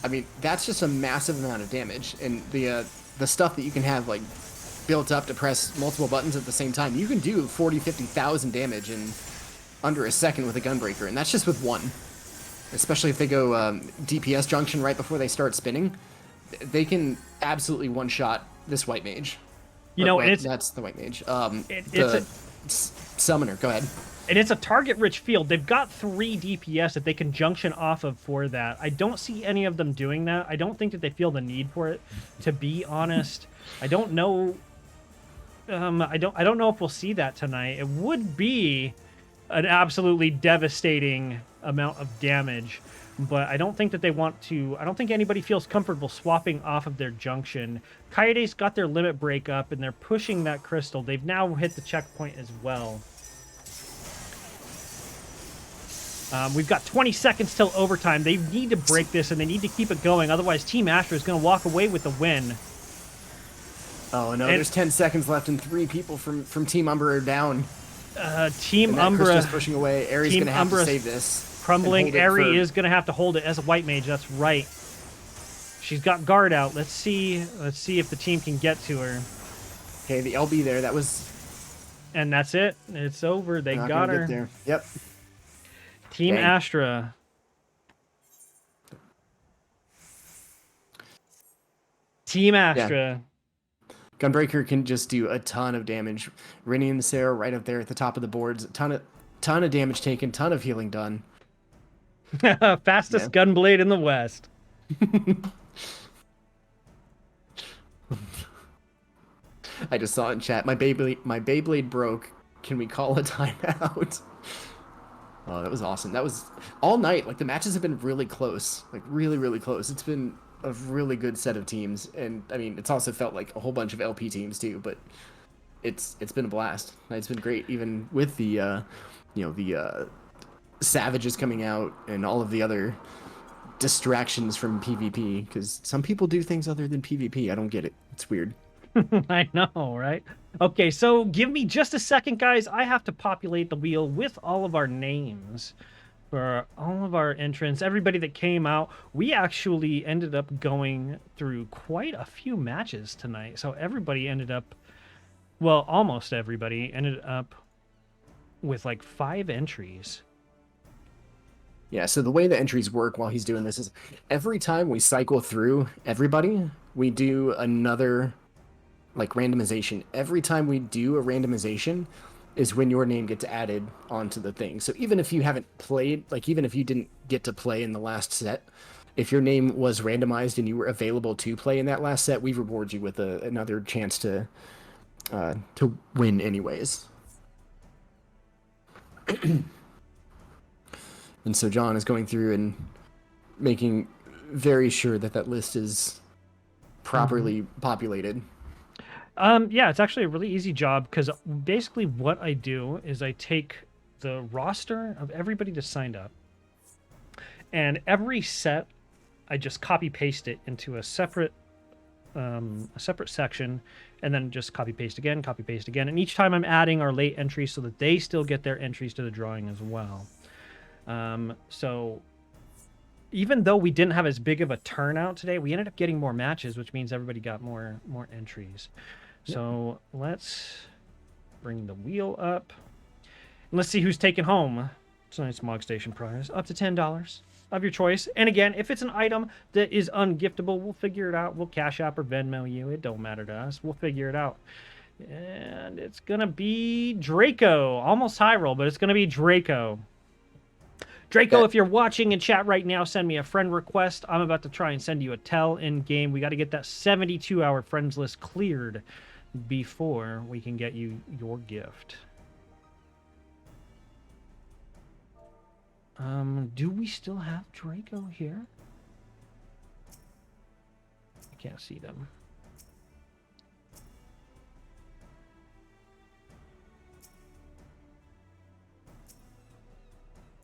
I mean, that's just a massive amount of damage, and the stuff that you can have like built up to press multiple buttons at the same time. You can do 40,000-50,000 damage in under a second with a Gunbreaker, and that's just with one. Especially if they go DPS junction right before they start spinning, they can absolutely one-shot this White Mage. That's the White Mage. Summoner, go ahead. And it's a target-rich field. They've got 3 DPS that they can junction off of for that. I don't see any of them doing that. I don't think that they feel the need for it, to be honest. I don't know. I don't know if we'll see that tonight. It would be an absolutely devastating amount of damage, but I don't think that they want to. I don't think anybody feels comfortable swapping off of their junction. Kaede's got their limit break up, and they're pushing that crystal. They've now hit the checkpoint as well. We've got 20 seconds till overtime. They need to break this, and they need to keep it going. Otherwise, Team Astra is going to walk away with the win. Oh, no, there's 10 seconds left, and 3 people from Team Umbra are down. Team Umbra is pushing away. Aerie's going to have to save this. Crumbling. Aerie is going to have to hold it as a White Mage. That's right. She's got guard out. Let's see if the team can get to her. Okay, the LB there. That was... And that's it. It's over. They got her. Get there. Yep. Team Astra. Team Astra. Yeah. Gunbreaker can just do a ton of damage. Rennie and Sarah right up there at the top of the boards. Ton of damage taken, ton of healing done. Fastest gunblade in the West. I just saw it in chat. My Beyblade broke. Can we call a timeout? Oh, that was awesome. That was all night. Like, the matches have been really close. Like, really, really close. It's been a really good set of teams, and I mean, it's also felt like a whole bunch of LP teams too, but it's been a blast. It's been great, even with the Savages coming out and all of the other distractions from PvP, because some people do things other than PvP. I don't get it. It's weird. I know, right? Okay, so give me just a second, guys. I have to populate the wheel with all of our names for all of our entrants, everybody that came out. We actually ended up going through quite a few matches tonight. So everybody ended up, well, almost everybody ended up with like 5 entries. Yeah, so the way the entries work while he's doing this is every time we cycle through everybody, we do another like randomization. Every time we do a randomization is when your name gets added onto the thing. So even if you haven't played, like even if you didn't get to play in the last set, if your name was randomized and you were available to play in that last set, we reward you with another chance to win anyways. And so John is going through and making very sure that that list is properly populated. Yeah, it's actually a really easy job because basically what I do is I take the roster of everybody that's signed up, and every set I just copy paste it into a separate section, and then just copy paste again, copy paste again, and each time I'm adding our late entries so that they still get their entries to the drawing as well. So even though we didn't have as big of a turnout today, we ended up getting more matches, which means everybody got more entries. So let's bring the wheel up. And let's see who's taking home tonight's Mog Station prize. Up to $10 of your choice. And again, if it's an item that is ungiftable, we'll figure it out. We'll Cash App or Venmo you. It don't matter to us. We'll figure it out. And it's going to be Draco. Almost high roll, but it's going to be Draco. Draco, if you're watching in chat right now, send me a friend request. I'm about to try and send you a tell in game. We got to get that 72-hour friends list cleared before we can get you your gift. Do we still have Draco here? I can't see them.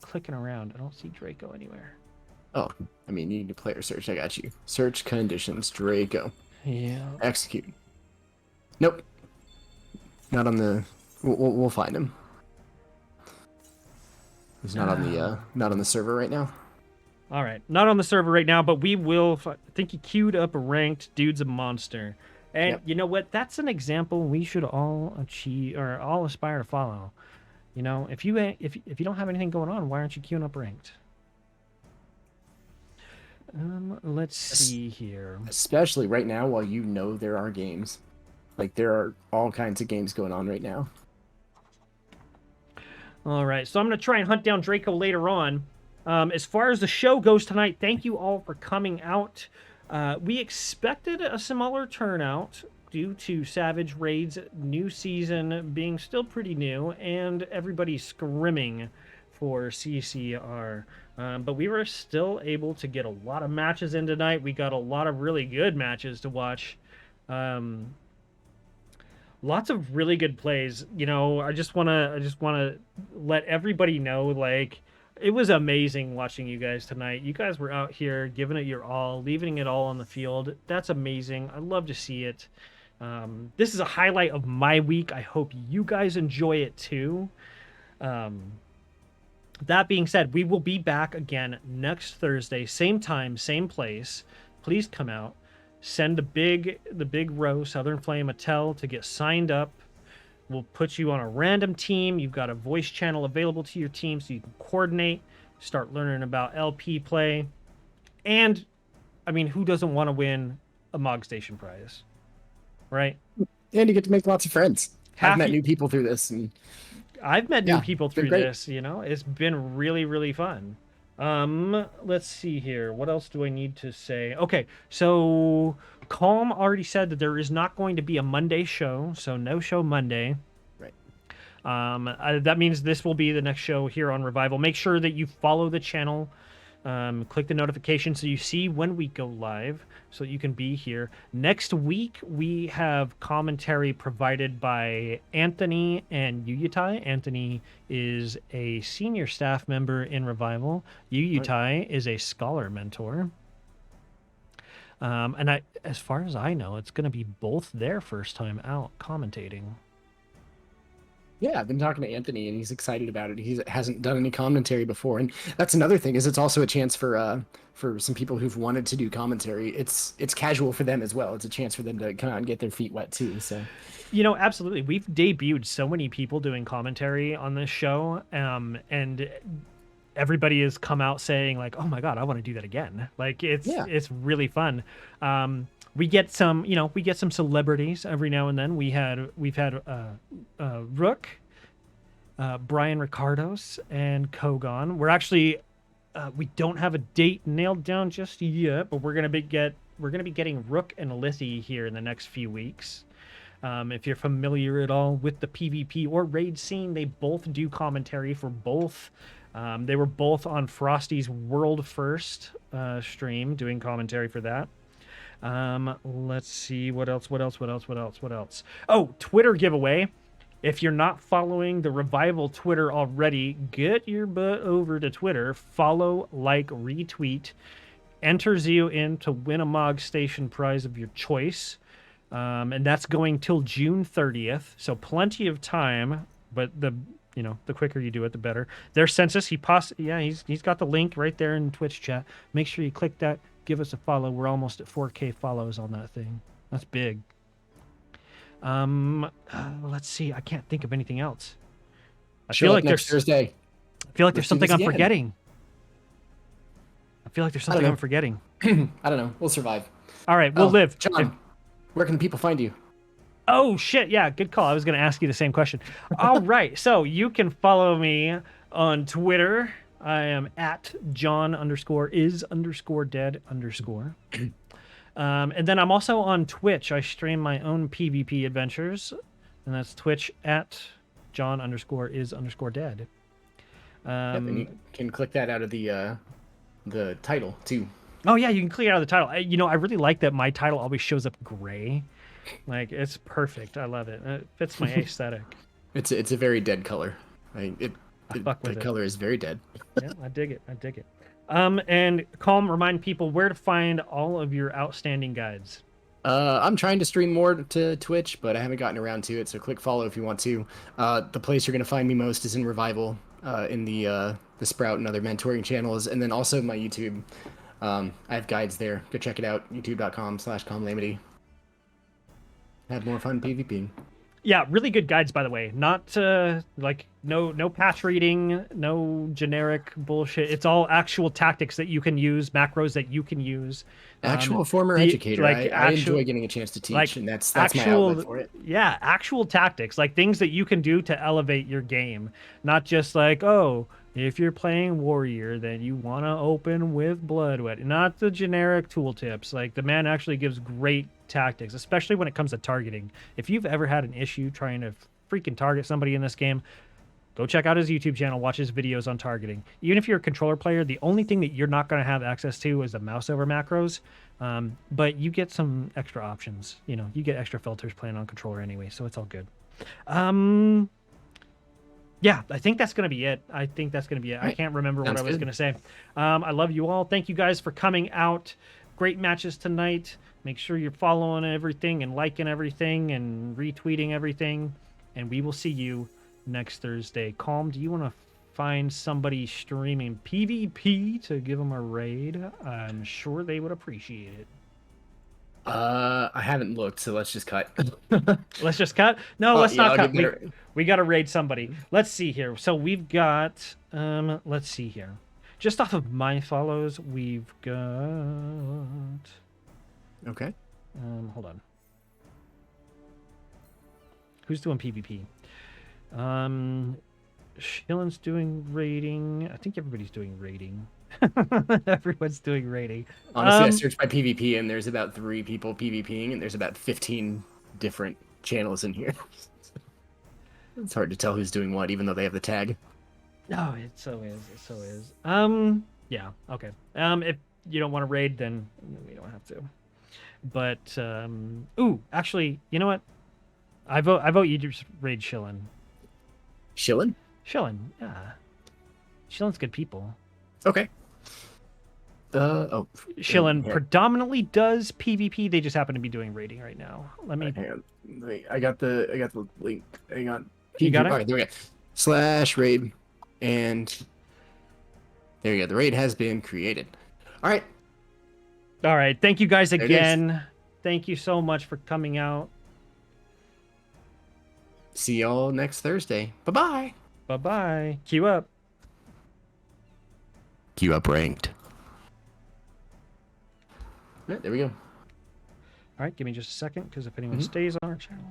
Clicking around, I don't see Draco anywhere. Oh, I mean, you need to player search. I got you. Search conditions, Draco. Yeah. Execute. Nope. Not on the. We'll find him. He's not on the server right now. All right, not on the server right now, but we will. I think he queued up a ranked. Dude's a monster, and you know what? That's an example we should all achieve or all aspire to follow. You know, if you don't have anything going on, why aren't you queuing up ranked? Let's see here. Especially right now, while you know there are games, like there are all kinds of games going on right now. All right, so I'm going to try and hunt down Draco later on. As far as the show goes tonight, thank you all for coming out. We expected a smaller turnout due to Savage Raid's new season being still pretty new and everybody scrimming for CCR. But we were still able to get a lot of matches in tonight. We got a lot of really good matches to watch. Lots of really good plays. You know, I just wanna let everybody know, like, it was amazing watching you guys tonight. You guys were out here giving it your all, leaving it all on the field. That's amazing. I love to see it. This is a highlight of my week. I hope you guys enjoy it too. That being said, we will be back again next Thursday, same time, same place. Please come out. Send the big row Southern Flame a tell to get signed up. We'll put you on a random team. You've got a voice channel available to your team so you can coordinate, start learning about LP play. And, I mean, who doesn't want to win a Mog Station prize? Right? And you get to make lots of friends. I've met new people through this. And I've met new people through this, you know? It's been really, really fun. Let's see here. What else do I need to say? Okay, so Calm already said that there is not going to be a Monday show, so no show Monday. Right. That means this will be the next show here on Revival. Make sure that you follow the channel. Click the notification so you see when we go live so you can be here. Next week, we have commentary provided by Anthony and Yuyutai. Anthony is a senior staff member in Revival. Yuyutai is a scholar mentor. And as far as I know, it's going to be both their first time out commentating. Yeah, I've been talking to Anthony, and he's excited about it. He hasn't done any commentary before, and that's another thing. Is it's also a chance for some people who've wanted to do commentary. It's casual for them as well. It's a chance for them to come out and get their feet wet too. So, you know, absolutely, we've debuted so many people doing commentary on this show, and everybody has come out saying like, "Oh my god, I want to do that again!" Like it's really fun. We get some, celebrities every now and then. We've had Rook, Brian Ricardos, and Kogon. We're actually we don't have a date nailed down just yet, but we're gonna be getting Rook and Lithie here in the next few weeks. If you're familiar at all with the PvP or raid scene, they both do commentary for both. They were both on Frosty's World First stream doing commentary for that. Let's see what else. Oh, Twitter giveaway. If you're not following the Revival Twitter already, get your butt over to Twitter. Follow, like, retweet. Enters you in to win a Mog Station prize of your choice. And that's going till June 30th. So plenty of time, but the quicker you do it, the better. Their census, he's got the link right there in Twitch chat. Make sure you click that. Give us a follow. We're almost at 4K follows on that thing. That's big. Let's see. I can't think of anything else. I feel like there's Thursday. I feel like there's something I'm forgetting. I don't know. We'll survive. All right, we'll live. John, where can people find you? Oh, shit. Yeah, good call. I was going to ask you the same question. All right. So you can follow me on Twitter. I am at John_is_dead_. And then I'm also on Twitch. I stream my own PvP adventures. And that's Twitch at John_is_dead. And you can click that out of the title, too. Oh, yeah, you can click it out of the title. I really like that my title always shows up gray. Like, it's perfect. I love it. It fits my aesthetic. It's a very dead color. The color is very dead. Yeah, I dig it. And Calm, remind people where to find all of your outstanding guides. I'm trying to stream more to Twitch, but I haven't gotten around to it, so click follow if you want to. The place you're going to find me most is in Revival, in the Sprout and other mentoring channels, and then also my YouTube. I have guides there. Go check it out, youtube.com/calmlamity. Have more fun PvPing. Yeah, really good guides, by the way. Not no patch reading, no generic bullshit. It's all actual tactics that you can use, macros that you can use. Actual former educator. I enjoy getting a chance to teach, and that's my outlet for it. Yeah, actual tactics, like things that you can do to elevate your game. Not just like, oh, if you're playing Warrior, then you want to open with Blood Wet. Not the generic tooltips. Like, the man actually gives great tactics, especially when it comes to targeting. If you've ever had an issue trying to freaking target somebody in this game, go check out his YouTube channel, watch his videos on targeting. Even if you're a controller player, the only thing that you're not going to have access to is the mouse over macros, but you get some extra options. You get extra filters playing on controller anyway, so it's all good. Yeah, I think that's going to be it. I can't remember what I was going to say. I love you all. Thank you guys for coming out. Great matches tonight. Make sure you're following everything and liking everything and retweeting everything. And we will see you next Thursday. Calm, do you want to find somebody streaming PvP to give them a raid? I'm sure they would appreciate it. I haven't looked, so let's just cut. Let's just cut? No, let's not cut. We got to raid somebody. Let's see here. So we've got, let's see here. Just off of my follows, we've got... Okay. Hold on. Who's doing PvP? Shillen's doing raiding. I think everybody's doing raiding. Everyone's doing raiding. Honestly, I searched by PvP, and there's about 3 people PvPing, and there's about 15 different channels in here. It's hard to tell who's doing what, even though they have the tag. No, it so is. Yeah, okay. If you don't want to raid, then we don't have to. But ooh, actually, you know what? I vote you just raid Shillen. Shillen, yeah. Shillen's good people. Okay. Shillen predominantly does PvP. They just happen to be doing raiding right now. Let me. Hang on. I got the link. Hang on. You got it? All right, there we go. /raid, and there you go. The raid has been created. All right. Thank you guys again. Thank you so much for coming out. See y'all next Thursday. Bye-bye. Bye-bye. Queue up. Queue up ranked. Yeah, there we go. All right, give me just a second, because if anyone stays on our channel...